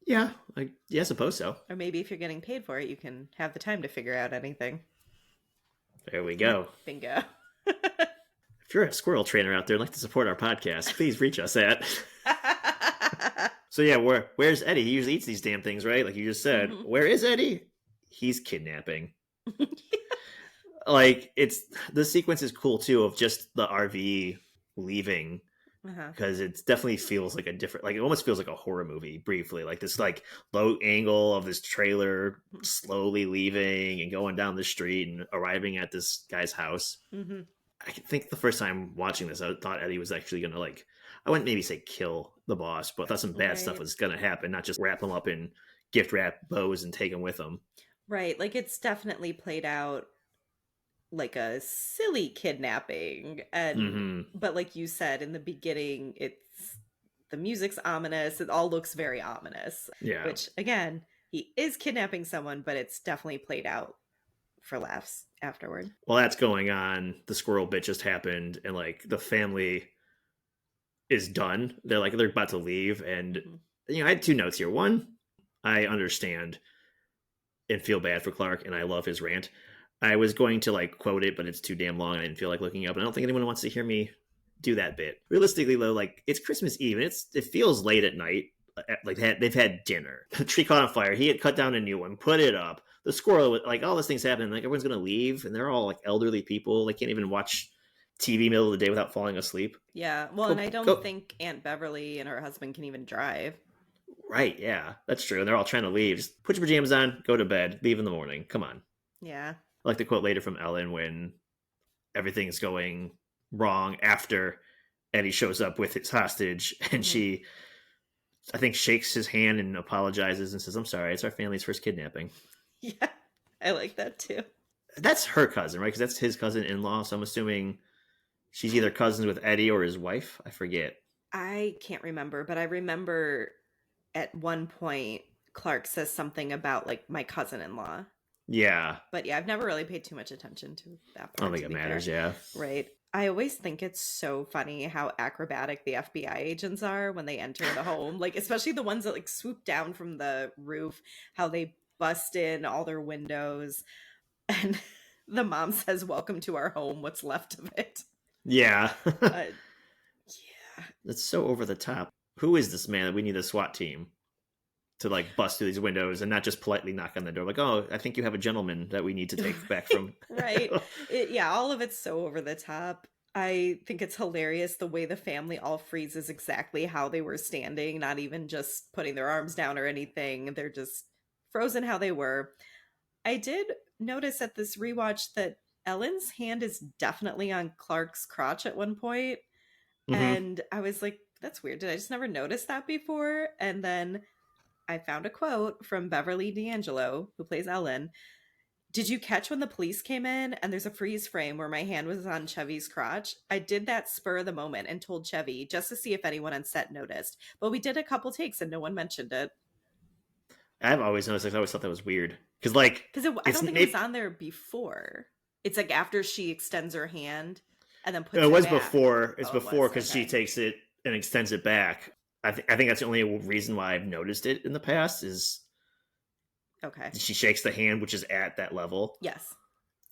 Speaker 2: Yeah, I suppose so.
Speaker 1: Or maybe if you're getting paid for it, you can have the time to figure out anything.
Speaker 2: There we go.
Speaker 1: Bingo.
Speaker 2: If you're a squirrel trainer out there and like to support our podcast, please reach us at. So yeah, where's Eddie? He usually eats these damn things, right? Like you just said.
Speaker 1: Mhm.
Speaker 2: Where is Eddie? He's kidnapping. Like the sequence is cool too of just the RV leaving
Speaker 1: Uh-huh.
Speaker 2: because it definitely feels like a different, like it almost feels like a horror movie briefly, like this like low angle of this trailer slowly leaving and going down the street and arriving at this guy's house.
Speaker 1: Mm-hmm.
Speaker 2: I think the first time watching this, I thought Eddie was actually gonna like, I wouldn't maybe say kill the boss, but I thought some bad stuff
Speaker 1: Right.
Speaker 2: was gonna happen, not just wrap him up in gift wrap bows and take him with him.
Speaker 1: Right. Like it's definitely played out like a silly kidnapping, and
Speaker 2: Mm-hmm.
Speaker 1: but like you said in the beginning, it's the music's ominous. It all looks very ominous,
Speaker 2: Yeah.
Speaker 1: which again, he is kidnapping someone, but it's definitely played out for laughs afterward.
Speaker 2: While that's going on, the squirrel bit just happened, and like the family is done. They're about to leave, and
Speaker 1: Mhm.
Speaker 2: I had two notes here. One, I understand and feel bad for Clark, and I love his rant. I was going to like quote it, but it's too damn long. And I didn't feel like looking up, and I don't think anyone wants to hear me do that bit. Realistically, though, like it's Christmas Eve, and it feels late at night. Like they've had dinner. The tree caught on fire. He had cut down a new one, put it up. The squirrel, like all this things happening. Like everyone's gonna leave, and they're all like elderly people. They can't even watch TV middle of the day without falling asleep.
Speaker 1: Yeah. Well, and
Speaker 2: Go
Speaker 1: I don't
Speaker 2: go.
Speaker 1: think Aunt Beverly and her husband can even drive.
Speaker 2: Right, yeah, that's true. And they're all trying to leave. Just put your pajamas on, go to bed, leave in the morning. Come on.
Speaker 1: Yeah.
Speaker 2: I like the quote later from Ellen when everything's going wrong after Eddie shows up with his hostage, and
Speaker 1: Hmm.
Speaker 2: she, I think, shakes his hand and apologizes and says, "I'm sorry, it's our family's first kidnapping."
Speaker 1: Yeah. I like that too.
Speaker 2: That's her cousin, right? Because that's his cousin-in-law. So I'm assuming she's either cousins with Eddie or his wife. I forget.
Speaker 1: I can't remember, but I remember at one point Clark says something about like my cousin-in-law.
Speaker 2: Yeah,
Speaker 1: But yeah, I've never really paid too much attention to that
Speaker 2: I don't
Speaker 1: part,
Speaker 2: think
Speaker 1: to
Speaker 2: it
Speaker 1: be fair.
Speaker 2: matters. Yeah,
Speaker 1: Right. I always think it's so funny how acrobatic the FBI agents are when they enter the home. Like, especially the ones that like swoop down from the roof, how they bust in all their windows. And the mom says, Welcome to our home, what's left of it.
Speaker 2: yeah.
Speaker 1: Uh, yeah.
Speaker 2: That's so over the top. Who is this man that we need a SWAT team to like bust through these windows and not just politely knock on the door? Like, oh, I think you have a gentleman that we need to take back from.
Speaker 1: Right. Yeah, all of it's so over the top. I think it's hilarious the way the family all freezes exactly how they were standing, not even just putting their arms down or anything. They're just frozen how they were. I did notice at this rewatch that Ellen's hand is definitely on Clark's crotch at one point,
Speaker 2: Hmm.
Speaker 1: and I was like, that's weird. Did I just never notice that before? And then I found a quote from Beverly D'Angelo, who plays Ellen. Did you catch when the police came in and there's a freeze frame where my hand was on Chevy's crotch? I did that spur of the moment and told Chevy just to see if anyone on set noticed. But we did a couple takes and no one mentioned it.
Speaker 2: I've always noticed. I always thought that was weird because, like,
Speaker 1: Because I
Speaker 2: it's
Speaker 1: don't think it was on there before. It's like after she extends her hand and then puts
Speaker 2: it
Speaker 1: it
Speaker 2: was
Speaker 1: back.
Speaker 2: before. It's
Speaker 1: Oh, it
Speaker 2: before
Speaker 1: was.
Speaker 2: because she
Speaker 1: Okay.
Speaker 2: takes it and extends it back. I think that's the only reason why I've noticed it in the past is
Speaker 1: Okay.
Speaker 2: she shakes the hand, which is at that level.
Speaker 1: Yes.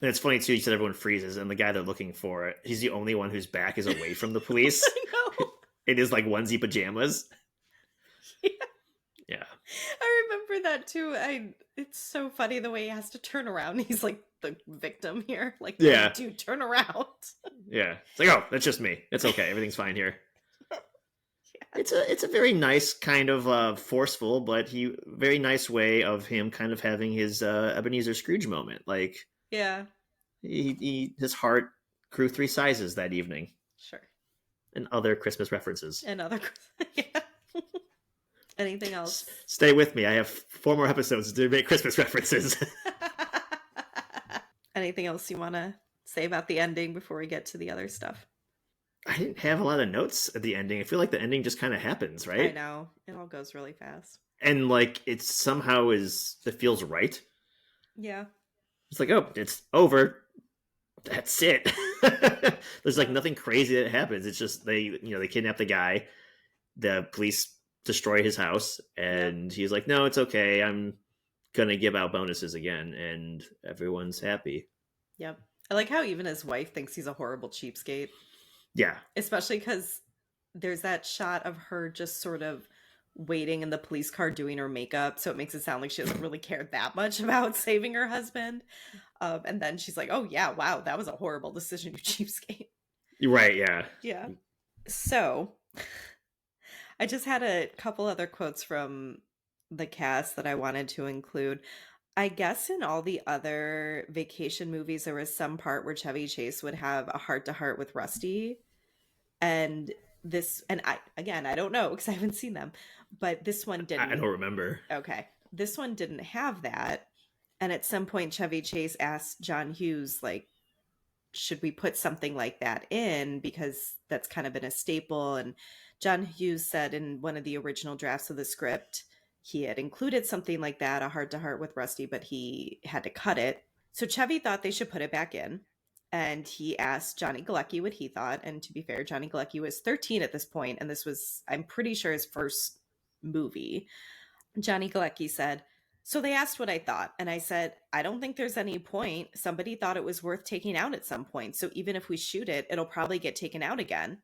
Speaker 2: And it's funny too. You said everyone freezes, and the guy they're looking for, he's the only one whose back is away from the police.
Speaker 1: I know.
Speaker 2: in his like onesie pajamas. Yeah.
Speaker 1: I remember that too. It's so funny the way he has to turn around. He's like the victim here. Like, no,
Speaker 2: Yeah.
Speaker 1: dude, turn around.
Speaker 2: Yeah. It's like, oh, that's just me. It's okay. Everything's fine here.
Speaker 1: Yeah.
Speaker 2: It's a very nice kind of forceful, but he very nice way of him kind of having his Ebenezer Scrooge moment. Like
Speaker 1: Yeah,
Speaker 2: his heart grew 3 sizes that evening,
Speaker 1: sure.
Speaker 2: and other Christmas references.
Speaker 1: Another yeah. Anything else?
Speaker 2: Stay with me. I have 4 more episodes to make Christmas references.
Speaker 1: Anything else you want to say about the ending before we get to the other stuff?
Speaker 2: I didn't have a lot of notes at the ending. I feel like the ending just kind of happens,
Speaker 1: I
Speaker 2: right?
Speaker 1: know. It all goes really fast.
Speaker 2: And like it somehow it feels right.
Speaker 1: Yeah.
Speaker 2: It's like, oh, it's over. That's it. There's like
Speaker 1: Yeah.
Speaker 2: nothing crazy that happens. It's just they kidnap the guy. The police destroy his house,
Speaker 1: Yep.
Speaker 2: and he's like, no, it's okay. I'm gonna give out bonuses again, and everyone's happy.
Speaker 1: Yep. I like how even his wife thinks he's a horrible cheapskate,
Speaker 2: Yeah.
Speaker 1: especially because there's that shot of her just sort of waiting in the police car doing her makeup. So it makes it sound like she doesn't really care that much about saving her husband. And then she's like, oh, yeah, wow, that was a horrible decision, you cheapskate.
Speaker 2: You're right. Yeah.
Speaker 1: Yeah. So I just had a couple other quotes from the cast that I wanted to include. I guess in all the other vacation movies, there was some part where Chevy Chase would have a heart to heart with Rusty. And and I, again, I don't know because I haven't seen them, but this one
Speaker 2: I
Speaker 1: didn't.
Speaker 2: don't remember.
Speaker 1: Okay. This one didn't have that. And at some point, Chevy Chase asked John Hughes, like, should we put something like that in? Because that's kind of been a staple. And John Hughes said in one of the original drafts of the script, he had included something like that, a heart to heart with Rusty, but he had to cut it. So Chevy thought they should put it back in. And he asked Johnny Galecki what he thought. And to be fair, Johnny Galecki was 13 at this point, and this was, I'm pretty sure, his first movie. Johnny Galecki said, so they asked what I thought, and I said, I don't think there's any point. Somebody thought it was worth taking out at some point, so even if we shoot it, it'll probably get taken out again.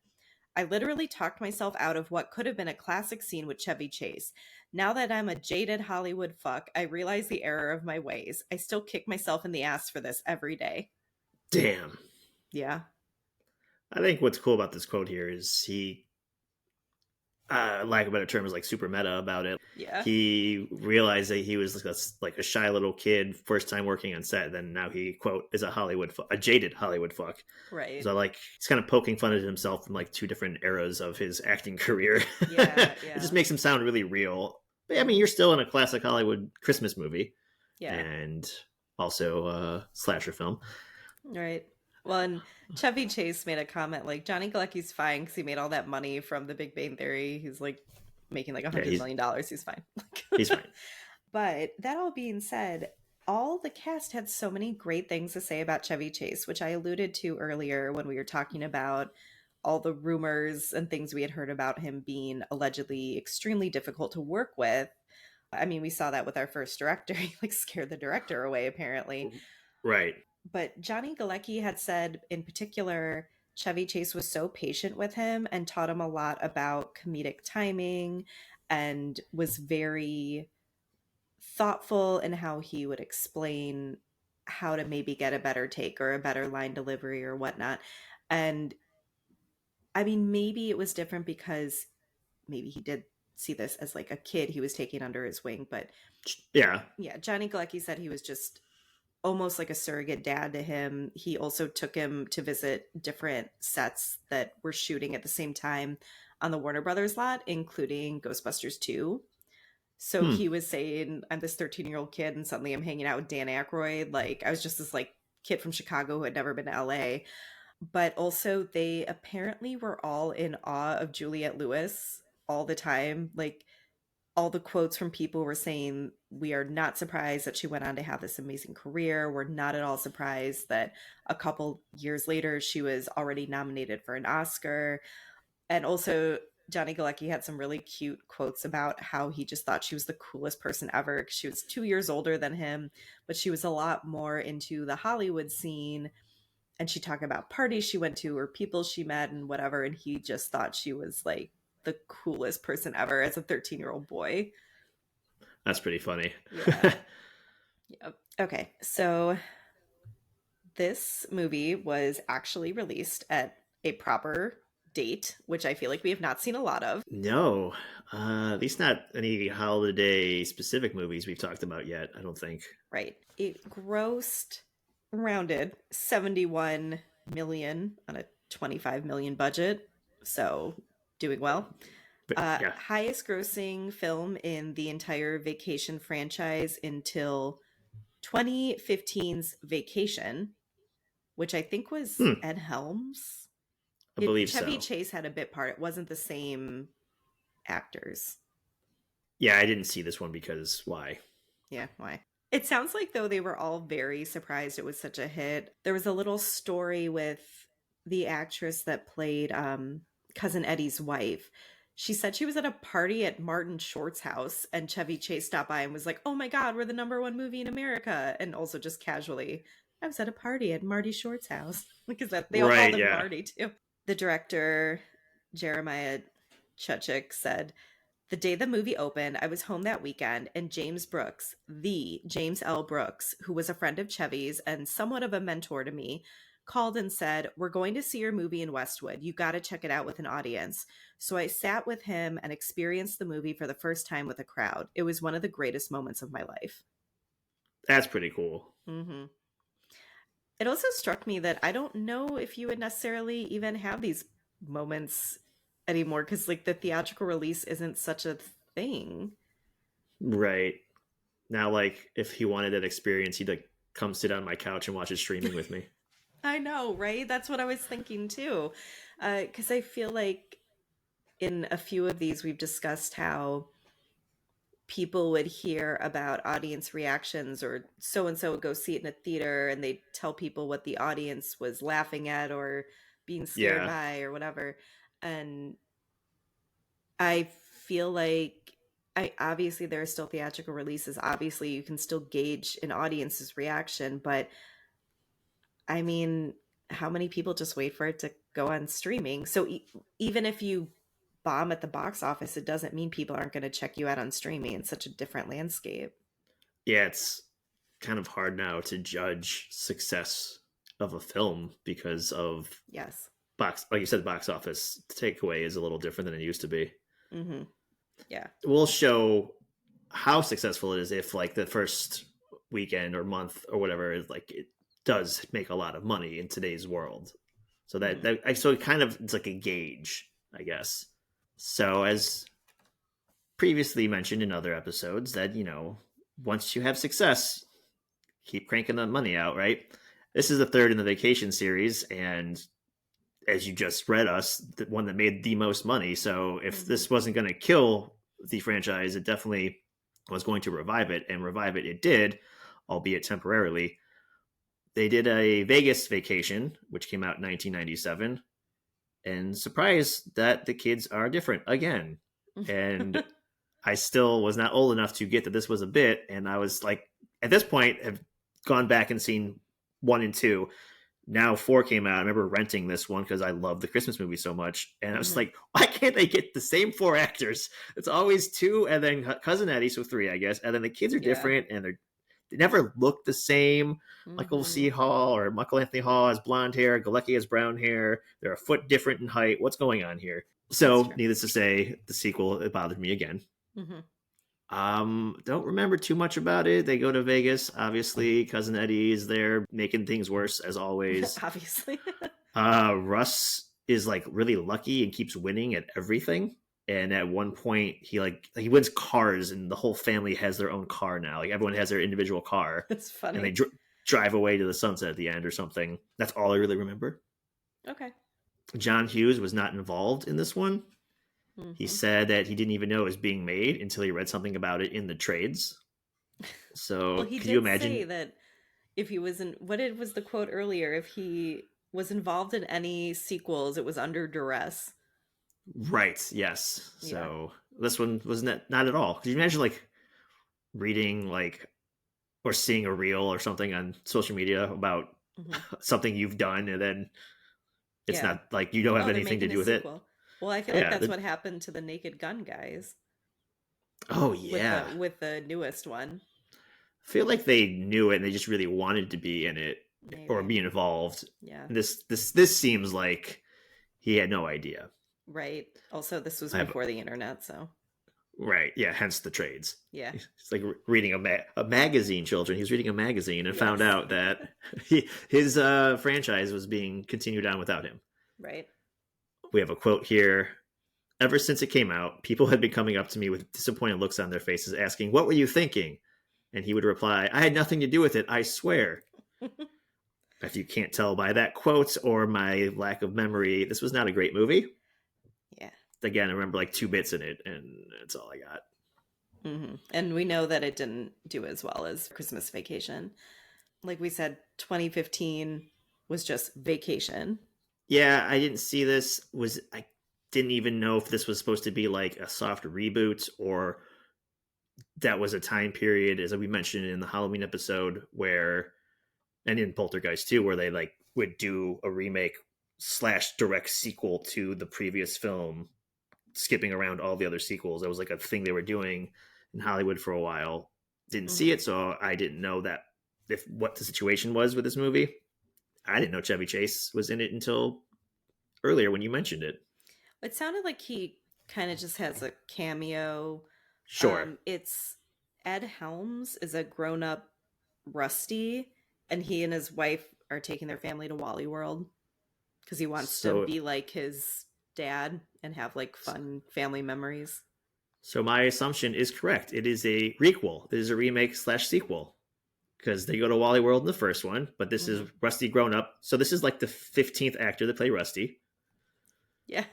Speaker 1: I literally talked myself out of what could have been a classic scene with Chevy Chase. Now that I'm a jaded Hollywood fuck, I realize the error of my ways. I still kick myself in the ass for this every day.
Speaker 2: Damn.
Speaker 1: Yeah.
Speaker 2: I think what's cool about this quote here is he, lack of a better term, is like super meta about it.
Speaker 1: Yeah.
Speaker 2: He realized that he was like a shy little kid, first time working on set. Then now he quote is a jaded Hollywood fuck.
Speaker 1: Right.
Speaker 2: So like he's kind of poking fun at himself from like 2 different eras of his acting career.
Speaker 1: Yeah.
Speaker 2: It
Speaker 1: Yeah.
Speaker 2: just makes him sound really real. But I mean, you're still in a classic Hollywood Christmas movie,
Speaker 1: Yeah.
Speaker 2: and also a slasher film.
Speaker 1: Right. Well, and Chevy Chase made a comment like Johnny Galecki's fine because he made all that money from The Big Bang Theory. He's like making like
Speaker 2: Yeah,
Speaker 1: $100 million. He's fine.
Speaker 2: he's fine.
Speaker 1: But that all being said, all the cast had so many great things to say about Chevy Chase, which I alluded to earlier when we were talking about all the rumors and things we had heard about him being allegedly extremely difficult to work with. I mean, we saw that with our first director. He like scared the director away, apparently.
Speaker 2: Right.
Speaker 1: But Johnny Galecki had said in particular, Chevy Chase was so patient with him and taught him a lot about comedic timing and was very thoughtful in how he would explain how to maybe get a better take or a better line delivery or whatnot. And I mean, maybe it was different because maybe he did see this as like a kid he was taking under his wing. But
Speaker 2: Yeah.
Speaker 1: yeah, Johnny Galecki said he was just almost like a surrogate dad to him. He also took him to visit different sets that were shooting at the same time on the Warner Brothers lot, including Ghostbusters 2. So
Speaker 2: Hmm.
Speaker 1: he was saying, I'm this 13-year-old kid and suddenly I'm hanging out with Dan Aykroyd. Like I was just this like kid from Chicago who had never been to LA. But also they apparently were all in awe of Juliette Lewis all the time. Like all the quotes from people were saying, we are not surprised that she went on to have this amazing career. We're not at all surprised that a couple years later she was already nominated for an Oscar. And also, Johnny Galecki had some really cute quotes about how he just thought she was the coolest person ever because she was 2 years older than him, but she was a lot more into the Hollywood scene and she talked about parties she went to or people she met and whatever, and he just thought she was like the coolest person ever as a 13-year-old boy.
Speaker 2: That's pretty funny.
Speaker 1: Yeah. Yep. Okay, so this movie was actually released at a proper date, which I feel like we have not seen a lot of.
Speaker 2: No, at least not any holiday specific movies we've talked about yet, I don't think.
Speaker 1: Right. It grossed rounded 71 million on a 25 million budget. So doing well.
Speaker 2: But yeah.
Speaker 1: Highest grossing film in the entire Vacation franchise until 2015's Vacation, which I think was
Speaker 2: Hmm,
Speaker 1: Ed Helms.
Speaker 2: I believe
Speaker 1: Chevy
Speaker 2: so.
Speaker 1: Chase had a bit part. It wasn't the same actors.
Speaker 2: Yeah, I didn't see this one because why?
Speaker 1: Yeah, why? It sounds like, though, they were all very surprised it was such a hit. There was a little story with the actress that played Cousin Eddie's wife. She said she was at a party at Martin Short's house, and Chevy Chase stopped by and was like, "Oh my God, we're the number one movie in America." And also just casually, "I was at a party at Marty Short's house." Because that they all called
Speaker 2: Right,
Speaker 1: him
Speaker 2: yeah.
Speaker 1: Marty too. The director, Jeremiah Chuchik, said, "The day the movie opened, I was home that weekend, and James Brooks, the James L. Brooks, who was a friend of Chevy's and somewhat of a mentor to me, called and said, 'We're going to see your movie in Westwood. You got to check it out with an audience.' So I sat with him and experienced the movie for the first time with a crowd. It was one of the greatest moments of my life."
Speaker 2: That's pretty cool.
Speaker 1: Hmm. It also struck me that I don't know if you would necessarily even have these moments anymore because, like, the theatrical release isn't such a thing.
Speaker 2: Right. Now, like, if he wanted that experience, he'd like come sit on my couch and watch it streaming with me.
Speaker 1: I know, right? That's what I was thinking too. Because I feel like in a few of these, we've discussed how people would hear about audience reactions, or so and so would go see it in a theater and they tell people what the audience was laughing at or being scared
Speaker 2: Yeah.
Speaker 1: by or whatever. And I feel like I obviously there are still theatrical releases. Obviously, you can still gauge an audience's reaction, but I mean, how many people just wait for it to go on streaming? So even if you bomb at the box office, it doesn't mean people aren't going to check you out on streaming. It's such a different landscape.
Speaker 2: Yeah, it's kind of hard now to judge success of a film because of
Speaker 1: Yes.
Speaker 2: box, like you said, box office takeaway is a little different than it used to be.
Speaker 1: Mm-hmm. Yeah.
Speaker 2: We'll show how successful it is if like the first weekend or month or whatever is like it does make a lot of money in today's world. So
Speaker 1: Mm-hmm.
Speaker 2: so it kind of it's like a gauge, I guess. So as previously mentioned in other episodes, that once you have success, keep cranking the money out, right? This is the third in the Vacation series, and as you just read us, the one that made the most money. So if
Speaker 1: Mm-hmm.
Speaker 2: this wasn't going to kill the franchise, it definitely was going to revive it, and revive it did, albeit temporarily. They did a Vegas Vacation, which came out in 1997, and surprised that the kids are different again. And I still was not old enough to get that this was a bit, and I was like, at this point, have gone back and seen one and two. Now four came out. I remember renting this one because I love the Christmas movie so much, and I was
Speaker 1: Mm-hmm.
Speaker 2: like, why can't they get the same four actors? It's always two, and then cousin Eddie, so three, I guess, and then the kids are
Speaker 1: Yeah.
Speaker 2: different, and they never look the same. Michael
Speaker 1: Mm-hmm.
Speaker 2: C. Hall or Michael Anthony Hall has blonde hair. Galecki has brown hair. They're a foot different in height. What's going on here?
Speaker 1: That's
Speaker 2: So,
Speaker 1: true.
Speaker 2: needless to say, the sequel it bothered me again.
Speaker 1: Mm-hmm.
Speaker 2: Don't remember too much about it. They go to Vegas. Obviously, cousin Eddie is there, making things worse as always.
Speaker 1: Obviously.
Speaker 2: Russ is like really lucky and keeps winning at everything. And at one point, he wins cars, and the whole family has their own car now. Like everyone has their individual car,
Speaker 1: It's
Speaker 2: and they
Speaker 1: funny.
Speaker 2: drive away to the sunset at the end or something. That's all I really remember.
Speaker 1: Okay.
Speaker 2: John Hughes was not involved in this one. He
Speaker 1: Mm-hmm.
Speaker 2: said that he didn't even know it was being made until he read something about it in the trades.
Speaker 1: Well,
Speaker 2: So,
Speaker 1: he
Speaker 2: could you
Speaker 1: did say
Speaker 2: imagine?
Speaker 1: that if he was in, what it was the quote earlier, if he was involved in any sequels, it was under duress.
Speaker 2: Right. Yes.
Speaker 1: Yeah.
Speaker 2: So this one was not at all. Could you imagine like reading like or seeing a reel or something on social media about
Speaker 1: Hmm.
Speaker 2: something you've done, and then it's
Speaker 1: Yeah.
Speaker 2: not like you don't have
Speaker 1: Oh, they're
Speaker 2: anything to
Speaker 1: making a
Speaker 2: do with it.
Speaker 1: sequel. Well, I feel like
Speaker 2: Yeah.
Speaker 1: that's what happened to the Naked Gun guys
Speaker 2: Oh
Speaker 1: with
Speaker 2: yeah.
Speaker 1: the newest one.
Speaker 2: I feel like they knew it and they just really wanted to be in it or
Speaker 1: Maybe.
Speaker 2: be involved.
Speaker 1: Yeah.
Speaker 2: This seems like he had no idea.
Speaker 1: Right. Also, this was
Speaker 2: I have
Speaker 1: before the internet, so
Speaker 2: right, yeah. Hence the trades.
Speaker 1: yeah.
Speaker 2: It's like reading a magazine. Children, he's reading a magazine and found
Speaker 1: Yes.
Speaker 2: out that his franchise was being continued on without him.
Speaker 1: Right.
Speaker 2: We have a quote here. Ever since it came out, people had been coming up to me with disappointed looks on their faces, asking, "What were you thinking?" And he would reply, "I had nothing to do with it, I swear." If you can't tell by that quote or my lack of memory, this was not a great movie.
Speaker 1: Yeah.
Speaker 2: Again, I remember like 2 bits in it, and that's all I got.
Speaker 1: And we know that it didn't do as well as Christmas Vacation. Like we said, 2015 was just Vacation.
Speaker 2: Yeah, I didn't see this. Was I didn't even know if this was supposed to be like a soft reboot or that was a time period, as we mentioned in the Halloween episode, where and in Poltergeist too, where they like would do a remake slash direct sequel to the previous film, skipping around all the other sequels. That was like a thing they were doing in Hollywood for a while. Didn't see
Speaker 1: Hmm.
Speaker 2: it, so I didn't know that if what the situation was with this movie. I didn't know Chevy Chase was in it until earlier when you mentioned it.
Speaker 1: It sounded like he kind of just has a cameo.
Speaker 2: Sure.
Speaker 1: It's Ed Helms is a grown up Rusty, and he and his wife are taking their family to Wally World because he wants to
Speaker 2: So
Speaker 1: be like his dad and have like fun family memories.
Speaker 2: so my assumption is correct. It is a requel. It is a remake slash sequel because they go to Wally World in the first one, but this
Speaker 1: Hmm.
Speaker 2: is Rusty grown up. So this is like the 15th actor to play Rusty.
Speaker 1: Yeah.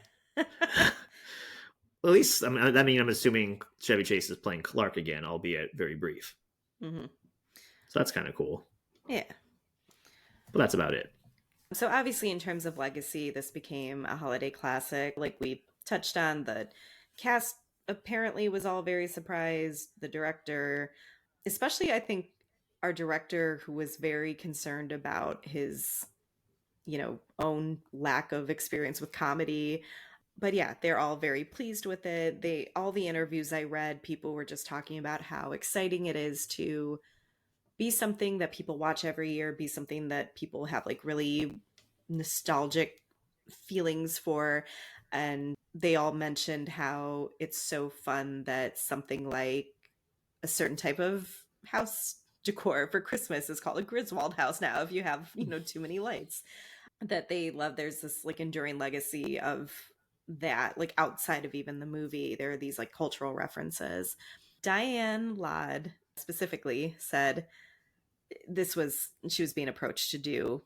Speaker 2: At least I'm assuming Chevy Chase is playing Clark again, albeit very brief.
Speaker 1: Hmm.
Speaker 2: So that's kind of cool.
Speaker 1: Yeah.
Speaker 2: But that's about it.
Speaker 1: So obviously, in terms of legacy, this became a holiday classic. Like we touched on, the cast apparently was all very surprised. The director, especially, I think our director, who was very concerned about his, own lack of experience with comedy. But yeah, they're all very pleased with it. All the interviews I read, people were just talking about how exciting it is to be something that people watch every year, be something that people have like really nostalgic feelings for. And they all mentioned how it's so fun that something like a certain type of house decor for Christmas is called a Griswold house now if you have, too many lights. That they love, there's this like enduring legacy of that, like outside of even the movie. There are these like cultural references. Diane Ladd specifically said she was being approached to do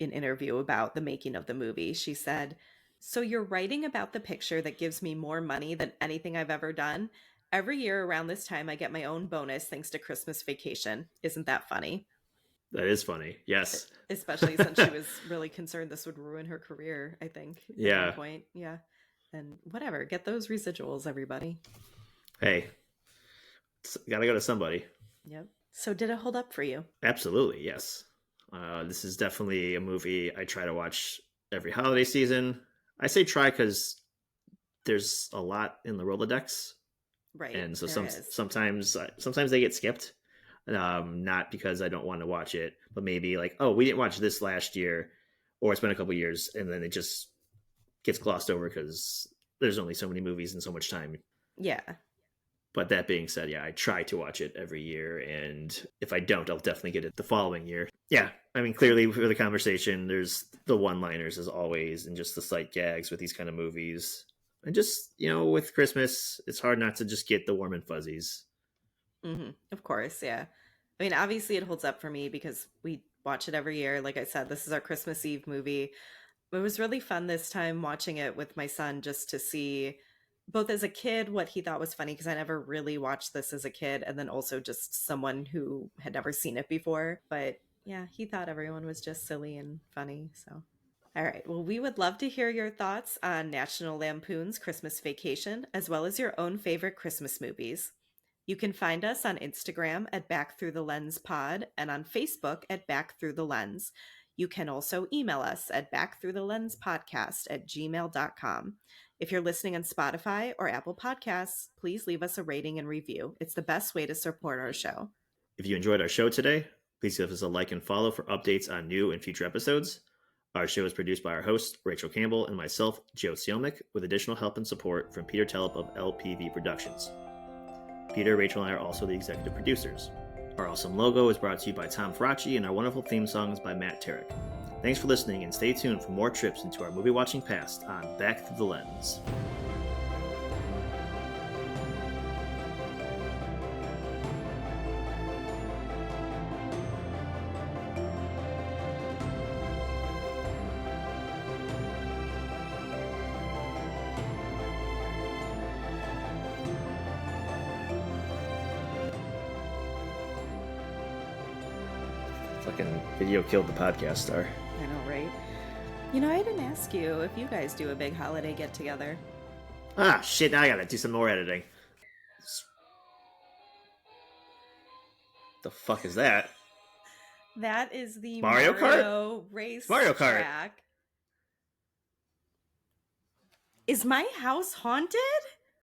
Speaker 1: an interview about the making of the movie. She said, "So you're writing about the picture that gives me more money than anything I've ever done? Every year around this time, I get my own bonus thanks to Christmas Vacation. Isn't that funny?"
Speaker 2: That is funny. Yes.
Speaker 1: Especially since she was really concerned this would ruin her career, I think, at one
Speaker 2: Yeah.
Speaker 1: point. Yeah. And whatever, get those residuals, everybody.
Speaker 2: Hey, gotta go to somebody.
Speaker 1: Yep. So did it hold up for you?
Speaker 2: Absolutely. Yes. This is definitely a movie I try to watch every holiday season. I say try because there's a lot in the Rolodex,
Speaker 1: Right,
Speaker 2: and so
Speaker 1: there is.
Speaker 2: sometimes they get skipped. Not because I don't want to watch it, but maybe like, oh, we didn't watch this last year, or it's been a couple years, and then it just gets glossed over because there's only so many movies and so much time.
Speaker 1: Yeah.
Speaker 2: But that being said, yeah, I try to watch it every year, and if I don't, I'll definitely get it the following year. Yeah, I mean, clearly for the conversation, there's the one-liners as always, and just the sight gags with these kind of movies, and just with Christmas, it's hard not to just get the warm and fuzzies.
Speaker 1: Of course, yeah. I mean, obviously it holds up for me because we watch it every year. Like I said, this is our Christmas Eve movie. It was really fun this time watching it with my son just to see both as a kid what he thought was funny because I never really watched this as a kid, and then also just someone who had never seen it before. But yeah, he thought everyone was just silly and funny. So, all right. Well, we would love to hear your thoughts on National Lampoon's Christmas Vacation, as well as your own favorite Christmas movies. You can find us on Instagram at Back Through the Lens Pod and on Facebook at Back Through the Lens. You can also email us at backthroughthelenspodcast@gmail.com. If you're listening on Spotify or Apple Podcasts, please leave us a rating and review. It's the best way to support our show.
Speaker 2: If you enjoyed our show today, please give us a like and follow for updates on new and future episodes. Our show is produced by our host, Rachel Campbell, and myself, Joe Siomick, with additional help and support from Peter Tellep of LPV Productions. Peter, Rachel, and I are also the executive producers. Our awesome logo is brought to you by Tom Fracci, and our wonderful theme song is by Matt Tarek. Thanks for listening, and stay tuned for more trips into our movie watching past on Back Through the Lens. Fucking video killed the podcast star.
Speaker 1: I know, right? You know, I didn't ask you if you guys do a big holiday get together.
Speaker 2: Ah, shit, now I gotta do some more editing. The fuck is that?
Speaker 1: That is the
Speaker 2: Mario
Speaker 1: Mario race
Speaker 2: Mario Kart.
Speaker 1: track. Is my house haunted?